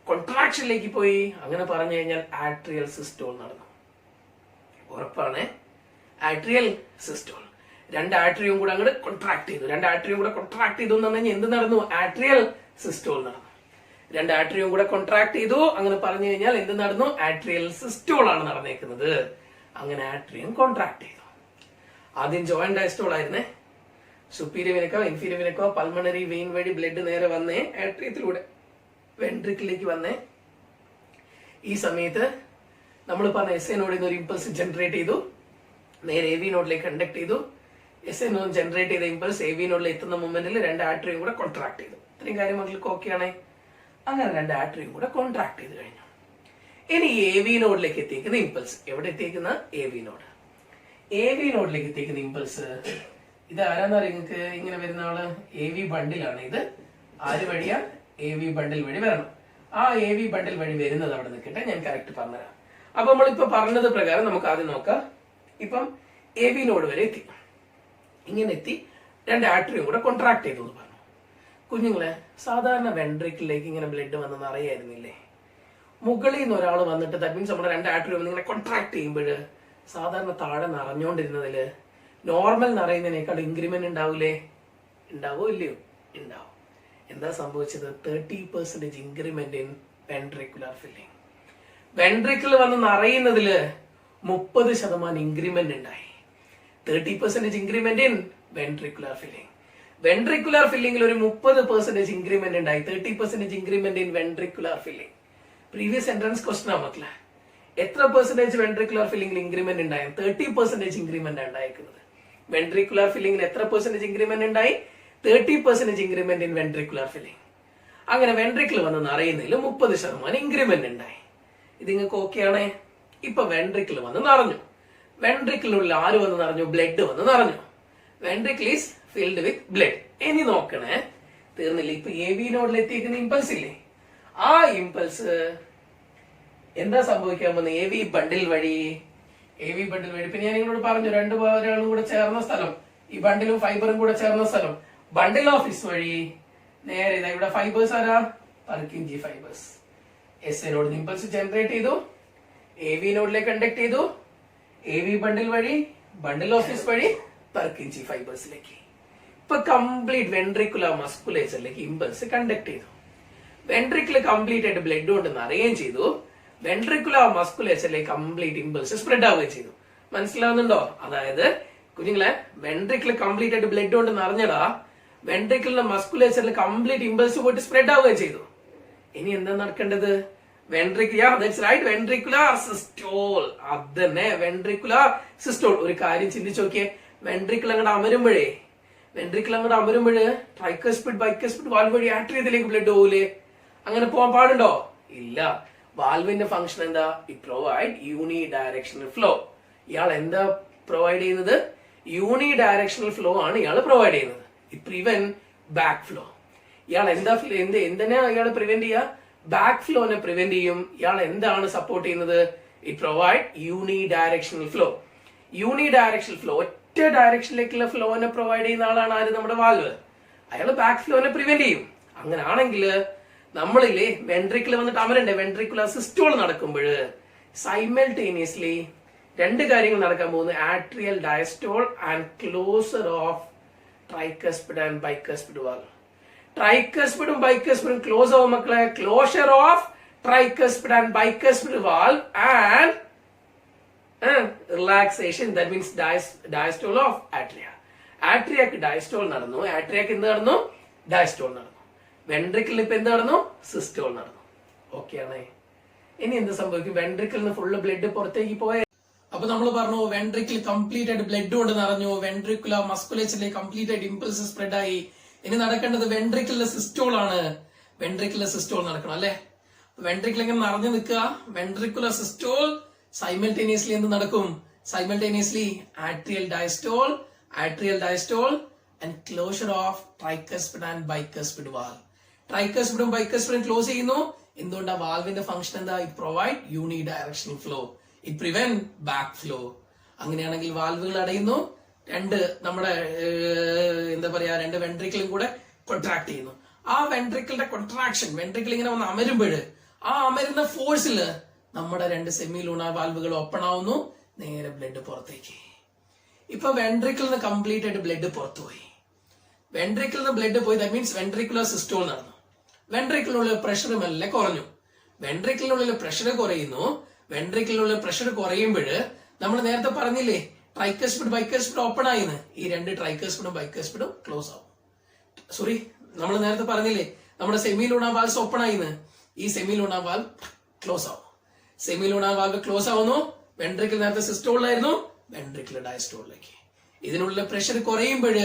കോൺട്രാക്ഷനിലേക്ക് പോയി. അങ്ങനെ പറഞ്ഞു കഴിഞ്ഞാൽ ആട്രിയൽ സിസ്റ്റോൾ നടന്നു. ഉറപ്പാണ്, ആട്രിയൽ സിസ്റ്റോൾ. 2 ആട്രിയും കൂടെ അങ്ങോട്ട് കോൺട്രാക്ട് ചെയ്തു. 2 ആട്രിയും കൂടെ കോൺട്രാക്ട് ചെയ്തു എന്ന് പറഞ്ഞാൽ എന്ത് നടന്നു? ആട്രിയൽ സിസ്റ്റോൾ നടന്നു. 2 ആട്രിയും കൂടെ കോൺട്രാക്ട് ചെയ്തു. അങ്ങനെ പറഞ്ഞു കഴിഞ്ഞാൽ എന്ത് നടന്നു? ആട്രിയൽ സിസ്റ്റോൾ ആണ് നടന്നേക്കുന്നത്. അങ്ങനെ ആട്രിയം കോൺട്രാക്ട് ചെയ്തു. ആദ്യം ജോയിന്റ് ഡയസ്റ്റോൾ ആയിരുന്നേ. സുപ്പീരിയർ വെനക്കോ, ഇൻഫീരിയർ വെനക്കോ, പൾമണറി വെയിൻ വഴി ബ്ലഡ് നേരെ വന്നേ ആട്രിയത്തിലൂടെ വെൻട്രിക്കിലേക്ക് വന്നേ. ഈ സമയത്ത് നമ്മൾ പറഞ്ഞ എസ് എ നോഡിൽ നിന്ന് ഒരു ഇമ്പൾസ് ജനറേറ്റ് ചെയ്തു, നേരെ AV നോഡിലേക്ക് കണ്ടക്ട് ചെയ്തു. എസ് എ നോഡ് ജനറേറ്റ് ചെയ്ത ഇമ്പൾസ് AV നോഡിൽ എത്തുന്ന മൊമെന്റിൽ 2 ആട്രിയും കൂടെ കോൺട്രാക്ട് ചെയ്തു. ഇത്രയും കാര്യം മക്കൾക്ക് ഓക്കെ ആണേ? അങ്ങനെ 2 ആട്രിയും കൂടെ കോൺട്രാക്ട് ചെയ്ത് കഴിഞ്ഞു. ഇനി AV നോഡിലേക്ക് എത്തിക്കുന്ന ഇമ്പൾസ് എവിടെ എത്തിക്കുന്ന? AV node. AV നോഡിലേക്ക് എത്തിക്കുന്ന ഇമ്പൾസ് ഇത് ആരാന്നറിയാം നിങ്ങൾക്ക്? ഇങ്ങനെ വരുന്ന ആള് AV ബണ്ടിലാണ്. ഇത് ആര് വഴിയാ? AV ബണ്ടിൽ വഴി വരണം. ആ AV ബണ്ടിൽ വഴി വരുന്നത് അവിടെ നിൽക്കട്ടെ, ഞാൻ കറക്റ്റ് പറഞ്ഞുതരാം. അപ്പൊ നമ്മളിപ്പോ പറഞ്ഞത് പ്രകാരം നമുക്ക് ആദ്യം നോക്കാം. ഇപ്പം AV നോഡ് വരെ എത്തി. ഇങ്ങനെ എത്തി 2 ആട്രിയും കൂടെ കോൺട്രാക്ട് ചെയ്തു എന്ന് പറഞ്ഞു. കുഞ്ഞുങ്ങളെ, സാധാരണ വെൻട്രിക്കിലേക്ക് ഇങ്ങനെ ബ്ലഡ് വന്ന് നിറയായിരുന്നില്ലേ? മുകളിൽ നിന്ന് ഒരാൾ വന്നിട്ട് ദാറ്റ് മീൻസ് നമ്മുടെ 2 ആട്രിയും ഇങ്ങനെ കോൺട്രാക്ട് ചെയ്യുമ്പോൾ സാധാരണ താഴെ നിറഞ്ഞുകൊണ്ടിരുന്നതില് നോർമൽ നിറയുന്നതിനേക്കാൾ ഇൻക്രിമെന്റ് ഉണ്ടാവില്ലേ? ഉണ്ടാവോ ഇല്ലയോ? ഉണ്ടാവും. എന്താ സംഭവിച്ചത്? 30% increment in ventricular filling. Ventricle വന്ന് നിറയുന്നതില് 30% ഇൻക്രിമെന്റ് ഉണ്ടായി. 30% increment in ventricular filling. Ventricular ഫില്ലിംഗിൽ ഒരു 30% ഇൻക്രിമെന്റ് ഉണ്ടായി. 30% increment in ventricular filling. Previous entrance question ആ മക്കളെ. എത്ര പെർസെന്റേജ് വെൻട്രിക്കുലർ ഫില്ലിംഗിൽ ഇൻക്രിമെന്റ് ഉണ്ടായി? 30% ഇൻക്രിമെന്റ് ഉണ്ടായിരിക്കുന്നത്. വെൻട്രിക്കുലർ ഫില്ലിംഗിൽ എത്ര പെർസെന്റേജ് ഇൻക്രിമെന്റ് ഉണ്ടായി? 30% ഇൻക്രിമെന്റ് ഇൻ വെൻട്രിക്കുലർ ഫില്ലിംഗ്. അങ്ങനെ വെൻട്രിക്കിൾ വന്ന് നിറയുന്നതിൽ 30% ഇൻക്രിമെന്റ് ഉണ്ടായി. ഇത് നിങ്ങൾക്ക് ഓക്കെ ആണേ? ഇപ്പൊ വെൻട്രിക്കിൾ വന്ന് നിറഞ്ഞു. വെൻട്രിക്കിളിനുള്ളിൽ ആര് വന്ന് നിറഞ്ഞു? ബ്ലഡ് വന്ന് നിറഞ്ഞു. Ventricle is filled with blood. ഇനി നോക്കണേ, തീർന്നില്ല. ഇപ്പൊ AV നോഡിൽ എത്തിയിരിക്കുന്ന ഇമ്പൾസ് ഇല്ലേ, ആ ഇമ്പൾസ് എന്താ സംഭവിക്കാൻ പോകുന്നത്? AV ബണ്ടിൽ വഴി പിന്നെ ഞാൻ നിങ്ങളോട് പറഞ്ഞു, രണ്ടു പേരും കൂടെ ചേർന്ന സ്ഥലം, ഈ ബണ്ടിലും ഫൈബറും കൂടെ ചേർന്ന സ്ഥലം, ബണ്ടിൽ ഓഫീസ് വഴി നേരെ ഇതാ ഇവിടെ ഫൈബേഴ്സ് ആരാ? പർക്കിൻജി ഫൈബേഴ്സ്. SA നോഡിൽ ഇമ്പൾസ് ജനറേറ്റ് ചെയ്തു, AV നോഡിലേക്ക് കണ്ടക്ട് ചെയ്തു, AV ബണ്ടിൽ വഴി, ബണ്ടിൽ ഓഫീസ് വഴി പർക്കിൻജി ഫൈബേഴ്സിലേക്ക്. ഇപ്പൊ കംപ്ലീറ്റ് വെൻട്രിക്കുലർ മസ്കുലേച്ചറിലേക്ക് ഇമ്പൾസ് കണ്ടക്ട് ചെയ്തു. വെൻട്രിക്കിൾ കംപ്ലീറ്റ് ആയിട്ട് ബ്ലഡ് കൊണ്ട് നിറയുകയും ചെയ്തു. വെൻട്രിക്കുലർ മസ്കുലേച്ചറിലേക്ക് കംപ്ലീറ്റ് ഇമ്പൾസ് സ്പ്രെഡ് ആവുകയും ചെയ്തു. മനസ്സിലാവുന്നുണ്ടോ? അതായത് കുഞ്ഞുങ്ങളെ, വെൻട്രിക്കിൾ കംപ്ലീറ്റ് ആയിട്ട് ബ്ലഡ് കൊണ്ട് നിറഞ്ഞടാ, വെൻട്രിക്കിളിന്റെ മസ്കുലേച്ചറിൽ കംപ്ലീറ്റ് ഇമ്പൾസ് പോയിട്ട് സ്പ്രെഡ് ആവുകയും ചെയ്തു. ഇനി എന്താ നടക്കേണ്ടത്? Ventricular systole. അതന്നെ, വെൻട്രിക്കുലർ സിസ്റ്റോൾ. ഒരു കാര്യം ചിന്തിച്ചു നോക്കിയേ, വെൻട്രിക്കിൾ അങ്ങോട്ട് അമരുമ്പോഴേ ട്രൈക്കസ്പിഡ് ബൈക്കസ്പിഡ് വാൽവ് വഴി ആട്രിയത്തിലേക്ക് ബ്ലഡ് പോകൂലേ? അങ്ങനെ പോകാൻ പാടുണ്ടോ? ഇല്ല. വാൽവിന്റെ ഫംഗ്ഷൻ എന്താ? It provide unidirectional flow. ഇയാൾ എന്താ പ്രൊവൈഡ് ചെയ്യുന്നത്? യൂണി ഡയറക്ഷണൽ ഫ്ലോ ആണ് ഇയാൾ പ്രൊവൈഡ് ചെയ്യുന്നത്. It prevent back flow. ഇയാൾ എന്തിനാ ഇയാൾ പ്രിവെന്റ് ചെയ്യുക? ബാക്ക് ഫ്ലോനെ പ്രിവെന്റ് ചെയ്യും. ഇയാൾ എന്താണ് സപ്പോർട്ട് ചെയ്യുന്നത്? It provide unidirectional flow. Uni directional flow, ഒറ്റ ഡയറക്ഷനിലേക്കുള്ള ഫ്ലോനെ പ്രൊവൈഡ് ചെയ്യുന്ന ആളാണ് ആര്? നമ്മുടെ വാൽവ്. അയാൾ ബാക്ക് ഫ്ലോനെ പ്രിവെന്റ് ചെയ്യും. അങ്ങനെ ആണെങ്കിൽ നമ്മളില്ലേ വെൻട്രിക്കിൾ വന്നിട്ട് അമരണ്ടേ? വെൻട്രിക്കുലർ സിസ്റ്റോൾ നടക്കുമ്പോൾ സൈമൾട്ടേനിയസ്ലി രണ്ട് കാര്യങ്ങൾ നടക്കാൻ പോകുന്നു: atrial diastole and closure of tricuspid and bicuspid valve. ട്രൈക്കസ്പിഡും ബൈക്കസ്പിഡും ക്ലോസ് ആവും മക്കളെ. Closure of tricuspid and bicuspid valve and relaxation, that means diastole of atria. ആട്രിയക്ക് ഡയസ്റ്റോൾ നടന്നു. ആട്രിയക്ക് എന്ത് നടന്നു? ഡയസ്റ്റോൾ നടന്നു. വെൻട്രിക്കിളിൽ ഇപ്പൊ എന്ത് നടന്നു? സിസ്റ്റോൾ നടന്നു. ഓക്കെ ആണേ? ഇനി എന്ത് സംഭവിക്കും? വെൻട്രിക്കിളിന് ഫുള്ള് ബ്ലഡ് പുറത്തേക്ക് പോയ. അപ്പൊ നമ്മൾ പറഞ്ഞു വെൻട്രിക്കിൾ കംപ്ലീറ്റ് ആയിട്ട് ബ്ലഡ് കൊണ്ട് നിറഞ്ഞു. വെൻട്രിക്കുലർ മസ്കുലേച്ചറിലേക്ക് കംപ്ലീറ്റ് ആയിട്ട് ഇമ്പൾസ് സ്പ്രെഡ് ആയി. ഇനി നടക്കേണ്ടത് വെൻട്രിക്കിളിലെ സിസ്റ്റോൾ ആണ്. വെൻട്രിക്കിളിലെ സിസ്റ്റോൾ നടക്കണം അല്ലെ? വെൻട്രിക്കിൾ ഇങ്ങനെ നിറഞ്ഞു നിൽക്കുക. വെൻട്രിക്കുലർ സിസ്റ്റോൾ സൈമൾട്ടേനിയസ്ലി എന്ത് നടക്കും? Simultaneously atrial diastole and closure of tricuspid and bicuspid valve. ട്രൈക്കസ്പിഡും ബൈക്കസ്പിഡും ക്ലോസ് ചെയ്യുന്നു. എന്തുകൊണ്ടാ? വാൽവിന്റെ ഫംഗ്ഷൻ എന്താ? It provide unidirectional flow, it prevent back flow. അങ്ങനെയാണെങ്കിൽ വാൽവുകൾ അടയുന്നു. നമ്മുടെ എന്താ പറയാ, രണ്ട് വെൻട്രിക്കിളും കൂടെ കൊൺട്രാക്ട് ചെയ്യുന്നു. ആ വെൻട്രിക്കിളിന്റെ കൊൺട്രാക്ഷൻ, വെൻട്രിക്കിൾ ഇങ്ങനെ വന്ന് അമരുമ്പോൾ ആ അമരുന്ന ഫോഴ്സിൽ നമ്മുടെ രണ്ട് സെമി ലൂണാർ വാൽവുകൾ ഓപ്പൺ ആവുന്നു. നേരെ ബ്ലഡ് പുറത്തേക്ക്. ഇപ്പൊ വെൻട്രിക്കിളിന് കംപ്ലീറ്റ് ആയിട്ട് ബ്ലഡ് പുറത്തുപോയി. വെൻട്രിക്കിളിന് ബ്ലഡ് പോയി, ദാറ്റ് മീൻസ് വെൻട്രിക്കുലർ സിസ്റ്റോൾ നടന്നു. വെൻട്രിക്കിളിനുള്ള പ്രഷർ മെല്ലെ കുറഞ്ഞു. വെൻട്രിക്കിളിനുള്ളിൽ പ്രഷർ കുറയുന്നു. വെൻട്രിക്കിളിനുള്ളിൽ പ്രഷർ കുറയുമ്പോൾ നമ്മൾ നേരത്തെ പറഞ്ഞില്ലേ ട്രൈക്കസ്പിഡ് ബൈക്കസ്പിഡ് ഓപ്പൺ ആയിന്ന്. ഈ രണ്ട് ട്രൈക്കസ്പിഡും ബൈക്കസ്പിഡും ക്ലോസ് ആവും. സോറി, നമ്മൾ നേരത്തെ പറഞ്ഞില്ലേ നമ്മുടെ സെമി ലൂണാർ വാൽവ്സ് ഓപ്പൺ ആയിന്ന്. ഈ സെമി ലൂണാർ വാൽവ് ക്ലോസ് ആവും. സെമി ലൂണാർ വാൽവ് ക്ലോസ് ആവുന്നു. വെൻട്രിക്കിൾ നേരത്തെ സിസ്റ്റോളിലായിരുന്നു, വെൻട്രിക്കിൾ ഡയസ്റ്റോളിലേക്ക്. ഇതിനുള്ള പ്രഷർ കുറയുമ്പോൾ,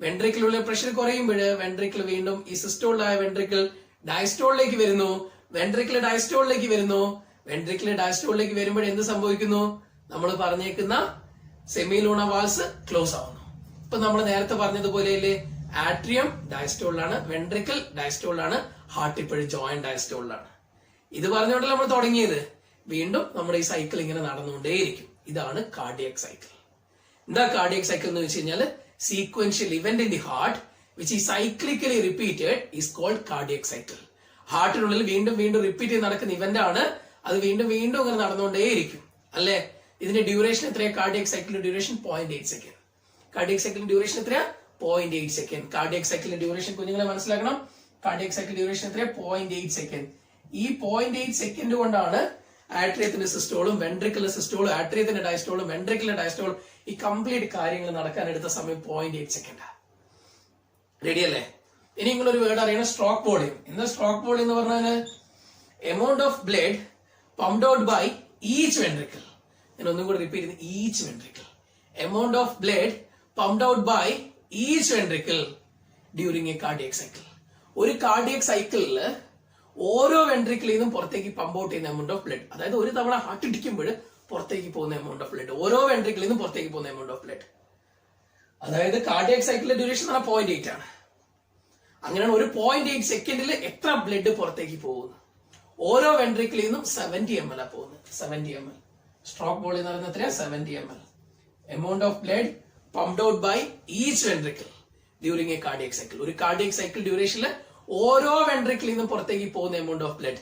വെൻട്രിക്കിളുള്ള പ്രഷർ കുറയുമ്പോൾ വെൻട്രിക്കിൾ വീണ്ടും ഈ സിസ്റ്റോളിലായ വെൻട്രിക്കിൾ ഡയസ്റ്റോളിലേക്ക് വരുന്നു. വെൻട്രിക്കിൾ ഡയസ്റ്റോളിലേക്ക് വരുമ്പോൾ എന്ത് സംഭവിക്കുന്നു? നമ്മൾ പറഞ്ഞേക്കുന്ന സെമി ലൂണാർ വാൽവ്സ് ക്ലോസ് ആവുന്നു. ഇപ്പൊ നമ്മൾ നേരത്തെ പറഞ്ഞതുപോലെയല്ലേ, ആട്രിയം ഡയസ്റ്റോളിലാണ്, വെൻട്രിക്കിൾ ഡയസ്റ്റോളിലാണ്, ഹാർട്ട് ഇപ്പോഴും ജോയിന്റ് ഡയസ്റ്റോളിലാണ്. ഇത് പറഞ്ഞുകൊണ്ടല്ല നമ്മൾ തുടങ്ങിയത്. വീണ്ടും നമ്മുടെ ഈ സൈക്കിൾ ഇങ്ങനെ നടന്നുകൊണ്ടേയിരിക്കും. ഇതാണ് കാർഡിയക് സൈക്കിൾ. എന്താ കാർഡിയക് സൈക്കിൾ എന്ന് വെച്ച് കഴിഞ്ഞാൽ sequential event in the heart which is cyclically repeated is called cardiac cycle. ഹാർട്ടിനുള്ളിൽ വീണ്ടും വീണ്ടും റിപ്പീറ്റ് ചെയ്ത് നടക്കുന്ന ഇവന്റ് ആണ്. അത് വീണ്ടും വീണ്ടും ഇങ്ങനെ നടന്നുകൊണ്ടേയിരിക്കും അല്ലെ? ഇതിന്റെ ഡ്യൂറേഷൻ എത്രയാ? കാർഡിയക് സൈക്കിളിന്റെ ഡ്യൂറേഷൻ 0.8 സെക്കൻഡ്. കാർഡിയക് സൈക്കിളിന്റെ ഡ്യൂറേഷൻ എത്രയാ? 0.8 സെക്കൻഡ്. കാർഡിയക് സൈക്കിളിന്റെ ഡ്യൂറേഷൻ കുഞ്ഞുങ്ങളെ മനസ്സിലാക്കണം. കാർഡിയക് സൈക്കിൾ ഡ്യൂറേഷൻ എത്രയാ? 0.8 സെക്കൻഡ്. ഈ 0.8 സെക്കൻഡ് കൊണ്ടാണ് ആട്രിയത്തിന്റെ സിസ്റ്റോളും വെൻട്രിക്കിളിന്റെ സിസ്റ്റോളും ആട്രിയത്തിന്റെ ഡയസ്റ്റോളും വെൻട്രിക്കിളിന്റെ ഡയസ്റ്റോളും ഈ കംപ്ലീറ്റ് കാര്യങ്ങൾ നടക്കാൻ എടുത്ത സമയം 0.8 സെക്കൻഡ്. റെഡി അല്ലേ? ഇനി നിങ്ങളൊരു വേർഡ് അറിയണം, സ്ട്രോക്ക് വോളിയം. എന്താ സ്ട്രോക്ക് വോളിയം എന്ന് പറഞ്ഞാൽ? Amount of blood pumped out by each ventricle. ഞാൻ ഒന്നും കൂടി റിപ്പീറ്റ് ചെയ്യുന്നു, each ventricle. Amount of blood pumped out by each ventricle during a cardiac cycle. ഒരു കാർഡിയക് സൈക്കിളില് ഓരോ വെൻട്രിക്കിളിൽ നിന്നും പുറത്തേക്ക് പമ്പ് ഔട്ട് ചെയ്യുന്ന എമൗണ്ട് ഓഫ് ബ്ലഡ്, അതായത് ഒരു തവണ ഹാർട്ട് ഇടിക്കുമ്പോൾ പുറത്തേക്ക് പോകുന്ന എമൗണ്ട് ഓഫ് ബ്ലഡ്, ഓരോ വെൻട്രിക്കിളിൽ നിന്നും പുറത്തേക്ക് പോകുന്ന എമൗണ്ട് ഓഫ് ബ്ലഡ്. അതായത് കാർഡിയക് സൈക്കിളിന്റെ ഡ്യൂറേഷൻ 0.8 ആണ്. അങ്ങനെയാണ് ഒരു 0.8 സെക്കൻഡിൽ എത്ര ബ്ലഡ് പുറത്തേക്ക് പോകുന്നു? ഓരോ വെൻട്രിക്കിളിൽ നിന്നും 70 ml ആ പോകുന്നത്. 70 ml. സ്ട്രോക്ക് വോളിയം എന്ന് പറയുന്നത് എത്രയാ? 70 ml. Amount of blood pumped out by each ventricle during a cardiac cycle. ഒരു കാർഡിയക് സൈക്കിൾ ഡ്യൂറേഷനിൽ ഓരോ വെൻട്രിക്കിളിൽ നിന്നും പുറത്തേക്ക് പോകുന്ന എമൗണ്ട് ഓഫ് ബ്ലഡ്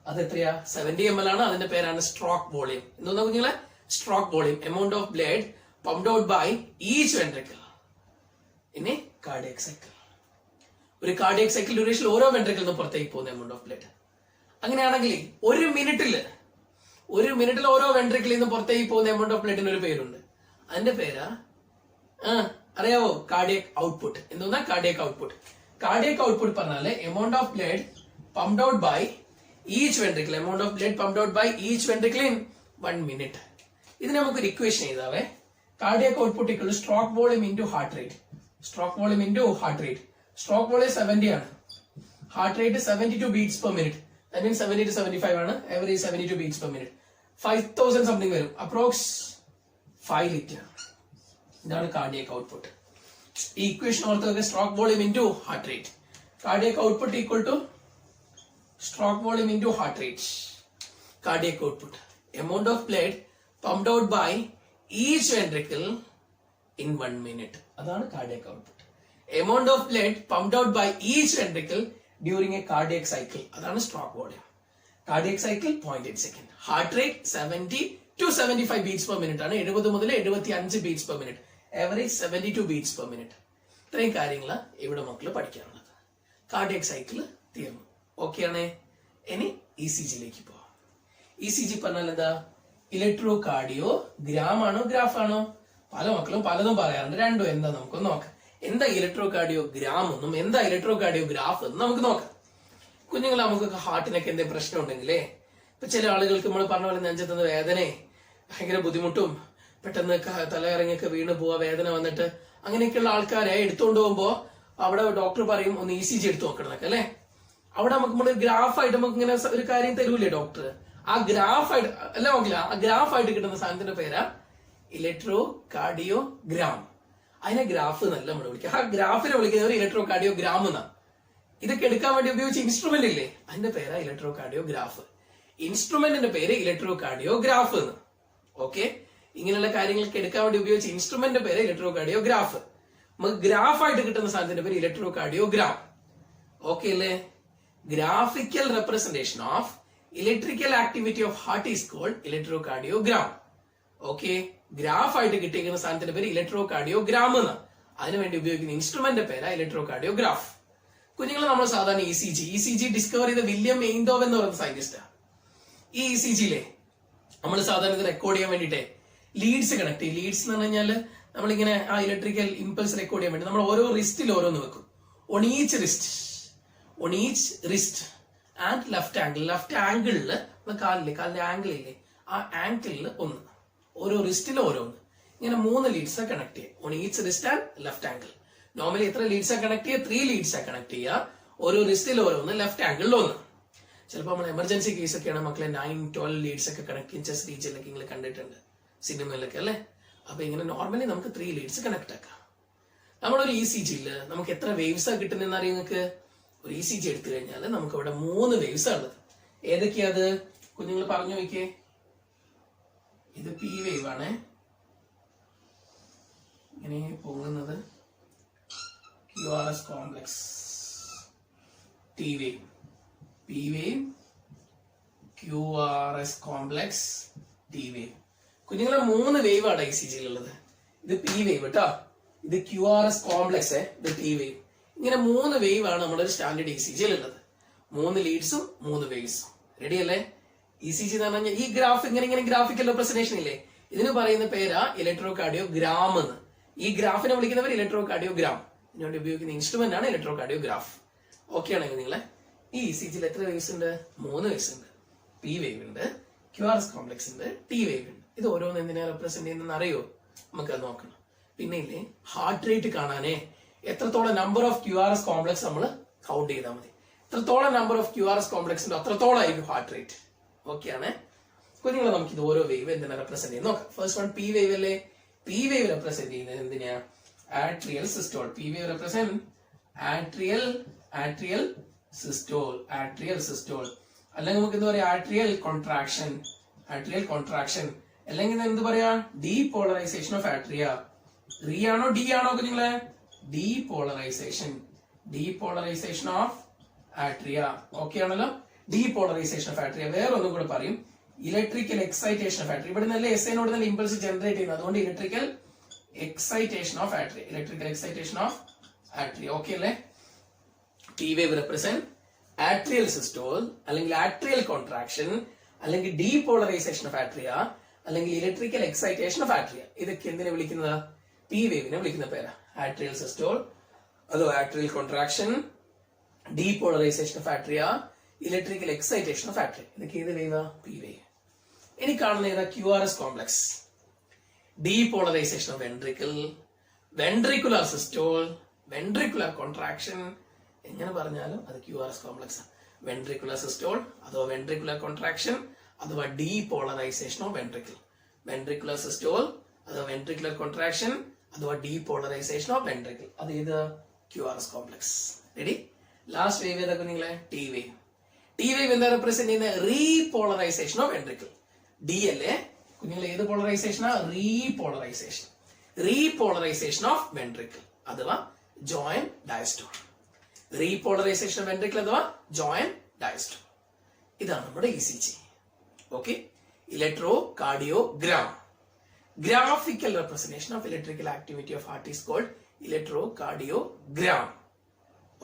അത് എത്രയാ? 70 ml ആണ്. അതിന്റെ പേരാണ് സ്ട്രോക്ക് വോളിയം. എന്താ കുഞ്ഞുങ്ങളെ? Stroke volume. Amount of blood pumped out by each ventricle in a cardiac cycle. ഒരു കാർഡിയക് സൈക്കിൾ ഡ്യൂറേഷനിൽ ഓരോ വെൻട്രിക്കിളിൽ നിന്നും പുറത്തേക്ക് പോകുന്ന എമൗണ്ട് ഓഫ് ബ്ലഡ്. അങ്ങനെയാണെങ്കിൽ ഒരു മിനിറ്റിൽ ഓരോ വെൻട്രിക്കിളിൽ നിന്നും പുറത്തേക്ക് പോകുന്ന എമൗണ്ട് ഓഫ് ബ്ലഡിന് ഒരു പേരുണ്ട്. അതിന്റെ പേരാ അറിയാവോ? Cardiac output. എന്താ കാർഡിയക് ഔട്ട്പുട്ട്? കാർഡിയക് ഔട്ട്പുട്ട് പറഞ്ഞാല് amount of blood pumped out by each ventricle. Amount of blood pumped out by each ventricle in 1 minute. ഇതിന് നമുക്കൊരു ഇക്വേഷൻ എഴുതാവേ. Cardiac output equal to stroke volume into heart rate. Stroke volume into heart rate. Stroke volume 70 ആണ്. Heart rate 72 beats per minute. That means 70 to 75 ആണ്. Average 72 beats per minute. 5000 something വരും. Approx 5 liter. ഇതാണ് cardiac output. ഈ equation ഓർത്ത് വെക്കുക. Stroke volume into heart rate. Cardiac output equal to stroke volume into heart rate. Cardiac output. Amount of blood pumped out by each ventricle in 1 minute. അതാണ് cardiac output. Amount of blood pumped out by each ventricle during a cardiac cycle. അതാണ് stroke volume. Cardiac cycle 0.8 second. Heart rate 70 to 75 beats per minute ആണ്. 70 മുതൽ 75 beats per minute. Average 72 beats per minute. ഇത്രയും കാര്യങ്ങളാണ് ഇവിടെ മക്കള് പഠിക്കാനുള്ളത്. Cardiac cycle തീർന്നു. Okay ആണേ? ഇനി ECGയിലേക്ക് പോവാം. ECG പറഞ്ഞാൽ എന്താ? ഇലക്ട്രോ കാർഡിയോ ഗ്രാം ആണോ ഗ്രാഫ് ആണോ? പല മക്കളും പലതും പറയാറുണ്ട്. രണ്ടും എന്താ നമുക്കൊന്ന് നോക്കാം. എന്താ ഇലക്ട്രോ കാർഡിയോ ഗ്രാം എന്നും എന്താ ഇലക്ട്രോ കാർഡിയോ ഗ്രാഫ് എന്നും നമുക്ക് നോക്കാം. കുഞ്ഞുങ്ങൾ, നമുക്കൊക്കെ ഹാർട്ടിനൊക്കെ എന്തെങ്കിലും പ്രശ്നം ഉണ്ടെങ്കിലേ, ഇപ്പൊ ചില ആളുകൾക്ക് നമ്മൾ പറഞ്ഞ പോലെ നെഞ്ചത്തുനിന്ന് വേദനയെ ഭയങ്കര ബുദ്ധിമുട്ടും പെട്ടെന്ന് തലയിറങ്ങിയൊക്കെ വീണ് പോവാ, വേദന വന്നിട്ട് അങ്ങനെയൊക്കെയുള്ള ആൾക്കാരെ എടുത്തുകൊണ്ട് പോകുമ്പോ അവിടെ ഡോക്ടർ പറയും ഒന്ന് ECG എടുത്തു നോക്കണം എന്നൊക്കെ അല്ലെ. അവിടെ നമ്മൾ ഗ്രാഫായിട്ട് നമുക്ക് ഇങ്ങനെ ഒരു കാര്യം തരൂലേ ഡോക്ടർ? ആ ഗ്രാഫായിട്ട് അല്ല നോക്കില്ല, ആ ഗ്രാഫായിട്ട് കിട്ടുന്ന സാധനത്തിന്റെ പേരാ ഇലക്ട്രോ കാർഡിയോ ഗ്രാം. അതിനെ ഗ്രാഫ് എന്നല്ല നമ്മൾ വിളിക്കുക. ആ ഗ്രാഫിനെ വിളിക്കുന്നവർ ഇലക്ട്രോ കാർഡിയോ ഗ്രാം എന്നാ. ഇതൊക്കെ എടുക്കാൻ വേണ്ടി ഉപയോഗിച്ച ഇൻസ്ട്രുമെന്റ് ഇല്ലേ, അതിന്റെ പേരാ ഇലക്ട്രോ കാർഡിയോ ഗ്രാഫ്. ഇൻസ്ട്രുമെന്റിന്റെ പേര് ഇലക്ട്രോ കാർഡിയോ ഗ്രാഫ് എന്ന്. ഓക്കെ, ഇങ്ങനെയുള്ള കാര്യങ്ങളൊക്കെ എടുക്കാൻ വേണ്ടി ഉപയോഗിച്ച ഇൻസ്ട്രുമെന്റിന്റെ പേര് ഇലക്ട്രോ കാർഡിയോ ഗ്രാഫ്. നമുക്ക് ഗ്രാഫായിട്ട് കിട്ടുന്ന സാധനത്തിന്റെ പേര് ഇലക്ട്രോ കാർഡിയോ ഗ്രാം. ഓക്കെ അല്ലേ? Graphical representation of electrical activity of heart is called electrocardiogram. Okay, graph ആയിട്ട് കിട്ടിയിരിക്കുന്ന സാധനത്തിന്റെ പേര് ഇലക്ട്രോ കാർഡിയോ ഗ്രാം എന്ന്. അതിനുവേണ്ടി ഉപയോഗിക്കുന്ന ഇൻസ്ട്രുമെന്റിന്റെ പേരാ ഇലക്ട്രോ കാർഡിയോ ഗ്രാഫ്. കുഞ്ഞുങ്ങൾ, നമ്മൾ സാധാരണ ECG ഡിസ്കവർ ചെയ്ത വില്യം എയ്ൻഡോവ് എന്ന് പറയുന്ന സയന്റിസ്റ്റാ. ഈ ECGയിലെ നമ്മൾ സാധാരണ ഇത് റെക്കോർഡ് ചെയ്യാൻ വേണ്ടിയിട്ട് ലീഡ്സ് കണക്ട് ചെയ്യും. ലീഡ്സ് എന്ന് പറഞ്ഞു കഴിഞ്ഞാൽ നമ്മളിങ്ങനെ ആ ഇലക്ട്രിക്കൽ ഇമ്പൾസ് റെക്കോർഡ് ചെയ്യാൻ വേണ്ടി നമ്മൾ ഓരോ റിസ്റ്റിൽ ഓരോന്ന് വെക്കും. On each wrist and left ആംഗിളിൽ നമ്മൾ കാലിന്റെ ആംഗിൾ ഇല്ലേ, ആ ആംഗിളിൽ ഒന്ന്, ഓരോ റിസ്റ്റിൽ ഓരോന്ന്, ഇങ്ങനെ 3 ലീഡ്സ് കണക്ട് ചെയ്യുക. On each wrist and left angle. Normally എത്ര ലീഡ്സാ കണക്ട് ചെയ്യുക? 3 ലീഡ്സാ കണക്ട് ചെയ്യുക. ഓരോ റിസ്റ്റിൽ ഓരോന്ന്, ലെഫ്റ്റ് ആംഗിളിൽ ഒന്ന്. ചിലപ്പോൾ നമ്മൾ എമർജൻസി കേസ് ഒക്കെയാണ് മക്കളെ 9-12 ലീഡ്സ് ഒക്കെ കണക്ട് ചെയ്യും. ചെസ് റീജിയനിലൊക്കെ നിങ്ങൾ കണ്ടിട്ടുണ്ട് സിനിമയിലൊക്കെ അല്ലെ. അപ്പൊ ഇങ്ങനെ നോർമലി നമുക്ക് 3 ലീഡ്സ് കണക്ട് ആക്കാം. നമ്മളൊരു ECGയിൽ നമുക്ക് എത്ര വേവ്സാ കിട്ടുന്നതെന്ന് അറിയാം നിങ്ങൾക്ക്? ഒരു ECG എടുത്തു കഴിഞ്ഞാൽ നമുക്ക് ഇവിടെ 3 വേവ്സാ ഉള്ളത്. ഏതൊക്കെയാ അത്? കുഞ്ഞുങ്ങൾ പറഞ്ഞു നോക്കിയേ. ഇത് P വേവ് ആണ്, ഇങ്ങനെ പോകുന്നത്. QRS complex. T wave, P wave, QRS complex, T wave. കുഞ്ഞുങ്ങളെ 3 വേവ് ആണ് ECGയിൽ ഉള്ളത്. ഇത് P വേവ് കേട്ടോ. ഇത് QRS കോംപ്ലക്സ്, ഇത് T വേവ്. ഇങ്ങനെ 3 വേവ് ആണ് നമ്മുടെ ഒരു സ്റ്റാൻഡേർഡ് ECG ഉള്ളത്. 3 ലീഡ്സും 3 വേവ്സും. റെഡി അല്ലേ? ECG എന്ന് പറഞ്ഞാൽ ഈ ഗ്രാഫ് ഇങ്ങനെ ഗ്രാഫിക്കൽ റെപ്രസെന്റേഷൻ ഇല്ലേ, ഇതിന് പറയുന്ന പേരാ ഇലക്ട്രോ കാർഡിയോഗ്രാം എന്ന്. ഈ ഗ്രാഫിനെ വിളിക്കുന്നവർ ഇലക്ട്രോ കാർഡിയോഗ്രാം. ഇതിനുവേണ്ടി ഉപയോഗിക്കുന്ന ഇൻസ്ട്രുമെന്റ് ആണ് ഇലക്ട്രോ കാർഡിയോഗ്രാഫ്. ഓക്കെ ആണെങ്കിൽ നിങ്ങളെ ഈ ECGയിൽ എത്ര വേവ്സ് ഉണ്ട്? 3 വേവ്സ് ഉണ്ട്. P വേവ് ഉണ്ട്, QRS കോംപ്ലക്സ് ഉണ്ട്, T വേവ് ഉണ്ട്. ഇത് ഓരോന്ന് എന്തിനാ റെപ്രസെന്റ് ചെയ്യുന്നതെന്ന് അറിയോ? നമുക്കത് നോക്കണം. പിന്നെ ഇല്ലേ, ഹാർട്ട് റേറ്റ് കാണാനേ എത്രത്തോളം നമ്പർ ഓഫ് QRS കോംപ്ലക്സ് നമ്മൾ കൗണ്ട് ചെയ്താൽ മതി. എത്രത്തോളം നമ്പർ ഓഫ് QRS കോംപ്ലക്സ് ഉണ്ട് അത്രത്തോളം ആയിരിക്കും ഹാർട്ട് റേറ്റ്. ഓക്കെ ആണ് കുഞ്ഞുങ്ങളെ. നമുക്ക് ഇത് ഓരോ വേവ് എന്തിനാ റെപ്രസെന്റ് ചെയ്യുന്നത് നോക്കാം. ഫസ്റ്റ് വൺ P വേവ് അല്ലേ? P വേവ് റെപ്രസെന്റ് ചെയ്യുന്നത് എന്തിനാ? Atrial systole. P wave represent atrial systole. അല്ലെങ്കിൽ നമുക്ക് എന്ത് പറയാം? Atrial contraction. അല്ലെങ്കിൽ എന്ത് പറയാ? Depolarisation of atria. റീ ആണോ ഡി ആണോ കുഞ്ഞുങ്ങളെ? Depolarisation of atria. ഓക്കെ ആണല്ലോ? Depolarisation of atria. വേറെ ഒന്നും കൂടെ പറയും, ഇലക്ട്രിക്കൽ എക്സൈറ്റേഷൻ ഓഫ് ആട്രിയ. ഇവിടെ നല്ല എസ് നോട് നല്ല ഇമ്പൾസ് ജനറേറ്റ് ചെയ്യുന്നത്, അതുകൊണ്ട് electrical excitation of atria. Okay അല്ലേ? T wave represent atrial systole, അല്ലെങ്കിൽ ആട്രിയൽ കോൺട്രാക്ഷൻ, അല്ലെങ്കിൽ ഡീപോളറൈസേഷൻ ഓഫ് ആട്രിയ, അല്ലെങ്കിൽ ഇലക്ട്രിക്കൽ എക്സൈറ്റേഷൻ ഓഫ് ആട്രിയ. ഇതൊക്കെ എന്തിനെ വിളിക്കുന്നത്? P വേവിനെ വിളിക്കുന്ന പേരാ. ആട്രിയൽ സിസ്റ്റോൾ, അതോ atrial contraction, depolarisation of atria, electrical excitation of atria. ഇതൊക്കെ ഏത് വേവാ? P wave. ഇനി കാണുന്ന ഏതാ? QRS complex. Depolarisation of ventricular systole, ventricular contraction. എങ്ങനെ പറഞ്ഞാലും അത് QRS കോംപ്ലക്സ്. വെൻട്രിക്കുലർ സിസ്റ്റോൾ അഥവാ വെൻട്രിക്കുലർ കോൺട്രാക്ഷൻ അഥവാ ഡീപോളറൈസേഷൻ ഓഫ് വെൻട്രിക്കുലർ സിസ്റ്റോൾ അഥവാ വെൻട്രിക്കുലർ കോൺട്രാക്ഷൻ അഥവാ ഡീപോളറൈസേഷൻ ഓഫ് വെൻട്രിക്കിൾ. അത് ഏത്? QRS complex. Ready? Last wave ഏതൊക്കെ നിങ്ങളെ? T വേവ് എന്താ റെപ്രസെന്റ് ചെയ്യുന്നത്? Repolarisation of ventricle. ഡി അല്ലേ കുഞ്ഞുങ്ങൾ? ഏത് പോളറൈസേഷനാ? റീപോളറൈസേഷൻ ഓഫ് വെൻട്രിക്കിൾ അഥവാ joint diastole. Repolarisation of ventricle അഥവാ ജോയിന്റ് ഡയസ്റ്റോൾ. ഇതാണ് നമ്മുടെ ECG. Okay. Electro cardiogram. Graphical representation of electrical activity of heart is called electrocardiogram.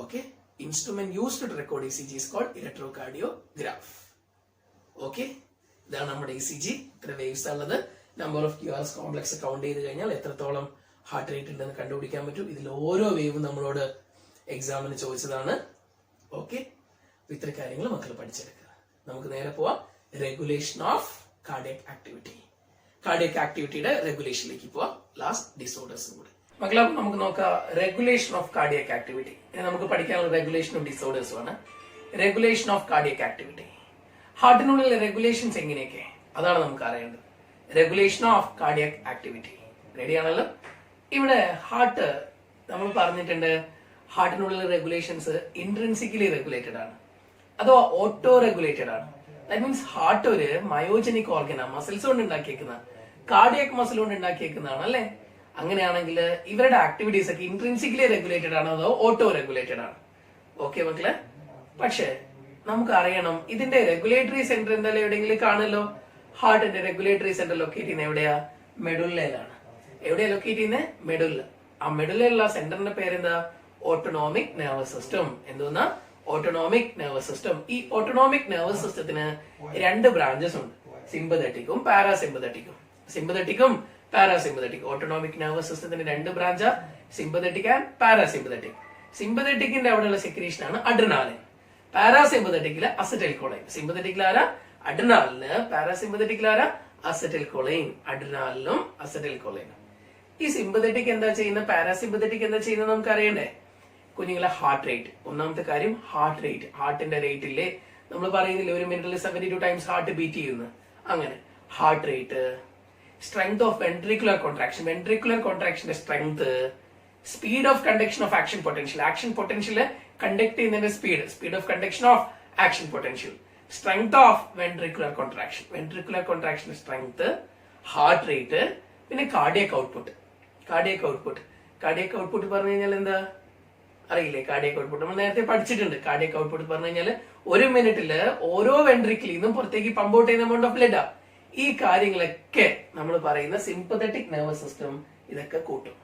Okay. Instrument used to record ECG is called electrocardiograph. Okay. ഇതാണ് നമ്മുടെ ECG. ഇത്ര waves ഉള്ളത്. Number of QRS complex count ചെയ്ത് കഴിഞ്ഞാൽ എത്രത്തോളം heart rate ഉണ്ടെന്ന് കണ്ടുപിടിക്കാൻ പറ്റും. ഇതിൽ ഓരോ വേവും നമ്മളോട് എക്സാമിന് ചോദിച്ചതാണ്. ഓക്കെ. ഇത്ര കാര്യങ്ങൾ മക്കൾ പഠിച്ചെടുക്കുക. നമുക്ക് നേരെ പോവാം regulation of cardiac activity. Cardiac ആക്ടിവിറ്റിയുടെ റെഗുലേഷനിലേക്ക് പോവാം. ലാസ്റ്റ് ഡിസോർഡേഴ്സും കൂടി. മക്കളെ നമുക്ക് നോക്കാം റെഗുലേഷൻ ഓഫ് കാർഡിയക് ആക്ടിവിറ്റി. നമുക്ക് പഠിക്കാനുള്ള റെഗുലേഷനും ഡിസോർഡേഴ്സും ആണ്. Regulation of cardiac activity. ഹാർട്ടിനുള്ളിലെ റെഗുലേഷൻസ് എങ്ങനെയൊക്കെ അതാണ് നമുക്ക് അറിയേണ്ടത്. Regulation of cardiac activity. Ready ആണല്ലോ? ഇവിടെ ഹാർട്ട് നമ്മൾ പറഞ്ഞിട്ടുണ്ട്, ഹാർട്ടിനുള്ളിലെ റെഗുലേഷൻസ് ഇൻട്രിൻസിക്കലി റെഗുലേറ്റഡ് ആണ് അതോ ഓട്ടോ റെഗുലേറ്റഡ് ആണ്. ദാറ്റ് മീൻസ് ഹാർട്ട് ഒരു മയോജനിക് ഓർഗനാണ്, മസിൽസ് കൊണ്ട് ഉണ്ടാക്കിയേക്കുന്ന, കാർഡിയക് മസിൽ കൊണ്ട് ഉണ്ടാക്കിയേക്കുന്നതാണ് അല്ലെ. അങ്ങനെയാണെങ്കിൽ ഇവരുടെ ആക്ടിവിറ്റീസ് ഒക്കെ ഇൻട്രിൻസിക്കലി റെഗുലേറ്റഡ് ആണോ അതോ ഓട്ടോ റെഗുലേറ്റഡ് ആണ്? ഓക്കെ മക്കളെ. പക്ഷെ നമുക്ക് അറിയണം ഇതിന്റെ റെഗുലേറ്ററി സെന്റർ എന്തായാലും എവിടെയെങ്കിലും കാണുമല്ലോ. ഹാർട്ടിന്റെ റെഗുലേറ്ററി സെന്റർ ലൊക്കേറ്റ് ചെയ്യുന്നത് എവിടെയാ? മെഡുല്ലയിലാണ്. എവിടെയാ ലൊക്കേറ്റ് ചെയ്യുന്നത്? മെഡുല്ല. ആ മെഡുല്ലയിലുള്ള സെന്ററിന്റെ പേരെന്താ? Autonomic nervous system. എന്തോന്നാ? Autonomic nervous system. ഈ ഓട്ടോണോമിക് നെർവസ് സിസ്റ്റത്തിന് 2 ബ്രാഞ്ചസ് ഉണ്ട്, സിമ്പതറ്റിക്കും പാരാസിമ്പതറ്റിക്കും. ഓട്ടോണോമിക് നെർവസ് സിസ്റ്റത്തിന് 2 ബ്രാഞ്ചാ, സിമ്പതറ്റിക് ആൻഡ് പാരാസിമ്പതറ്റിക്. സിമ്പതറ്റിക്കിന്റെ അവിടെയുള്ള സെക്രീഷൻ ആണ് അഡ്രിനാലിൻ. പാരാസിമ്പതറ്റിക്കില് അസറ്റൈൽകോളൈൻ. സിമ്പതറ്റിക്കിൽ ആരാ? അഡ്രിനാലിന്. പാരാസിമ്പതറ്റിക്കിൽ ആരാ? അസറ്റൈൽകോളൈൻ. അഡ്രിനാലിനും അസറ്റൈൽകോളൈനും. ഈ സിമ്പതറ്റിക് എന്താ ചെയ്യുന്നത്, പാരാസിമ്പതറ്റിക് എന്താ ചെയ്യുന്നത് നമുക്ക് അറിയണ്ടേ? കുഞ്ഞുങ്ങളെ ഹാർട്ട് റേറ്റ്. ഒന്നാമത്തെ കാര്യം ഹാർട്ട് റേറ്റ്. ഹാർട്ടിന്റെ റേറ്റ് ഇല്ലേ നമ്മൾ പറയുന്നില്ലേ, ഒരു മിനിറ്റിൽ 72 ടൈംസ് ഹാർട്ട് ബീറ്റ് ചെയ്യുന്നു. അങ്ങനെ heart rate, strength of ventricular contraction, ventricular കോൺട്രാക്ഷന്റെ strength, speed of conduction of action potential, action potential conduct ചെയ്യുന്നതിന്റെ speed of conduction of action potential, strength of ventricular contraction, ventricular കോൺട്രാക്ഷന്റെ strength, heart rate, പിന്നെ cardiac output. Cardiac output പറഞ്ഞു കഴിഞ്ഞാൽ എന്താ അറിയില്ലേ? Cardiac output നമ്മൾ നേരത്തെ പഠിച്ചിട്ടുണ്ട്. കാർഡിയക് ഔട്ട്പുട്ട് പറഞ്ഞു കഴിഞ്ഞാൽ 1 മിനിറ്റില് ഓരോ വെൻട്രിക്കിൽ നിന്നും പുറത്തേക്ക് പമ്പ് ഔട്ട് ചെയ്യുന്ന എമൗണ്ട് ഓഫ് ബ്ലഡ്. ഈ കാര്യങ്ങളൊക്കെ നമ്മൾ പറയുന്ന സിമ്പതറ്റിക് നെർവസ് സിസ്റ്റം ഇതൊക്കെ കൂട്ടും.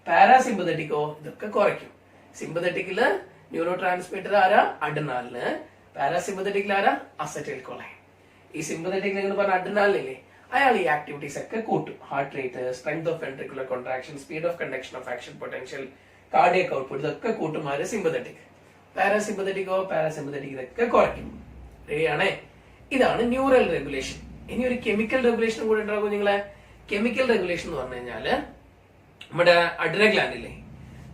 പാരാസിമ്പതറ്റിക്കോ ഇതൊക്കെ കുറയ്ക്കും. സിമ്പതറ്റിക്കില് ന്യൂറോ ട്രാൻസ്മിറ്റർ ആരാ? അഡ്രിനാലിന്. പാരാസിമ്പതറ്റിക്കിൽ ആരാ? Acetyl choline. ഈ സിമ്പതറ്റിക് എന്ന് പറഞ്ഞ അഡ്രിനാലിനില്ലേ, അയാൾ ഈ ആക്ടിവിറ്റീസ് ഒക്കെ കൂട്ടും. Heart rate, strength of ventricular contraction, speed of conduction of action potential, cardiac output, ഇതൊക്കെ കൂട്ടുമാര് സിമ്പതറ്റിക്. പാരാസിമ്പതറ്റിക്കോ പാരാസിമ്പതറ്റിക് ഇതൊക്കെ കുറയ്ക്കും. റെഡിയാണേ? ഇതാണ് ന്യൂറൽ റെഗുലേഷൻ. ഇനി ഒരു കെമിക്കൽ റെഗുലേഷൻ കൂടെ ഉണ്ടാകും നിങ്ങളെ. കെമിക്കൽ റെഗുലേഷൻ എന്ന് പറഞ്ഞു കഴിഞ്ഞാല് നമ്മുടെ അഡ്രിനൽ ഗ്ലാൻഡില്ലേ,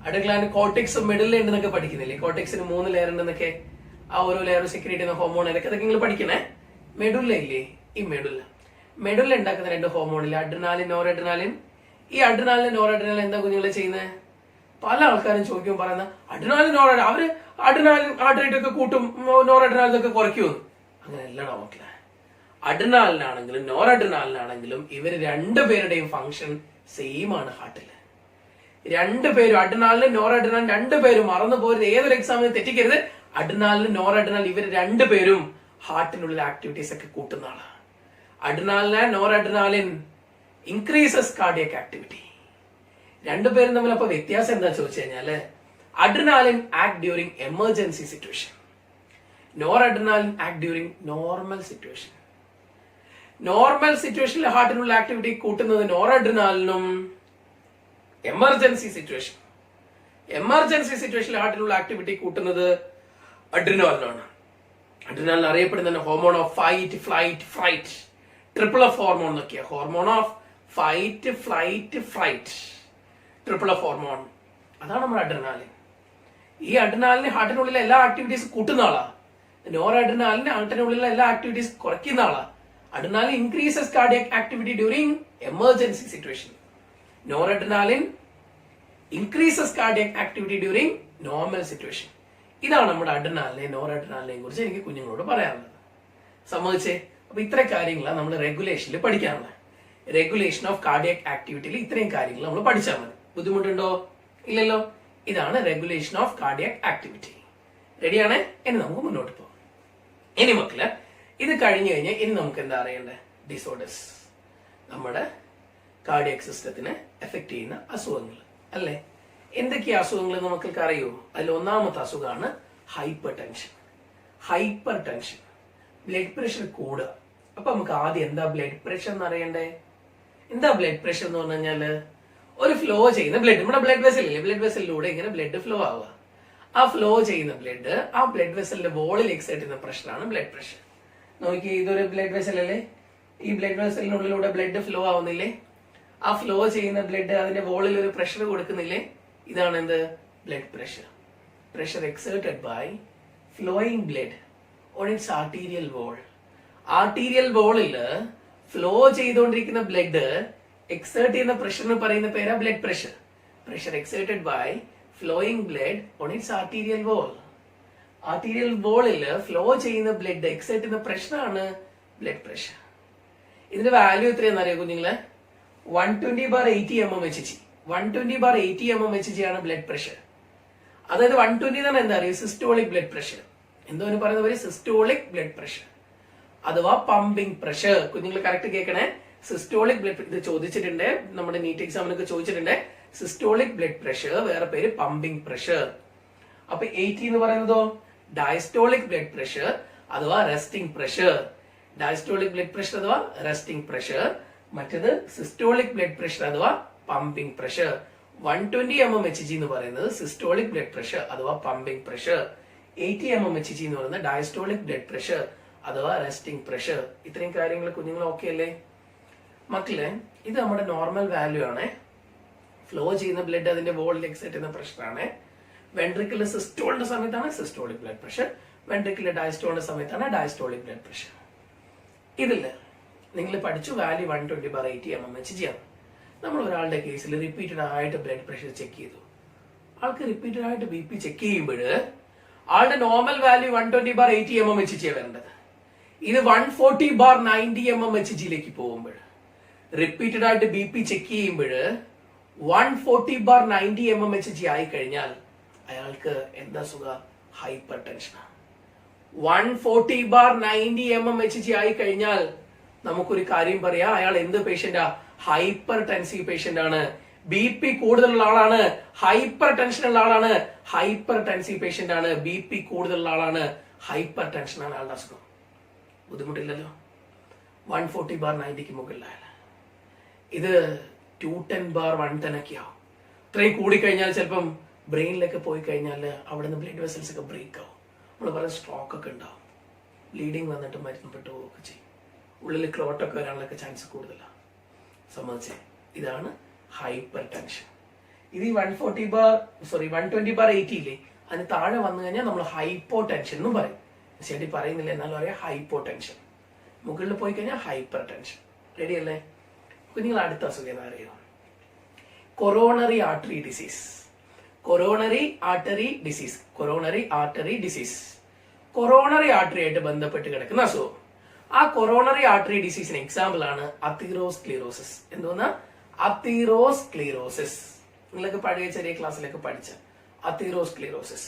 അഡ്രിനൽ ഗ്ലാൻഡ് കോർട്ടെക്സ് മെഡുല ഉണ്ടെന്നൊക്കെ പഠിക്കുന്നില്ലേ? കോർട്ടെക്സിന് 3 ലെയർ ഉണ്ടെന്നൊക്കെ, ആ ഓരോ ലെയർ സെക്രീറ്റ് ചെയ്യുന്ന ഹോർമോൺ അതൊക്കെ നിങ്ങൾ പഠിക്കണേ. മെഡുല ഇല്ലേ, ഈ മെഡുല ഉണ്ടാക്കുന്ന 2 ഹോർമോണില്ലേ, അഡ്രിനാലിൻ, നോർ അഡ്രിനാലിൻ. ഈ അഡ്രിനാലിൻ, നോർ അഡ്രിനാലിൻ എന്താ കുഞ്ഞുങ്ങളെ ചെയ്യുന്നത്? പല ആൾക്കാരും ചോദിക്കും, പറയുന്ന അഡ്രിനാലിൻ, നോർ അവര് അഡ്രിനാലിൻ ഹാർട്ട് റേറ്റ് ഒക്കെ കൂട്ടും, നോർ അഡ്രിനാലിൻ ഒക്കെ കുറയ്ക്കുമെന്ന്. അങ്ങനെ എല്ലാം മക്കളെ, അഡ്രിനാലിനാണെങ്കിലും നോർ അഡ്രിനാലിനാണെങ്കിലും ഇവർ രണ്ടുപേരുടെയും ഫംഗ്ഷൻ സെയിം ആണ് ഹാർട്ടില്. രണ്ടുപേരും അഡ്രിനാലിനും നോർ അഡ്രിനാലിൻ രണ്ടുപേരും മറന്നു പോരുത്. ഏതൊരു എക്സാമിന് തെറ്റിക്കരുത്. അഡ്രിനാലിനും നോർ അഡ്രിനാലിൻ ഇവർ രണ്ടുപേരും ഹാർട്ടിനുള്ള ആക്ടിവിറ്റീസ് ഒക്കെ കൂട്ടുന്ന ആളാണ്. Adrenaline and nor adrenaline increases cardiac activity. രണ്ടുപേരും തമ്മിൽ അപ്പൊ വ്യത്യാസം എന്താ ചോദിച്ചു കഴിഞ്ഞാല്, adrenaline act during emergency situation, nor adrenaline act during normal situation. Normal സിറ്റുവേഷനിൽ ഹാർട്ടിനുള്ള ആക്ടിവിറ്റി കൂട്ടുന്നത് നോർ അഡ്രിനാലിനും, എമർജൻസി സിറ്റുവേഷനിൽ ഹാർട്ടിനുള്ള ആക്ടിവിറ്റി കൂട്ടുന്നത് അഡ്രിനാലിനാണ്. അഡ്രിനാലിൻ അറിയപ്പെടുന്ന hormone of fight, flight, fright, triple of hormone എന്നൊക്കെയാ. Hormone of fight, flight, fright, triple of hormone, അതാണ് നമ്മുടെ അഡ്രിനാലിൻ. ഈ അഡ്രിനാലിന് ഹാർട്ടിനുള്ളിലെ എല്ലാ ആക്ടിവിറ്റീസ് കൂട്ടുന്ന ആളാ. നോർ അഡ്രിനാലിന് ഹാർട്ടിനുള്ളിലെ എല്ലാ ആക്ടിവിറ്റീസ് കുറയ്ക്കുന്ന ആളാ. Adrenaline increases cardiac activity during emergency situation. Nor adrenaline increases cardiac activity during normal situation. ഇതാണ് നമ്മുടെ അഡ്രിനാലിനെ, നോർ അഡ്രിനാലിനെയും കുറിച്ച് എനിക്ക് കുഞ്ഞുങ്ങളോട് പറയാനുള്ളത്. സമ്മതിച്ചേ? അപ്പൊ ഇത്രയും കാര്യങ്ങളാണ് നമ്മൾ റെഗുലേഷനിൽ പഠിക്കാനുള്ളത്. റെഗുലേഷൻ ഓഫ് കാർഡിയക് ആക്ടിവിറ്റിയിൽ ഇത്രയും കാര്യങ്ങൾ നമ്മൾ പഠിച്ചാൽ മതി. ബുദ്ധിമുട്ടുണ്ടോ? ഇല്ലല്ലോ. ഇതാണ് റെഗുലേഷൻ ഓഫ് കാർഡിയക് ആക്ടിവിറ്റി. റെഡിയാണ്? ഇനി നമുക്ക് മുന്നോട്ട് പോകാം. ഇനി മക്കള് ഇത് കഴിഞ്ഞു കഴിഞ്ഞാൽ ഇനി നമുക്ക് എന്താ അറിയണ്ടേ? ഡിസോർഡേഴ്സ്, നമ്മുടെ കാർഡിയക് സിസ്റ്റത്തിനെ എഫക്ട് ചെയ്യുന്ന അസുഖങ്ങൾ അല്ലേ? എന്തൊക്കെയാ അസുഖങ്ങൾ നമുക്കൊക്കെ അറിയോ? അതിൽ ഒന്നാമത്തെ അസുഖമാണ് ഹൈപ്പർ ടെൻഷൻ. ബ്ലഡ് പ്രഷർ കൂടുക. അപ്പൊ നമുക്ക് ആദ്യം എന്താ ബ്ലഡ് പ്രഷർ എന്ന് അറിയണ്ടേ? എന്താ ബ്ലഡ് പ്രഷർ എന്ന് പറഞ്ഞു കഴിഞ്ഞാല് ഒരു ഫ്ലോ ചെയ്യുന്ന ബ്ലഡ്, നമ്മുടെ ബ്ലഡ് വെസൽ ഇല്ലേ, ബ്ലഡ് വെസലിലൂടെ ഇങ്ങനെ ബ്ലഡ് ഫ്ലോ ആവുക. ആ ഫ്ലോ ചെയ്യുന്ന ബ്ലഡ് ആ ബ്ലഡ് വെസലിന്റെ വോളിൽ എക്സൈറ്റ് ചെയ്യുന്ന പ്രഷറാണ് ബ്ലഡ് പ്രഷർ. നോക്കി, ഇതൊരു ബ്ലഡ് വെസൽ അല്ലേ? ഈ ബ്ലഡ് വെസലിനുള്ളിലൂടെ ബ്ലഡ് ഫ്ലോ ആവുന്നില്ലേ? ആ ഫ്ലോ ചെയ്യുന്ന ബ്ലഡ് അതിന്റെ വോളിൽ ഒരു പ്രഷർ കൊടുക്കുന്നില്ലേ? ഇതാണ് എന്ത്? Blood pressure. Pressure exerted by flowing blood on its arterial wall. Arterial വോളില് ഫ്ലോ ചെയ്തുകൊണ്ടിരിക്കുന്ന ബ്ലഡ് എക്സേർട്ട് ചെയ്യുന്ന പ്രഷറിന് പറയുന്ന പേരാ blood pressure. Pressure exerted by flowing blood on its arterial wall. Arterial വോളില് ഫ്ലോ ചെയ്യുന്ന ബ്ലഡ് എക്സേർട്ട് ചെയ്യുന്ന പ്രഷറാണ് ബ്ലഡ് പ്രഷർ. ഇതിന്റെ വാല്യൂ എത്രയാണെന്ന് അറിയോ കുഞ്ഞുങ്ങളെ? 120/80 mmHg. 120/80 mmHg ആണ് ബ്ലഡ് പ്രഷർ. അതായത് 120 എന്ന് പറഞ്ഞാൽ എന്താ അറിയോ? Systolic blood pressure. എന്തോ പറയുന്ന പോലെ സിസ്റ്റോളിക് ബ്ലഡ് പ്രഷർ അഥവാ പമ്പിംഗ് പ്രഷർ. കുഞ്ഞുങ്ങൾ കറക്റ്റ് കേൾക്കണേ. സിസ്റ്റോളിക് ബ്ലഡ്, ഇത് ചോദിച്ചിട്ടുണ്ട് നമ്മുടെ നീറ്റ് എക്സാമിനൊക്കെ ചോദിച്ചിട്ടുണ്ട്. സിസ്റ്റോളിക് ബ്ലഡ് പ്രഷർ, വേറെ പേര് പമ്പിംഗ് പ്രഷർ. അപ്പൊ 80 എന്ന് പറയുന്നതോ ഡയസ്റ്റോളിക് ബ്ലഡ് പ്രഷർ അഥവാ resting pressure. Diastolic blood pressure അഥവാ റെസ്റ്റിംഗ് പ്രഷർ, മറ്റേത് സിസ്റ്റോളിക് ബ്ലഡ് പ്രഷർ അഥവാ പമ്പിംഗ് പ്രഷർ. 120 mmHg എന്ന് പറയുന്നത് സിസ്റ്റോളിക് ബ്ലഡ് പ്രഷർ അഥവാ പമ്പിംഗ് പ്രഷർ. 80 mmHg എന്ന് പറയുന്നത് ഡയസ്റ്റോളിക് ബ്ലഡ് പ്രഷർ അഥവാ റെസ്റ്റിംഗ് പ്രഷർ. ഇത്രയും കാര്യങ്ങൾ കുഞ്ഞുങ്ങൾ ഓക്കെ അല്ലേ മക്കളെ? ഇത് നമ്മുടെ നോർമൽ വാല്യൂ ആണ്. ഫ്ലോ ചെയ്യുന്ന ബ്ലഡ് അതിന്റെ വോളിൽ എക്സൈറ്റ് ചെയ്യുന്ന പ്രഷറാണ്. വെൻട്രിക്കിളിൽ സിസ്റ്റോളിന്റെ സമയത്താണ് സിസ്റ്റോളിക് ബ്ലഡ് പ്രഷർ, വെൻട്രിക്കിളിൽ ഡയസ്റ്റോളിന്റെ സമയത്താണ് ഡയസ്റ്റോളിക് ബ്ലഡ് പ്രഷർ. ഇതില്ല നിങ്ങൾ പഠിച്ചു വാല്യൂ 120/80 mmHg ആണ്. നമ്മൾ ഒരാളുടെ കേസിൽ റിപ്പീറ്റഡ് ആയിട്ട് ബ്ലഡ് പ്രഷർ ചെക്ക് ചെയ്തു. ആൾക്ക് റിപ്പീറ്റഡ് ആയിട്ട് BP ചെക്ക് ചെയ്യുമ്പോൾ ആളുടെ നോർമൽ വാല്യൂ 120/80 mmHg വരേണ്ടത്. ഇത് 140/90 mmHg പോകുമ്പോൾ, റിപ്പീറ്റഡ് ആയിട്ട് BP ചെക്ക് ചെയ്യുമ്പോൾ 140/90 mmHg ആയി കഴിഞ്ഞാൽ അയാൾക്ക് എന്താ സുഖ? ഹൈപ്പർ ടെൻഷനാണ്. 140/90 mmHg ആയി കഴിഞ്ഞാൽ നമുക്കൊരു കാര്യം പറയാം, അയാൾ എന്ത് പേഷ്യന്റാ? ഹൈപ്പർ ടെൻസീവ് പേഷ്യന്റ് ആണ്. BP കൂടുതലുള്ള ആളാണ്, ഹൈപ്പർ ടെൻഷൻ ഉള്ള ആളാണ്, ഹൈപ്പർ ടെൻസീവ് പേഷ്യന്റ് ആണ്, BP കൂടുതലുള്ള ആളാണ്, ഹൈപ്പർ ടെൻഷൻ ആണ് ആളുടെ അസുഖം. ബുദ്ധിമുട്ടില്ലല്ലോ. 140/90 മുകളിലായാൽ ഇത് 210/110 ഒക്കെ ആവും. ഇത്രയും കൂടിക്കഴിഞ്ഞാൽ ചിലപ്പം ബ്രെയിനിലൊക്കെ പോയി കഴിഞ്ഞാൽ അവിടെ നിന്ന് ബ്ലഡ് വെസൽസ് ഒക്കെ ബ്രേക്ക് ആവും. നമ്മൾ പറയുന്ന സ്ട്രോക്ക് ഒക്കെ ഉണ്ടാവും, ബ്ലീഡിങ് വന്നിട്ട് മരുന്നപ്പെട്ടു പോവുകയൊക്കെ ചെയ്യും, ഉള്ളിൽ ക്ലോട്ടൊക്കെ വരാനുള്ളൊക്കെ ചാൻസ് കൂടുതലാണ്. സമ്മതിച്ചേ? ഇതാണ് ഹൈപ്പർ ടെൻഷൻ. ഇത് ഈ 120/80 ഇല്ലേ, അതിന് താഴെ വന്നു കഴിഞ്ഞാൽ നമ്മൾ ഹൈപ്പോ ടെൻഷൻ എന്നും പറയും. ശരി പറയുന്നില്ല, എന്നാലും പറയാം ഹൈപ്പോ ടെൻഷൻ. മുകളിൽ പോയി കഴിഞ്ഞാൽ ഹൈപ്പർ ടെൻഷൻ. റെഡി അല്ലേ? നിങ്ങൾ അടുത്ത അസുഖം എന്താ അറിയോ? Coronary artery disease. Coronary artery disease. Coronary artery disease coronary artery ആയിട്ട് ബന്ധപ്പെട്ട് കിടക്കുന്ന അസുഖം. ആ കൊറോണറി ആർട്ടറി ഡിസീസിന് എക്സാമ്പിൾ ആണ് അത്തീറോസ്ക്ലീറോസിസ്. എന്തോന്നാ? അത്തീറോസ്ക്ലീറോസിസ്. നിങ്ങളൊക്കെ പഴയ ചെറിയ ക്ലാസ്സിലൊക്കെ പഠിച്ച അത്തീറോസ്ക്ലീറോസിസ്.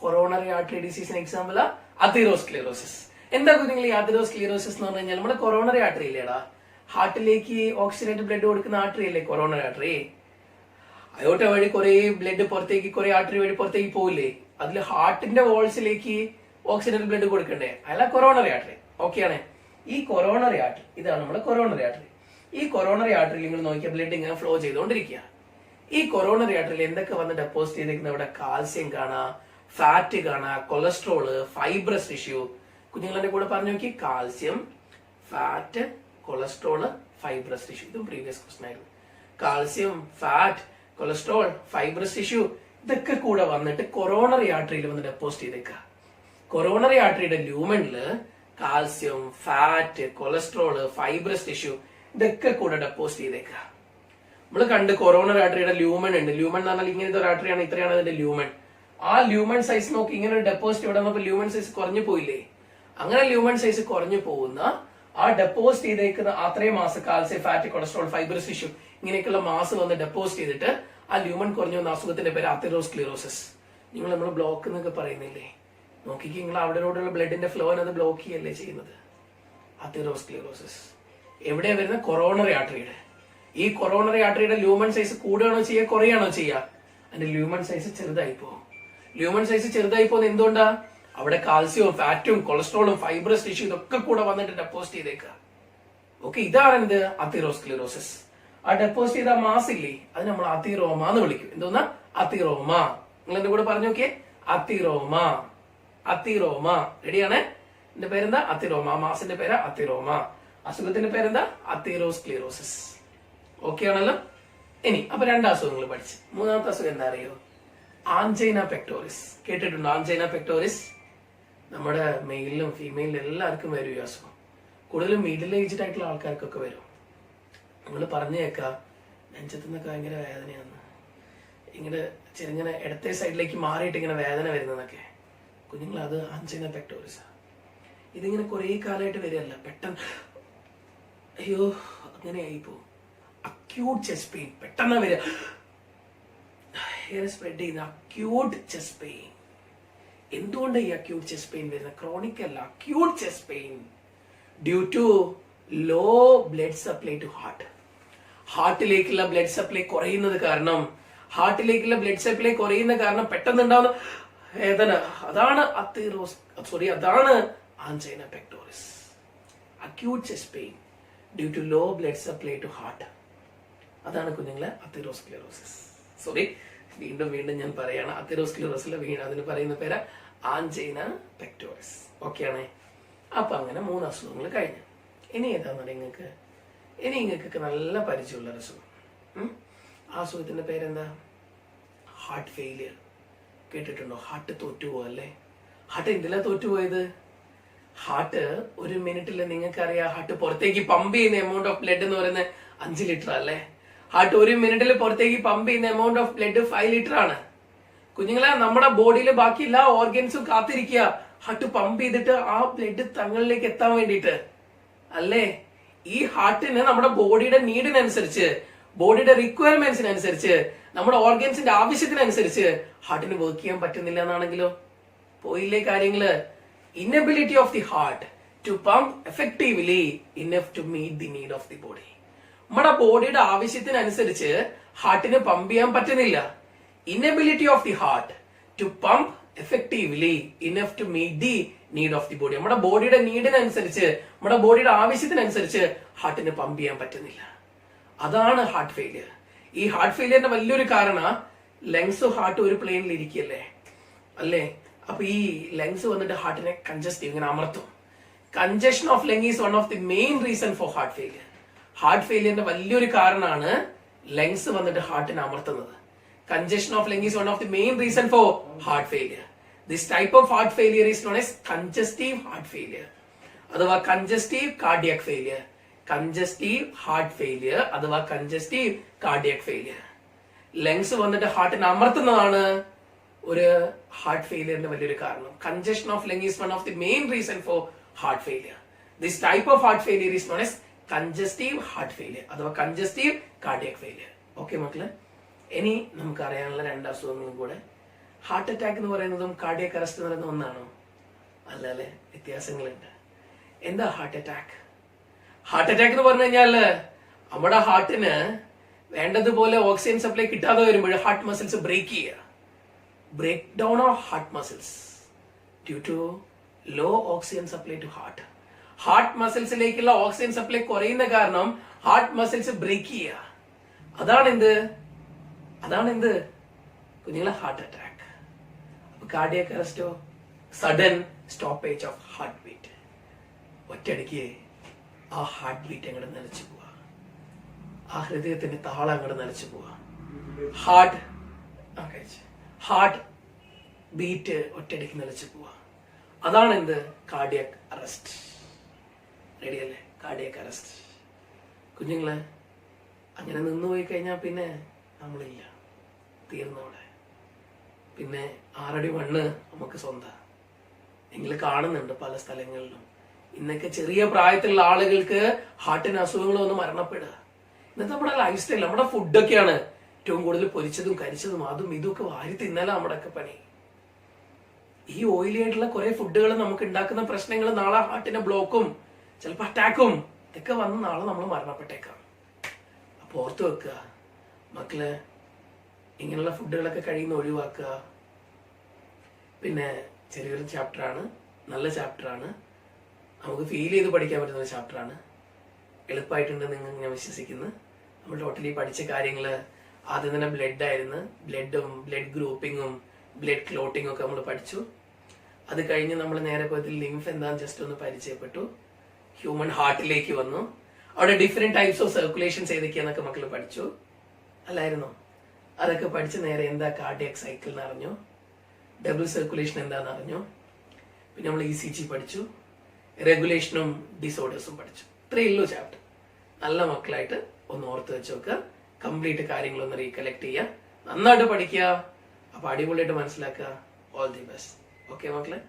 കൊറോണറി ആർട്ടറി ഡിസീസിന് എക്സാമ്പിൾ അത്തീറോസ്ക്ലീറോസിസ്. എന്താ നിങ്ങൾ ഈ അത്തീറോസ്ക്ലീറോസിസ് എന്ന് പറഞ്ഞു കഴിഞ്ഞാൽ നമ്മുടെ കൊറോണറി ആർട്ടറി ഇല്ലേടാ, ഹാർട്ടിലേക്ക് ഓക്സിജനേറ്റഡ് ബ്ലഡ് കൊടുക്കുന്ന ആർട്ടറി അല്ലേ കൊറോണറി ആർട്ടറി. അയോട്ട വഴി കുറെ ബ്ലഡ് പുറത്തേക്ക്, കുറെ ആർട്ടറി വഴി പുറത്തേക്ക് പോവില്ലേ, അതിൽ ഹാർട്ടിന്റെ വോൾസിലേക്ക് ഓക്സിജനേറ്റഡ് ബ്ലഡ് കൊടുക്കണ്ടേ, അല്ല കൊറോണറി ആർട്ടറി. ഓക്കെയാണ്. ഈ കൊറോണറി ആർട്ടറി, ഇതാണ് നമ്മുടെ കൊറോണറി ആർട്ടറി. ഈ കൊറോണറി ആർട്ടറിയിൽ നിങ്ങൾ നോക്കിയാൽ ബ്ലഡ് ഇങ്ങനെ ഫ്ലോ ചെയ്തുകൊണ്ടിരിക്കുക. ഈ കൊറോണറി ആർട്ടറിയിൽ എന്തൊക്കെ വന്ന് ഡെപ്പോസിറ്റ് ചെയ്തിരിക്കുന്ന ഇവിടെ കാൽസ്യം കാണാം, ഫാറ്റ് കാണാം, കൊളസ്ട്രോള്, ഫൈബ്രസ് ടിഷ്യൂ. കുഞ്ഞുങ്ങളുടെ കൂടെ പറഞ്ഞു നോക്കി, calcium, fat, cholesterol, fibrous tissue. ഇതും പ്രീവിയസ് ക്വസ്റ്റൻ ആയിരുന്നു. Calcium, fat, cholesterol, fibrous tissue ഇതൊക്കെ കൂടെ വന്നിട്ട് കൊറോണറി ആർട്ടറിയിൽ വന്ന് ഡെപ്പോസിറ്റ് ചെയ്തേക്കുക. കൊറോണറി ആർട്ടറിയുടെ ലൂമനില് calcium, fat, cholesterol, fibrous tissue ഇതൊക്കെ കൂടെ ഡെപ്പോസിറ്റ് ചെയ്തേക്കുക. നമ്മൾ കണ്ട് കൊറോണറി ആർട്ടറിയുടെ ലൂമൻ ഉണ്ട്. ലൂമൻ എന്ന് പറഞ്ഞാൽ ഇങ്ങനത്തെ ഒരു ആർട്ടറിയാണ്, ഇത്രയാണ് അതിന്റെ ലൂമൻ. ആ ലൂമൻ സൈസ് നോക്കി ഇങ്ങനെ ഒരു ഡെപ്പോസിറ്റ് ഇവിടെ വന്നപ്പോൾ ലൂമൻ സൈസ് കുറഞ്ഞു പോയില്ലേ? അങ്ങനെ ലൂമൻ സൈസ് കുറഞ്ഞു പോകുന്ന ആ ഡെപ്പോസിറ്റ് ചെയ്തേക്കുന്ന അത്രയും മാസം calcium, fat, cholesterol, fibrous tissue ഇങ്ങനെയൊക്കെയുള്ള മാസ് വന്ന് ഡെപ്പോസിറ്റ് ചെയ്തിട്ട് ആ ലൂമൻ കുറഞ്ഞു വന്ന അസുഖത്തിന്റെ പേര് അത്തീറോസ്ക്ലീറോസിസ്. നമ്മൾ ബ്ലോക്ക് എന്നൊക്കെ പറയുന്നില്ലേ, നോക്കിക്ക് നിങ്ങൾ അവിടെയോടുള്ള ബ്ലഡിന്റെ ഫ്ലോനെ അത് ബ്ലോക്ക് ചെയ്യല്ലേ ചെയ്യുന്നത്. അത്തീറോസ്ക്ലീറോസിസ് എവിടെയാ വരുന്നത്? കൊറോണറി ആർട്ടറിയുടെ. ഈ കൊറോണറി ആർട്ടറിയുടെ ലൂമൻ സൈസ് കൂടുകയാണോ ചെയ്യുക, കുറയാണോ ചെയ്യുക? അതിന്റെ ലൂമൻ സൈസ് ചെറുതായി പോകും. ലൂമൻ സൈസ് ചെറുതായി പോകുന്നത് എന്തുകൊണ്ടാ? അവിടെ കാൽസ്യവും, ഫാറ്റും, കൊളസ്ട്രോളും, ഫൈബ്രസ് ടിഷ്യൂ ഇതൊക്കെ കൂടെ വന്നിട്ട് ഡെപ്പോസിറ്റ് ചെയ്തേക്കുക. ഓക്കെ, ഇതാണ് എന്ത്? അത്തീറോസ്ക്ലീറോസിസ്. ആ ഡെപ്പോസിറ്റ് ചെയ്ത മാസ് ഇല്ലേ, അത് നമ്മൾ അത്തീറോമ എന്ന് വിളിക്കും. എന്തോന്നാ? അത്തീറോമ. നിങ്ങൾ എന്റെ കൂടെ പറഞ്ഞു നോക്കിയേ, അത്തീറോമ. അത്തീറോമ. റെഡിയാണ്? എന്റെ പേരെന്താ? അത്തീറോമ. മാസിന്റെ പേര് അത്തീറോമ. അസുഖത്തിന്റെ പേരെന്താ? അത്തീറോസ്ക്ലീറോസിസ്. ഓക്കെ ആണല്ലോ? ഇനി അപ്പൊ രണ്ട് അസുഖങ്ങൾ പഠിച്ച് മൂന്നാമത്തെ അസുഖം എന്താ അറിയോ? Angina pectoris. കേട്ടിട്ടുണ്ടോ ആൻജൈന പെക്ടോറിസ്? നമ്മുടെ മെയിലിലും ഫീമെയിലിലും എല്ലാവർക്കും വരും ഈ അസുഖം. കൂടുതലും മിഡിൽ ഏജ്ഡ് ആയിട്ടുള്ള ആൾക്കാർക്കൊക്കെ വരും. നമ്മൾ പറഞ്ഞു കേൾക്കാം, നെഞ്ചത്തുനിന്നൊക്കെ ഭയങ്കര വേദനയാണ്, ഇങ്ങനെ ചെറിങ്ങനെ ഇടത്തെ സൈഡിലേക്ക് മാറിയിട്ട് ഇങ്ങനെ വേദന വരുന്നതൊക്കെ. കുഞ്ഞുങ്ങൾ, അത് ആൻജൈന പെക്ടോറിസ്. ഇതിങ്ങനെ കുറെ കാലമായിട്ട് വരികയല്ല, പെട്ടെന്ന് അയ്യോ അങ്ങനെ ആയിപ്പോ. അക്യൂട്ട് ചെസ്റ്റ് പെയിൻ പെട്ടെന്ന് വരിക, സ്പ്രെഡ് ചെയ്യുന്ന അക്യൂട്ട് ചെസ്റ്റ് പെയിൻ. എന്തുകൊണ്ട് ഈ അക്യൂട്ട് ചെസ്റ്റ് പെയിൻ വരുന്നത്? ക്രോണിക് അല്ല, acute chest pain due to low blood supply to heart. ഹാർട്ടിലേക്കുള്ള ബ്ലഡ് സപ്ലൈ കുറയുന്നത് കാരണം, ഹാർട്ടിലേക്കുള്ള ബ്ലഡ് സപ്ലൈ കുറയുന്ന കാരണം പെട്ടെന്ന് ഉണ്ടാവുന്ന വേദന, അതാണ് അതാണ് angina pectoris. Acute chest pain due to low blood supply to heart. അതാണ് കുഞ്ഞുങ്ങളെ അത്തീറോസ്ക്ലീറോസിസ്. സോറി, വീണ്ടും ഞാൻ പറയാണ്, അത്തീറോസ്ക്ലീറോസിലെ അതിന് പറയുന്ന പേര് ആൻജൈന പെക്ടോറിസ്. ഓക്കെ ആണേ? അപ്പൊ അങ്ങനെ 3 അസുഖങ്ങൾ കഴിഞ്ഞു. ഇനി ഏതാന്ന് നിങ്ങൾക്ക്? ഇനി നിങ്ങൾക്കൊക്കെ നല്ല പരിചയമുള്ള അസുഖം. ആ അസുഖത്തിന്റെ പേരെന്താ? Heart failure. കേട്ടിട്ടുണ്ടോ? ഹാർട്ട് തോറ്റുപോകല്ലേ? ഹാർട്ട് എന്തിലാ തോറ്റുപോയത്? ഹാർട്ട് ഒരു മിനിറ്റിൽ നിങ്ങൾക്കറിയാം, ഹാർട്ട് പുറത്തേക്ക് പമ്പ് ചെയ്യുന്ന എമൗണ്ട് ഓഫ് ബ്ലഡ് എന്ന് പറയുന്നത് 5 ലിറ്റർ അല്ലേ? ഹാർട്ട് ഒരു മിനിറ്റിൽ പുറത്തേക്ക് പമ്പ് ചെയ്യുന്ന എമൗണ്ട് ഓഫ് ബ്ലഡ് 5 ലിറ്റർ ആണ്. കുഞ്ഞുങ്ങളെ, നമ്മുടെ ബോഡിയിൽ ബാക്കി എല്ലാ ഓർഗൻസും കാത്തിരിക്കുക ഹാർട്ട് പമ്പ് ചെയ്തിട്ട് ആ ബ്ലഡ് തങ്ങളിലേക്ക് എത്താൻ വേണ്ടിയിട്ട് അല്ലേ? ഈ ഹാർട്ടിന് നമ്മുടെ ബോഡിയുടെ നീഡിനനുസരിച്ച്, ബോഡിയുടെ റിക്വയർമെന്റ്സിനനുസരിച്ച്, നമ്മുടെ ഓർഗൻസിന്റെ ആവശ്യത്തിനനുസരിച്ച് ഹാർട്ടിന് വർക്ക് ചെയ്യാൻ പറ്റുന്നില്ല എന്നാണെങ്കിലോ പോയില്ലേ കാര്യങ്ങള്? Inability of the heart to pump effectively enough to meet the need of the body. നമ്മുടെ ബോഡിയുടെ ആവശ്യത്തിനനുസരിച്ച് ഹാർട്ടിന് പമ്പ് ചെയ്യാൻ പറ്റുന്നില്ല. Inability of the heart to pump effectively enough to meet the need of the body. നമ്മുടെ ബോഡിയുടെ നീഡിനനുസരിച്ച്, നമ്മുടെ ബോഡിയുടെ ആവശ്യത്തിനനുസരിച്ച് ഹാർട്ടിന് പമ്പ് ചെയ്യാൻ പറ്റുന്നില്ല. അതാണ് ഹാർട്ട് ഫെയിലിയർ. ഈ ഹാർട്ട് ഫെയിലിയറിന്റെ വലിയൊരു കാരണം ലങ്സും ഹാർട്ടും ഒരു പ്ലെയിനിൽ ഇരിക്കല്ലേ അല്ലേ. അപ്പൊ ഈ ലങ്സ് വന്നിട്ട് ഹാർട്ടിനെ കൺജസ്റ്റ് ചെയ്യും, ഇങ്ങനെ അമർത്തും. Congestion of lung is one of the main reason for heart failure. Heart ഫെയിലിയറിന്റെ വലിയൊരു കാരണമാണ് ലങ്സ് വന്നിട്ട് ഹാർട്ടിനെ അമർത്തുന്നത്. Congestion of lung is one of the main reason for heart failure. This type of heart failure is known as congestive heart failure. അഥവാ congestive cardiac failure. Congestive heart failure അഥവാ congestive cardiac failure. Lungs വന്നിട്ട് ഹാർട്ടിനെ അമർത്തുന്നതാണ് ഒരു heart ഫെയിലിയറിന്റെ വലിയൊരു കാരണം. Congestion of lung is one of the main reason for heart failure. This type of heart failure is known as congestive heart failure അഥവാ congestive cardiac failure. Okay മക്കളെ, ഇനി നമുക്ക് അറിയാനുള്ള 2 അസുഖങ്ങളും കൂടെ. ഹാർട്ട് അറ്റാക്ക് എന്ന് പറയുന്നതും കാർഡിയക് അറസ്റ്റ് എന്ന് പറയുന്ന ഒന്നാണോ? അല്ല അല്ലെ, വ്യത്യാസങ്ങളുണ്ട്. എന്താ ഹാർട്ട് അറ്റാക്ക്? ഹാർട്ട് അറ്റാക്ക് എന്ന് പറഞ്ഞു കഴിഞ്ഞാല് നമ്മുടെ ഹാർട്ടിന് വേണ്ടതുപോലെ ഓക്സിജൻ സപ്ലൈ കിട്ടാതെ വരുമ്പോൾ ഹാർട്ട് മസിൽസ് ബ്രേക്ക് ചെയ്യുക. Break down of heart muscles due to low oxygen supply to heart. Heart മസിൽസിലേക്കുള്ള ഓക്സിജൻ സപ്ലൈ കുറയുന്ന കാരണം ഹാർട്ട് മസിൽസ് ബ്രേക്ക് ചെയ്യുക. അതാണ് എന്ത് കുഞ്ഞുങ്ങളെ ഹാർട്ട് അറ്റാക്ക്. അപ്പൊ കാർഡിയക് അറസ്റ്റോ sudden stoppage of heart beat. ഒറ്റയടിക്ക് ആ ഹാർട്ട് ബീറ്റ് അങ്ങോട്ട് നിലച്ചു പോവാ, ആ ഹൃദയത്തിന്റെ താളം അങ്ങോട്ട് നിലച്ചു പോവാ, ഹാർട്ട് ബീറ്റ് ഒറ്റയടിക്ക് നിലച്ചു പോവാ. അതാണ് എന്ത് കാർഡിയക് അറസ്റ്റ്. റെഡിയല്ലേ? Cardiac arrest. കുഞ്ഞുങ്ങളെ അങ്ങനെ നിന്നുപോയി കഴിഞ്ഞാൽ പിന്നെ നമ്മളില്ല, തീർന്നവിടെ. പിന്നെ 6 അടി മണ്ണ് നമുക്ക് സ്വന്തം. നിങ്ങൾ കാണുന്നുണ്ട് പല സ്ഥലങ്ങളിലും ഇന്നൊക്കെ ചെറിയ പ്രായത്തിലുള്ള ആളുകൾക്ക് ഹാർട്ടിന് അസുഖങ്ങൾ വന്ന് മരണപ്പെടുക. ഇന്നത്തെ നമ്മുടെ ലൈഫ് സ്റ്റൈൽ, നമ്മുടെ ഫുഡൊക്കെയാണ് ഏറ്റവും കൂടുതൽ പൊരിച്ചതും കരിച്ചതും അതും ഇതൊക്കെ വാരി തിന്നല നമ്മുടെയൊക്കെ പണി. ഈ ഓയിലി ആയിട്ടുള്ള കുറെ ഫുഡുകൾ നമുക്ക് ഉണ്ടാക്കുന്ന പ്രശ്നങ്ങൾ നാളെ ഹാർട്ടിന്റെ ബ്ലോക്കും ചിലപ്പോൾ അറ്റാക്കും ഇതൊക്കെ വന്ന് നാളെ നമ്മൾ മരണപ്പെട്ടേക്കാം. അപ്പൊ ഓർത്ത് വെക്കുക മക്കളെ, ഇങ്ങനെയുള്ള ഫുഡുകളൊക്കെ കഴിയുന്ന ഒഴിവാക്കുക. പിന്നെ ചെറിയൊരു ചാപ്റ്ററാണ്, നല്ല ചാപ്റ്ററാണ്, നമുക്ക് ഫീൽ ചെയ്ത് പഠിക്കാൻ പറ്റുന്ന ഒരു ചാപ്റ്ററാണ്. എളുപ്പമായിട്ടുണ്ട് നിങ്ങൾ ഞാൻ വിശ്വസിക്കുന്നു. നമ്മൾ ടോട്ടലി പഠിച്ച കാര്യങ്ങൾ ആദ്യം തന്നെ ബ്ലഡായിരുന്നു. ബ്ലഡും ബ്ലഡ് ഗ്രൂപ്പിങ്ങും ബ്ലഡ് ക്ലോട്ടിങ്ങും ഒക്കെ നമ്മൾ പഠിച്ചു. അത് കഴിഞ്ഞ് നമ്മൾ നേരെ പോയതിൽ ലിംഫ് എന്താണെന്ന് ജസ്റ്റ് ഒന്ന് പരിചയപ്പെട്ടു. ഹ്യൂമൻ ഹാർട്ടിലേക്ക് വന്നു. അവിടെ ഡിഫറെന്റ് ടൈപ്സ് ഓഫ് സർക്കുലേഷൻസ് ഏതൊക്കെയാന്നൊക്കെ മക്കൾ പഠിച്ചു അല്ലായിരുന്നോ? അതൊക്കെ പഠിച്ച് നേരെ എന്താ കാർഡിയക് സൈക്കിൾ എന്ന് അറിഞ്ഞു, ഡബിൾ സർക്കുലേഷൻ എന്താണെന്ന് അറിഞ്ഞു. പിന്നെ നമ്മൾ ECG പഠിച്ചു, റെഗുലേഷനും ഡിസോർഡേഴ്സും പഠിച്ചു. ഇത്രയേ ഉള്ളൂ ചാപ്റ്റർ. നല്ല മക്കളായിട്ട് ഒന്ന് ഓർത്ത് വെച്ച് നോക്കുക, കംപ്ലീറ്റ് കാര്യങ്ങളൊന്ന് റീകലക്ട് ചെയ്യുക, നന്നായിട്ട് പഠിക്കുക. അപ്പൊ അടിപൊളിയായിട്ട് മനസ്സിലാക്കുക. All the best. ഓക്കെ മക്കളെ.